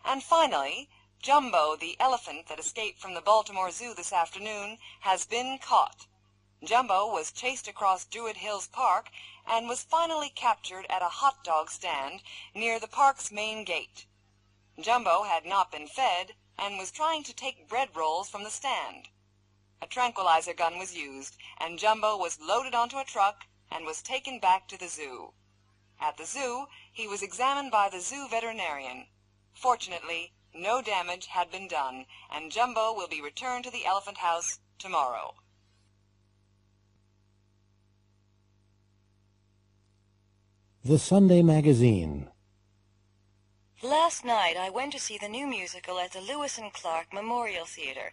And finally, Jumbo, the elephant that escaped from the Baltimore Zoo this afternoon, has been caught. Jumbo was chased across Druid Hills Park and was finally captured at a hot dog stand near the park's main gate. Jumbo had not been fed and was trying to take bread rolls from the stand. A tranquilizer gun was used, and Jumbo was loaded onto a truck and was taken back to the zoo. At the zoo, he was examined by the zoo veterinarian. Fortunately, no damage had been done, and Jumbo will be returned to the elephant house tomorrow. The Sunday Magazine. Last night I went to see the new musical at the Lewis and Clark Memorial Theater.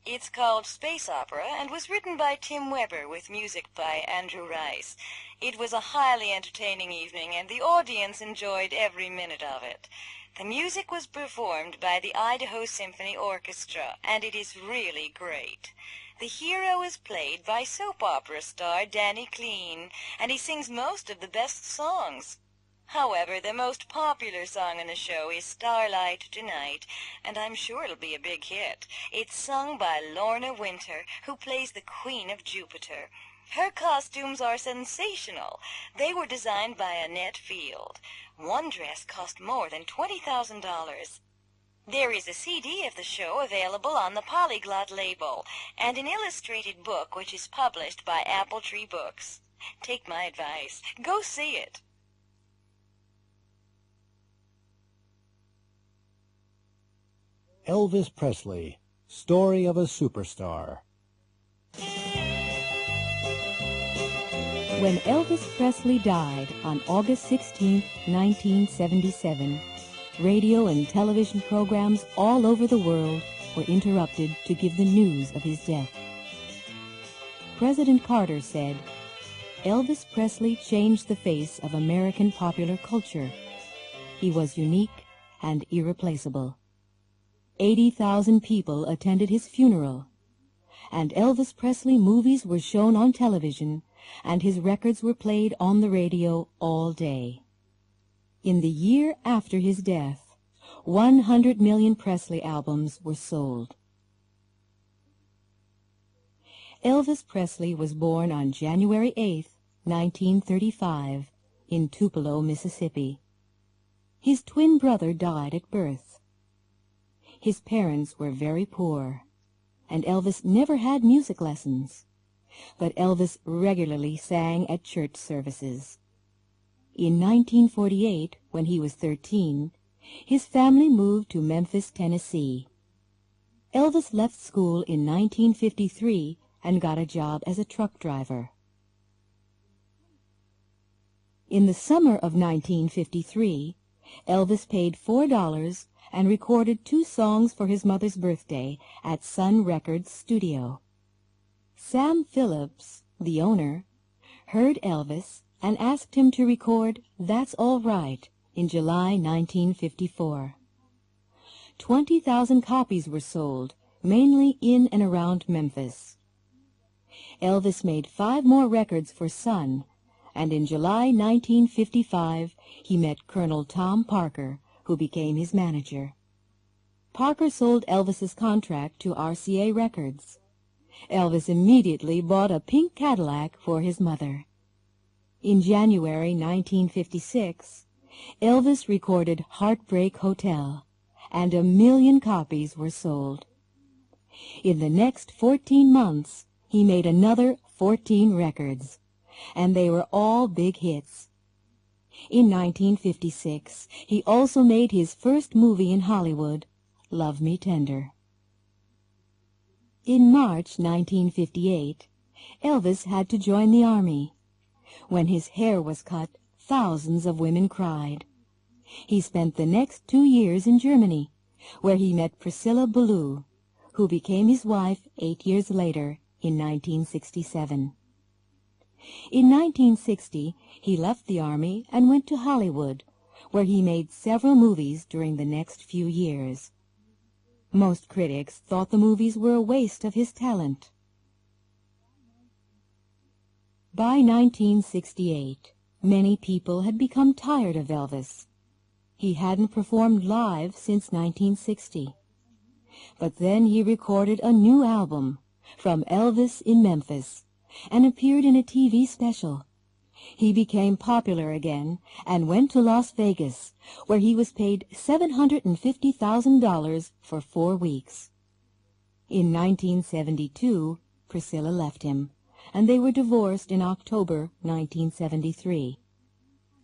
It's called Space Opera and was written by Tim Weber with music by Andrew Rice. It was a highly entertaining evening and the audience enjoyed every minute of it. The music was performed by the Idaho Symphony Orchestra and it is really great. The hero is played by soap opera star Danny Clean and he sings most of the best songs. However, the most popular song in the show is Starlight Tonight, and I'm sure it'll be a big hit. It's sung by Lorna Winter, who plays the Queen of Jupiter. Her costumes are sensational. They were designed by Annette Field. One dress cost more than $20,000. There is a CD of the show available on the Polyglot label, and an illustrated book which is published by Apple Tree Books. Take my advice. Go see it. Elvis Presley, Story of a Superstar. When Elvis Presley died on August 16, 1977, radio and television programs all over the world were interrupted to give the news of his death. President Carter said, "Elvis Presley changed the face of American popular culture. He was unique and irreplaceable." 80,000 people attended his funeral, and Elvis Presley movies were shown on television, and his records were played on the radio all day. In the year after his death, 100 million Presley albums were sold. Elvis Presley was born on January 8, 1935, in Tupelo, Mississippi. His twin brother died at birth. His parents were very poor, and Elvis never had music lessons, but Elvis regularly sang at church services. In 1948, when he was 13, his family moved to Memphis, Tennessee. Elvis left school in 1953 and got a job as a truck driver. In the summer of 1953, Elvis paid $4 and recorded 2 songs for his mother's birthday at Sun Records studio. Sam Phillips, the owner, heard Elvis and asked him to record That's All Right in July 1954. 20,000 copies were sold, mainly in and around Memphis. Elvis made 5 more records for Sun, and in July 1955 he met Colonel Tom Parker, who became his manager. Parker sold Elvis's contract to RCA Records. Elvis immediately bought a pink Cadillac for his mother. In January 1956, Elvis recorded Heartbreak Hotel, and 1 million copies were sold. In the next 14 months, he made another 14 records, and they were all big hits. In 1956, he also made his first movie in Hollywood, Love Me Tender. In March 1958, Elvis had to join the army. When his hair was cut, thousands of women cried. He spent the next 2 years in Germany, where he met Priscilla Ballou, who became his wife 8 years later in 1967. In 1960, he left the army and went to Hollywood, where he made several movies during the next few years. Most critics thought the movies were a waste of his talent. By 1968, many people had become tired of Elvis. He hadn't performed live since 1960. But then he recorded a new album, From Elvis in Memphis, and appeared in a TV special. He became popular again and went to Las Vegas, where he was paid $750,000 for 4 weeks. In 1972, Priscilla left him, and they were divorced in October 1973.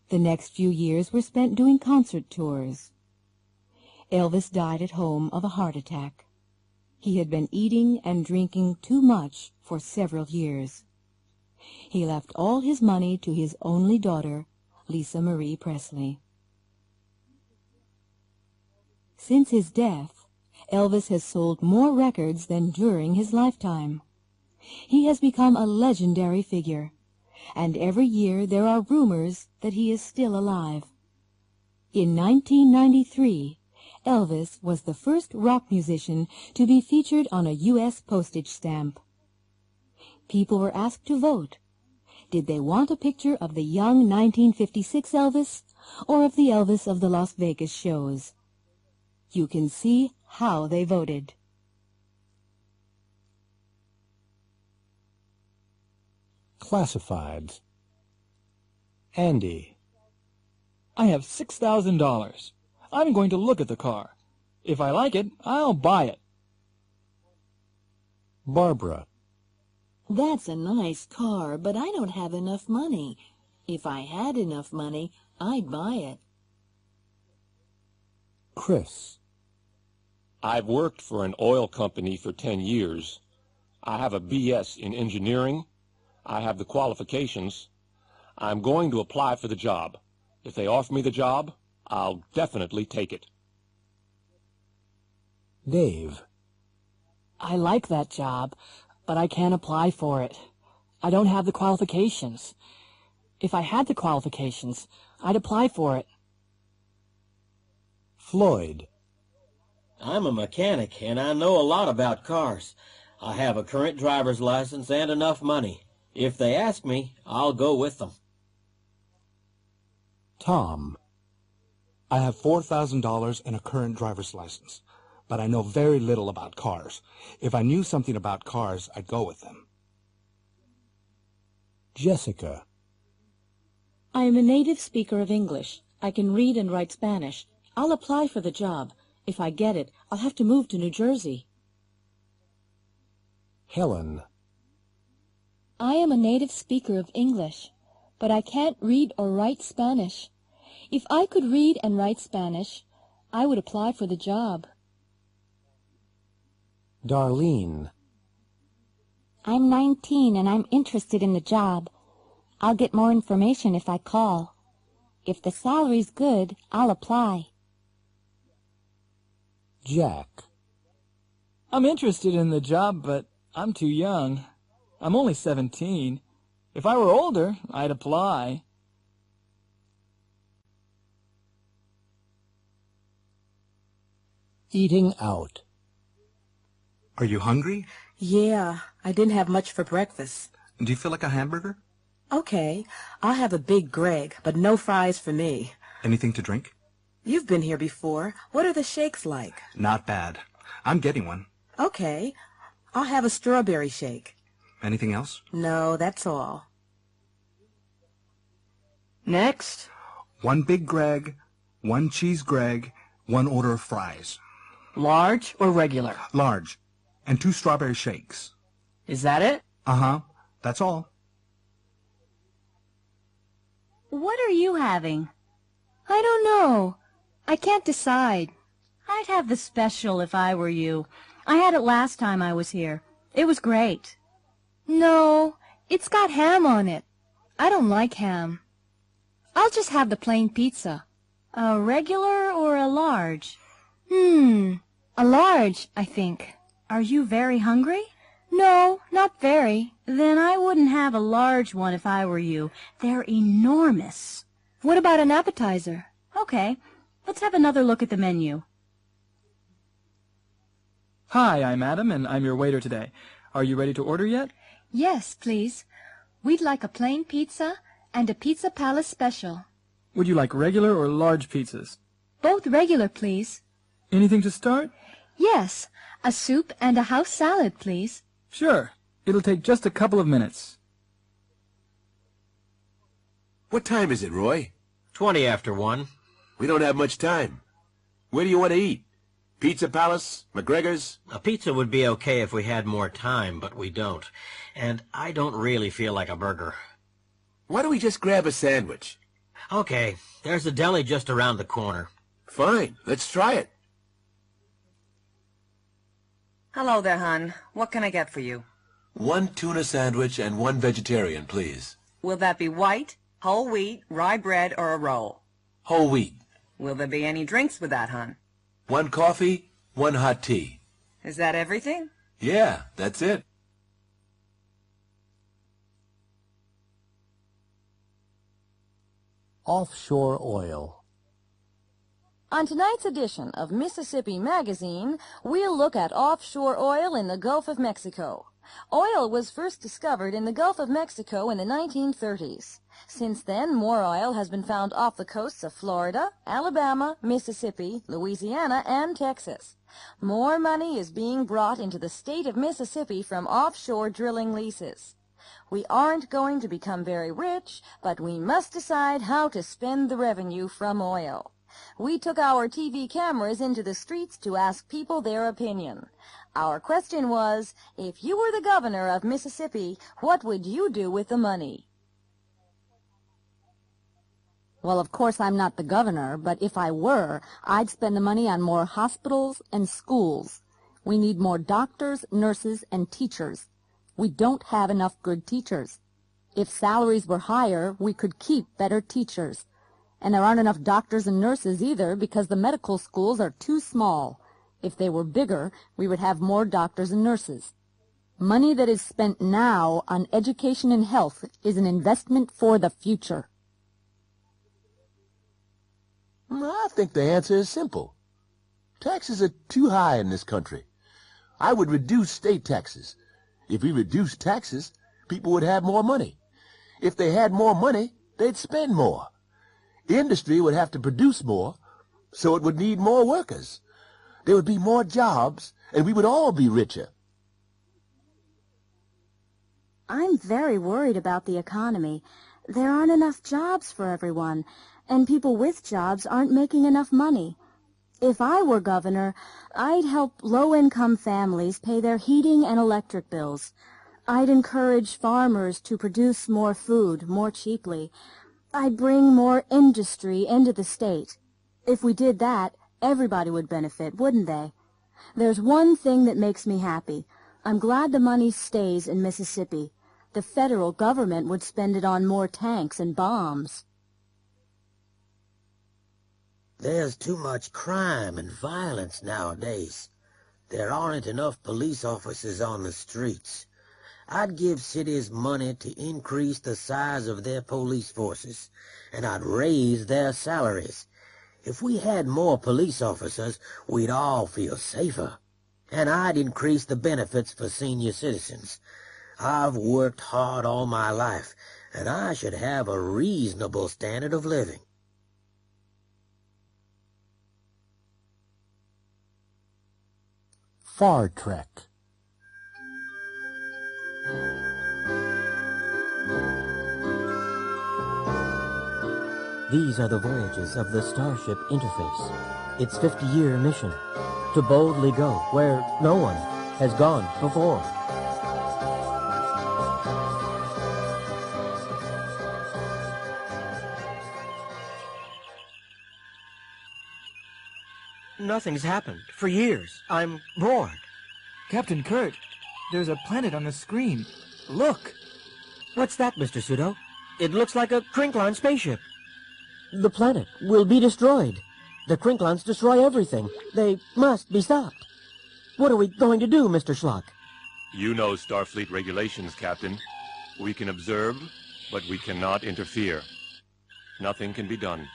The next few years were spent doing concert tours. Elvis died at home of a heart attack. He had been eating and drinking too much for several years. He left all his money to his only daughter, Lisa Marie Presley. Since his death, Elvis has sold more records than during his lifetime. He has become a legendary figure, and every year there are rumors that he is still alive. In 1993, Elvis was the first rock musician to be featured on a U.S. postage stamp. People were asked to vote. Did they want a picture of the young 1956 Elvis or of the Elvis of the Las Vegas shows? You can see how they voted. Classifieds. Andy. I have $6,000. I'm going to look at the car. If I like it, I'll buy it. Barbara. That's a nice car, but I don't have enough money. If I had enough money, I'd buy it. Chris. I've worked for an oil company for 10 years. I have a BS in engineering. I have the qualifications. I'm going to apply for the job. If they offer me the job, I'll definitely take it. Dave. I like that job, but I can't apply for it. I don't have the qualifications. If I had the qualifications, I'd apply for it. Floyd. I'm a mechanic, and I know a lot about cars. I have a current driver's license and enough money. If they ask me, I'll go with them. Tom. I have $4,000 and a current driver's license, but I know very little about cars. If I knew something about cars, I'd go with them. Jessica. I am a native speaker of English. I can read and write Spanish. I'll apply for the job. If I get it, I'll have to move to New Jersey. Helen. I am a native speaker of English, but I can't read or write Spanish. If I could read and write Spanish, I would apply for the job. Darlene. I'm 19 and I'm interested in the job. I'll get more information if I call. If the salary's good, I'll apply. Jack. I'm interested in the job, but I'm too young. I'm only 17. If I were older, I'd apply. eating out. Are you hungry? Yeah, I didn't have much for breakfast. Do you feel like a hamburger? Okay, I'll have a big Greg, but no fries for me. Anything to drink? You've been here before. What are the shakes like? Not bad. I'm getting one. Okay, I'll have a strawberry shake. Anything else? No, that's all. Next. 1 big Greg, 1 cheese Greg, 1 order of fries. Large or regular? Large. And 2 strawberry shakes. Is that it? Uh-huh. That's all. What are you having? I don't know. I can't decide. I'd have the special if I were you. I had it last time I was here. It was great. No, it's got ham on it. I don't like ham. I'll just have the plain pizza. A regular or a large? A large, I think. Are you very hungry? No, not very. Then I wouldn't have a large one if I were you. They're enormous. What about an appetizer? Okay, let's have another look at the menu. Hi, I'm Adam, and I'm your waiter today. Are you ready to order yet? Yes, please. We'd like a plain pizza and a Pizza Palace special. Would you like regular or large pizzas? Both regular, please. Anything to start? Yes, a soup and a house salad, please. Sure. It'll take just a couple of minutes. What time is it, Roy? 20 after 1. We don't have much time. Where do you want to eat? Pizza Palace? McGregor's? A pizza would be okay if we had more time, but we don't. And I don't really feel like a burger. Why don't we just grab a sandwich? Okay, there's a deli just around the corner. Fine, let's try it. Hello there, hon. What can I get for you? 1 tuna sandwich and 1 vegetarian, please. Will that be white, whole wheat, rye bread, or a roll? Whole wheat. Will there be any drinks with that, hon? 1 coffee, 1 hot tea. Is that everything? Yeah, that's it. Offshore oil. On tonight's edition of Mississippi Magazine, we'll look at offshore oil in the Gulf of Mexico. Oil was first discovered in the Gulf of Mexico in the 1930s. Since then, more oil has been found off the coasts of Florida, Alabama, Mississippi, Louisiana, and Texas. More money is being brought into the state of Mississippi from offshore drilling leases. We aren't going to become very rich, but we must decide how to spend the revenue from oil. We took our TV cameras into the streets to ask people their opinion. Our question was, if you were the governor of Mississippi, what would you do with the money? Well, of course, I'm not the governor, but if I were, I'd spend the money on more hospitals and schools. We need more doctors, nurses, and teachers. We don't have enough good teachers. If salaries were higher, we could keep better teachers. And there aren't enough doctors and nurses either because the medical schools are too small. If they were bigger, we would have more doctors and nurses. Money that is spent now on education and health is an investment for the future. I think the answer is simple. Taxes are too high in this country. I would reduce state taxes. If we reduced taxes, people would have more money. If they had more money, they'd spend more. Industry would have to produce more, so it would need more workers. There would be more jobs, and we would all be richer. I'm very worried about the economy. There aren't enough jobs for everyone, and people with jobs aren't making enough money. If I were governor, I'd help low-income families pay their heating and electric bills. I'd encourage farmers to produce more food more cheaply. I'd bring more industry into the state. If we did that, everybody would benefit, wouldn't they? There's one thing that makes me happy. I'm glad the money stays in Mississippi. The federal government would spend it on more tanks and bombs. There's too much crime and violence nowadays. There aren't enough police officers on the streets. I'd give cities money to increase the size of their police forces, and I'd raise their salaries. If we had more police officers, we'd all feel safer. And I'd increase the benefits for senior citizens. I've worked hard all my life, and I should have a reasonable standard of living. Far Trek. These are the voyages of the Starship Interface, its 50-year mission, to boldly go where no one has gone before. Nothing's happened for years. I'm bored. Captain Kurt, there's a planet on the screen. Look! What's that, Mr. Pseudo? It looks like a Crinklon spaceship. The planet will be destroyed. The Crinklons destroy everything. They must be stopped. What are we going to do, Mr. Schlock? You know Starfleet regulations, Captain. We can observe, but we cannot interfere. Nothing can be done.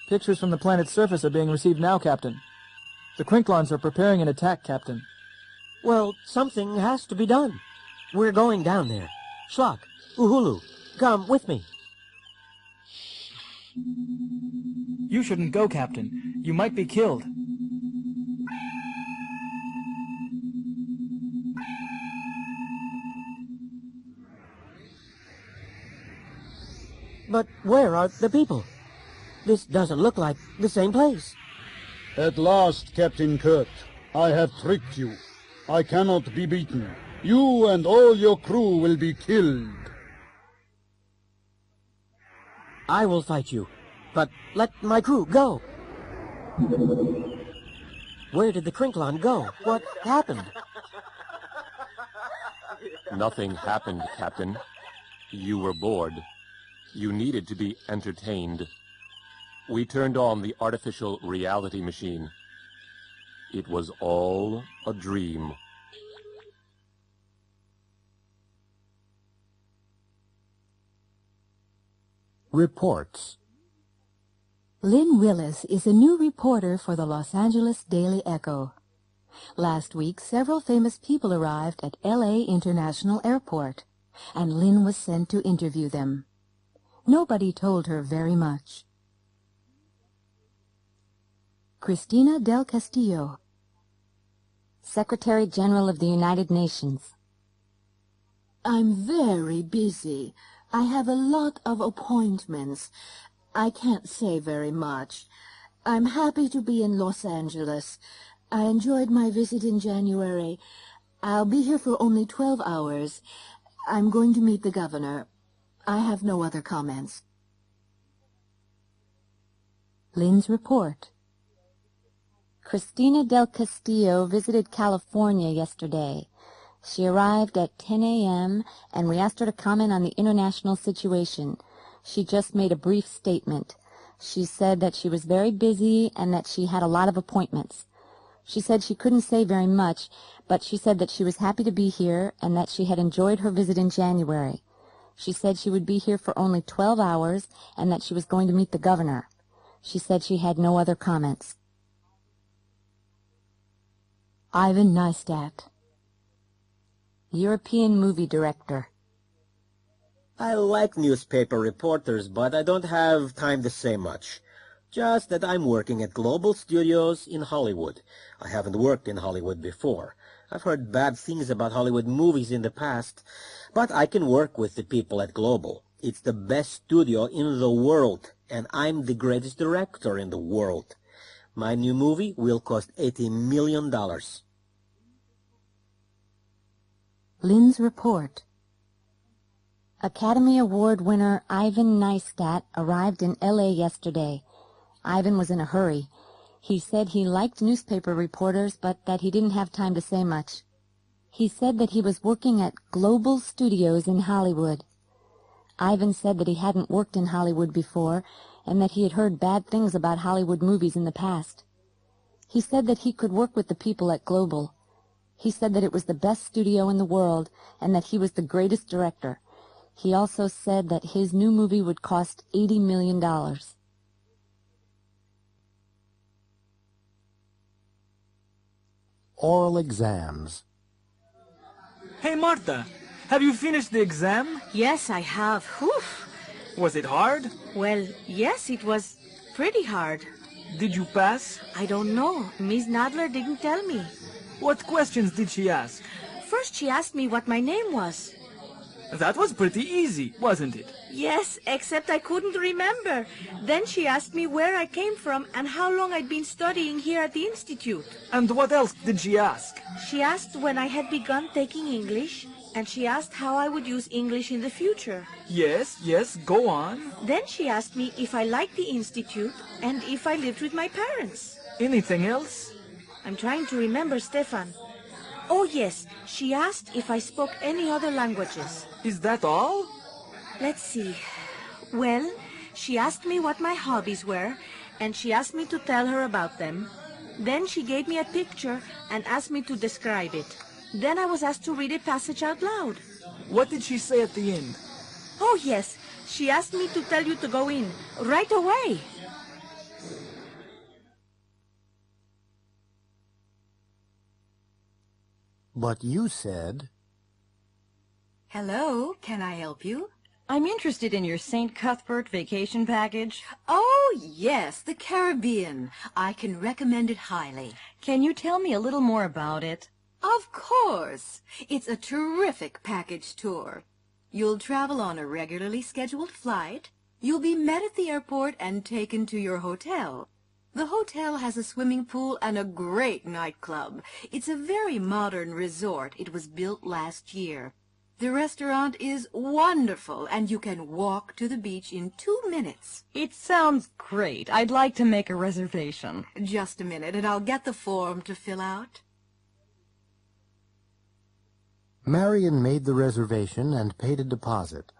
Pictures from the planet's surface are being received now, Captain. The Crinklons are preparing an attack, Captain. Well, something has to be done. We're going down there. Schlock, Uhulu, come with me. You shouldn't go, Captain. You might be killed. But where are the people? This doesn't look like the same place. At last, Captain Kurt, I have tricked you. I cannot be beaten. You and all your crew will be killed. I will fight you, but let my crew go. Where did the Crinklon go? What happened? Nothing happened, Captain. You were bored. You needed to be entertained. We turned on the artificial reality machine. It was all a dream. Reports. Lynn Willis is a new reporter for the Los Angeles Daily Echo. Last week, several famous people arrived at L.A. International Airport, and Lynn was sent to interview them. Nobody told her very much. Cristina del Castillo, Secretary General of the United Nations. I'm very busy. I have a lot of appointments. I can't say very much. I'm happy to be in Los Angeles. I enjoyed my visit in January. I'll be here for only 12 hours. I'm going to meet the governor. I have no other comments. Lynn's report. Cristina del Castillo visited California yesterday. She arrived at 10 a.m., and we asked her to comment on the international situation. She just made a brief statement. She said that she was very busy and that she had a lot of appointments. She said she couldn't say very much, but she said that she was happy to be here and that she had enjoyed her visit in January. She said she would be here for only 12 hours and that she was going to meet the governor. She said she had no other comments. Ivan Neistat, European movie director. I like newspaper reporters, but I don't have time to say much. Just that I'm working at Global Studios in Hollywood. I haven't worked in Hollywood before. I've heard bad things about Hollywood movies in the past, but I can work with the people at Global. It's the best studio in the world, and I'm the greatest director in the world. My new movie will cost $80 million. Lynn's report. Academy Award winner Ivan Neistat arrived in L.A. yesterday. Ivan was in a hurry. He said he liked newspaper reporters, but that he didn't have time to say much. He said that he was working at Global Studios in Hollywood. Ivan said that he hadn't worked in Hollywood before, and that he had heard bad things about Hollywood movies in the past. He said that he could work with the people at Global. He said that it was the best studio in the world, and that he was the greatest director. He also said that his new movie would cost $80 million. Oral exams. Hey, Martha, have you finished the exam? Yes, I have. Whew. Was it hard? Well, yes, it was pretty hard. Did you pass? I don't know. Miss Nadler didn't tell me. What questions did she ask? First, she asked me what my name was. That was pretty easy, wasn't it? Yes, except I couldn't remember. Then she asked me where I came from and how long I'd been studying here at the Institute. And what else did she ask? She asked when I had begun taking English, and she asked how I would use English in the future. Yes, go on. Then she asked me if I liked the Institute and if I lived with my parents. Anything else? I'm trying to remember, Stefan. Oh, yes, she asked if I spoke any other languages. Is that all? Let's see. Well, she asked me what my hobbies were, and she asked me to tell her about them. Then she gave me a picture and asked me to describe it. Then I was asked to read a passage out loud. What did she say at the end? Oh, yes, she asked me to tell you to go in, right away. But you said... Hello, can I help you? I'm interested in your St. Cuthbert vacation package. Oh, yes, the Caribbean. I can recommend it highly. Can you tell me a little more about it? Of course. It's a terrific package tour. You'll travel on a regularly scheduled flight. You'll be met at the airport and taken to your hotel. The hotel has a swimming pool and a great nightclub. It's a very modern resort. It was built last year. The restaurant is wonderful, and you can walk to the beach in 2 minutes. It sounds great. I'd like to make a reservation. Just a minute, and I'll get the form to fill out. Marion made the reservation and paid a deposit.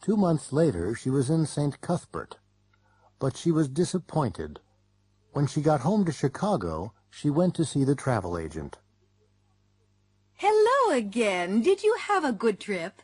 2 months later, she was in St. Cuthbert. But she was disappointed. When she got home to Chicago, she went to see the travel agent. Hello again. Did you have a good trip?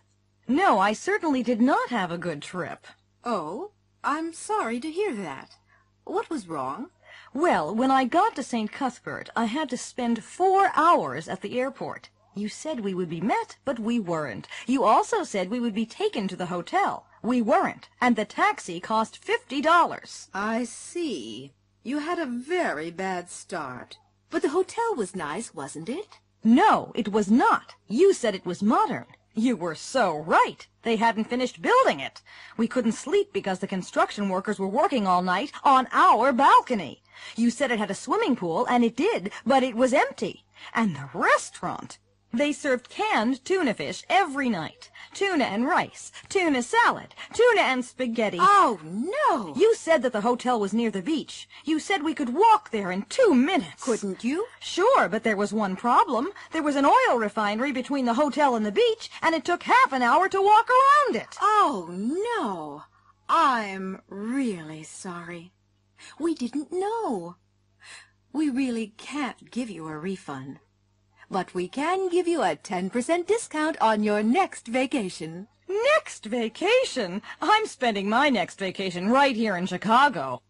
No, I certainly did not have a good trip. Oh, I'm sorry to hear that. What was wrong? Well, when I got to St. Cuthbert, I had to spend 4 hours at the airport. You said we would be met, but we weren't. You also said we would be taken to the hotel. We weren't, and the taxi cost $50. I see. You had a very bad start. But the hotel was nice, wasn't it? No, it was not. You said it was modern. You were so right. They hadn't finished building it. We couldn't sleep because the construction workers were working all night on our balcony. You said it had a swimming pool, and it did, but it was empty. And the restaurant... They served canned tuna fish every night. Tuna and rice, tuna salad, tuna and spaghetti. Oh, no! You said that the hotel was near the beach. You said we could walk there in 2 minutes. Couldn't you? Sure, but there was one problem. There was an oil refinery between the hotel and the beach, and it took half an hour to walk around it. Oh, no! I'm really sorry. We didn't know. We really can't give you a refund. But we can give you a 10% discount on your next vacation. Next vacation? I'm spending my next vacation right here in Chicago.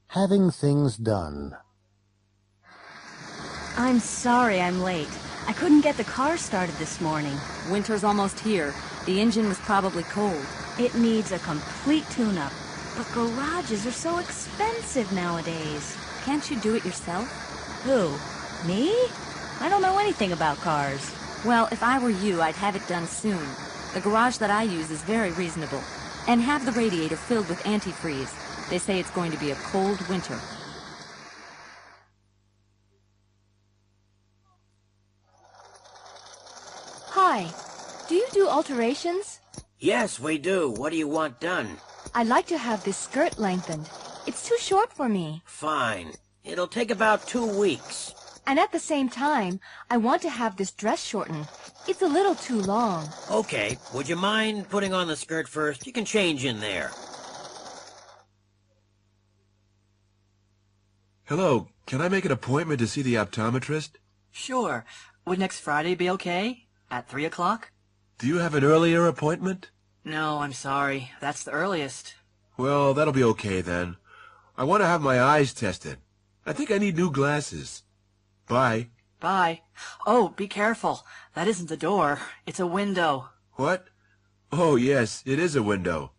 Having things done. I'm sorry I'm late. I couldn't get the car started this morning. Winter's almost here. The engine was probably cold. It needs a complete tune-up. But garages are so expensive nowadays. Can't you do it yourself? Who? Me? I don't know anything about cars. Well, if I were you, I'd have it done soon. The garage that I use is very reasonable. And have the radiator filled with antifreeze. They say it's going to be a cold winter. Hi. Do you do alterations? Yes, we do. What do you want done? I'd like to have this skirt lengthened. It's too short for me. Fine. It'll take about 2 weeks. And at the same time, I want to have this dress shortened. It's a little too long. Okay. Would you mind putting on the skirt first? You can change in there. Hello. Can I make an appointment to see the optometrist? Sure. Would next Friday be okay? At 3 o'clock? Do you have an earlier appointment? No, I'm sorry. That's the earliest. Well, that'll be okay then. I want to have my eyes tested. I think I need new glasses. Bye. Bye. Oh, be careful. That isn't the door. It's a window. What? Oh, yes, it is a window.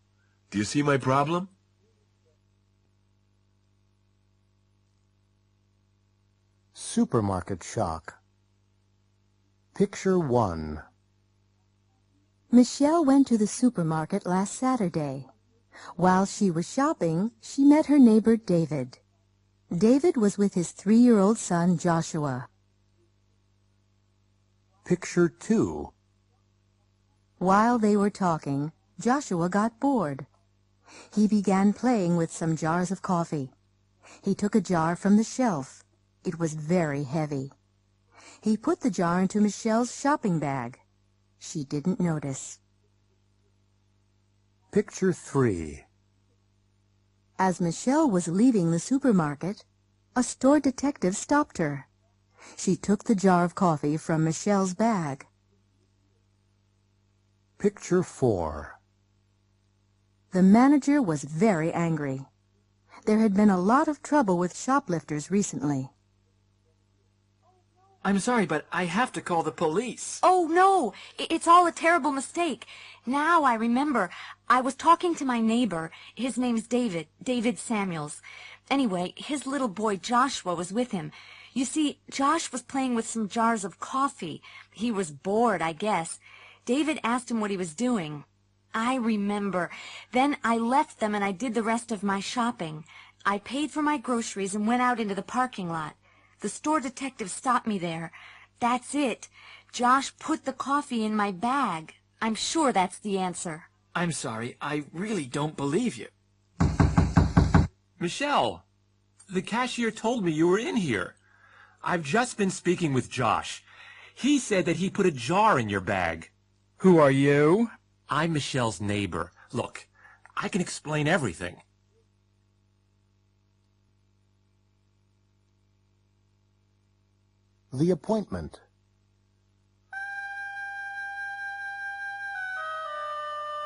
Do you see my problem? Supermarket shock. Picture 1. Michelle went to the supermarket last Saturday. While she was shopping, she met her neighbor David. David was with his 3-year-old son Joshua. Picture 2. While they were talking, Joshua got bored. He began playing with some jars of coffee. He took a jar from the shelf. It was very heavy. He put the jar into Michelle's shopping bag. She didn't notice. Picture 3. As Michelle was leaving the supermarket, a store detective stopped her. She took the jar of coffee from Michelle's bag. Picture 4. The manager was very angry. There had been a lot of trouble with shoplifters recently. I'm sorry, but I have to call the police. Oh, no. It's all a terrible mistake. Now I remember. I was talking to my neighbor. His name's David Samuels. Anyway, his little boy Joshua was with him. You see, Josh was playing with some jars of coffee. He was bored, I guess. David asked him what he was doing. I remember. Then I left them and I did the rest of my shopping. I paid for my groceries and went out into the parking lot. The store detective stopped me there. That's it. Josh put the coffee in my bag. I'm sure that's the answer. I'm sorry. I really don't believe you. Michelle, the cashier told me you were in here. I've just been speaking with Josh. He said that he put a jar in your bag. Who are you? I'm Michelle's neighbor. Look, I can explain everything. The appointment.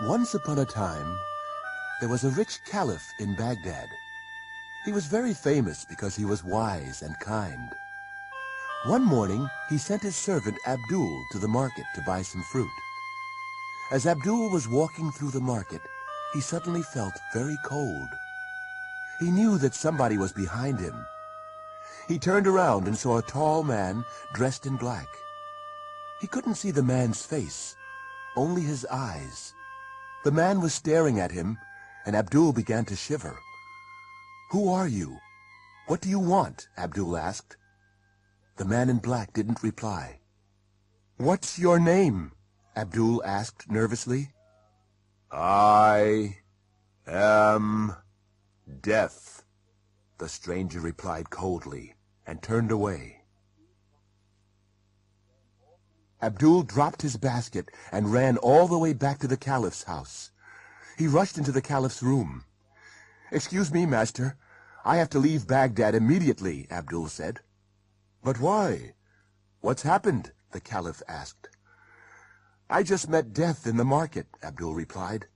Once upon a time, there was a rich caliph in Baghdad. He was very famous because he was wise and kind. One morning, he sent his servant Abdul to the market to buy some fruit. As Abdul was walking through the market, he suddenly felt very cold. He knew that somebody was behind him. He turned around and saw a tall man dressed in black. He couldn't see the man's face, only his eyes. The man was staring at him, and Abdul began to shiver. "Who are you? What do you want?" Abdul asked. The man in black didn't reply. "What's your name?" Abdul asked nervously. "I am Death," the stranger replied coldly, and turned away. Abdul dropped his basket and ran all the way back to the caliph's house. He rushed into the caliph's room. "Excuse me, master. I have to leave Baghdad immediately," Abdul said. "But why? What's happened?" the caliph asked. "I just met Death in the market," Abdul replied.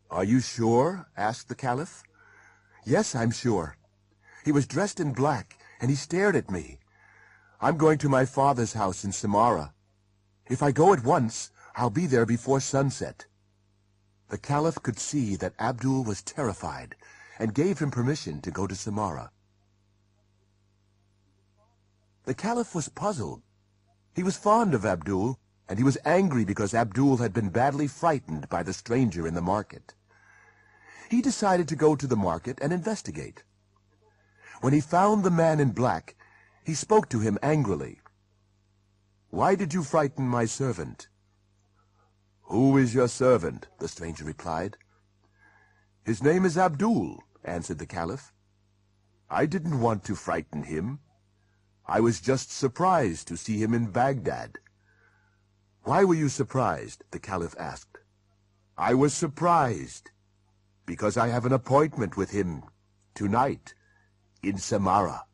"Are you sure?" asked the caliph. "Yes, I'm sure. He was dressed in black, and he stared at me. I'm going to my father's house in Samara. If I go at once, I'll be there before sunset." The caliph could see that Abdul was terrified, and gave him permission to go to Samara. The caliph was puzzled. He was fond of Abdul, and he was angry because Abdul had been badly frightened by the stranger in the market. He decided to go to the market and investigate. When he found the man in black, he spoke to him angrily. "Why did you frighten my servant?" "Who is your servant?" the stranger replied. "His name is Abdul," answered the caliph. "I didn't want to frighten him. I was just surprised to see him in Baghdad." "Why were you surprised?" the caliph asked. "I was surprised because I have an appointment with him tonight in Samara."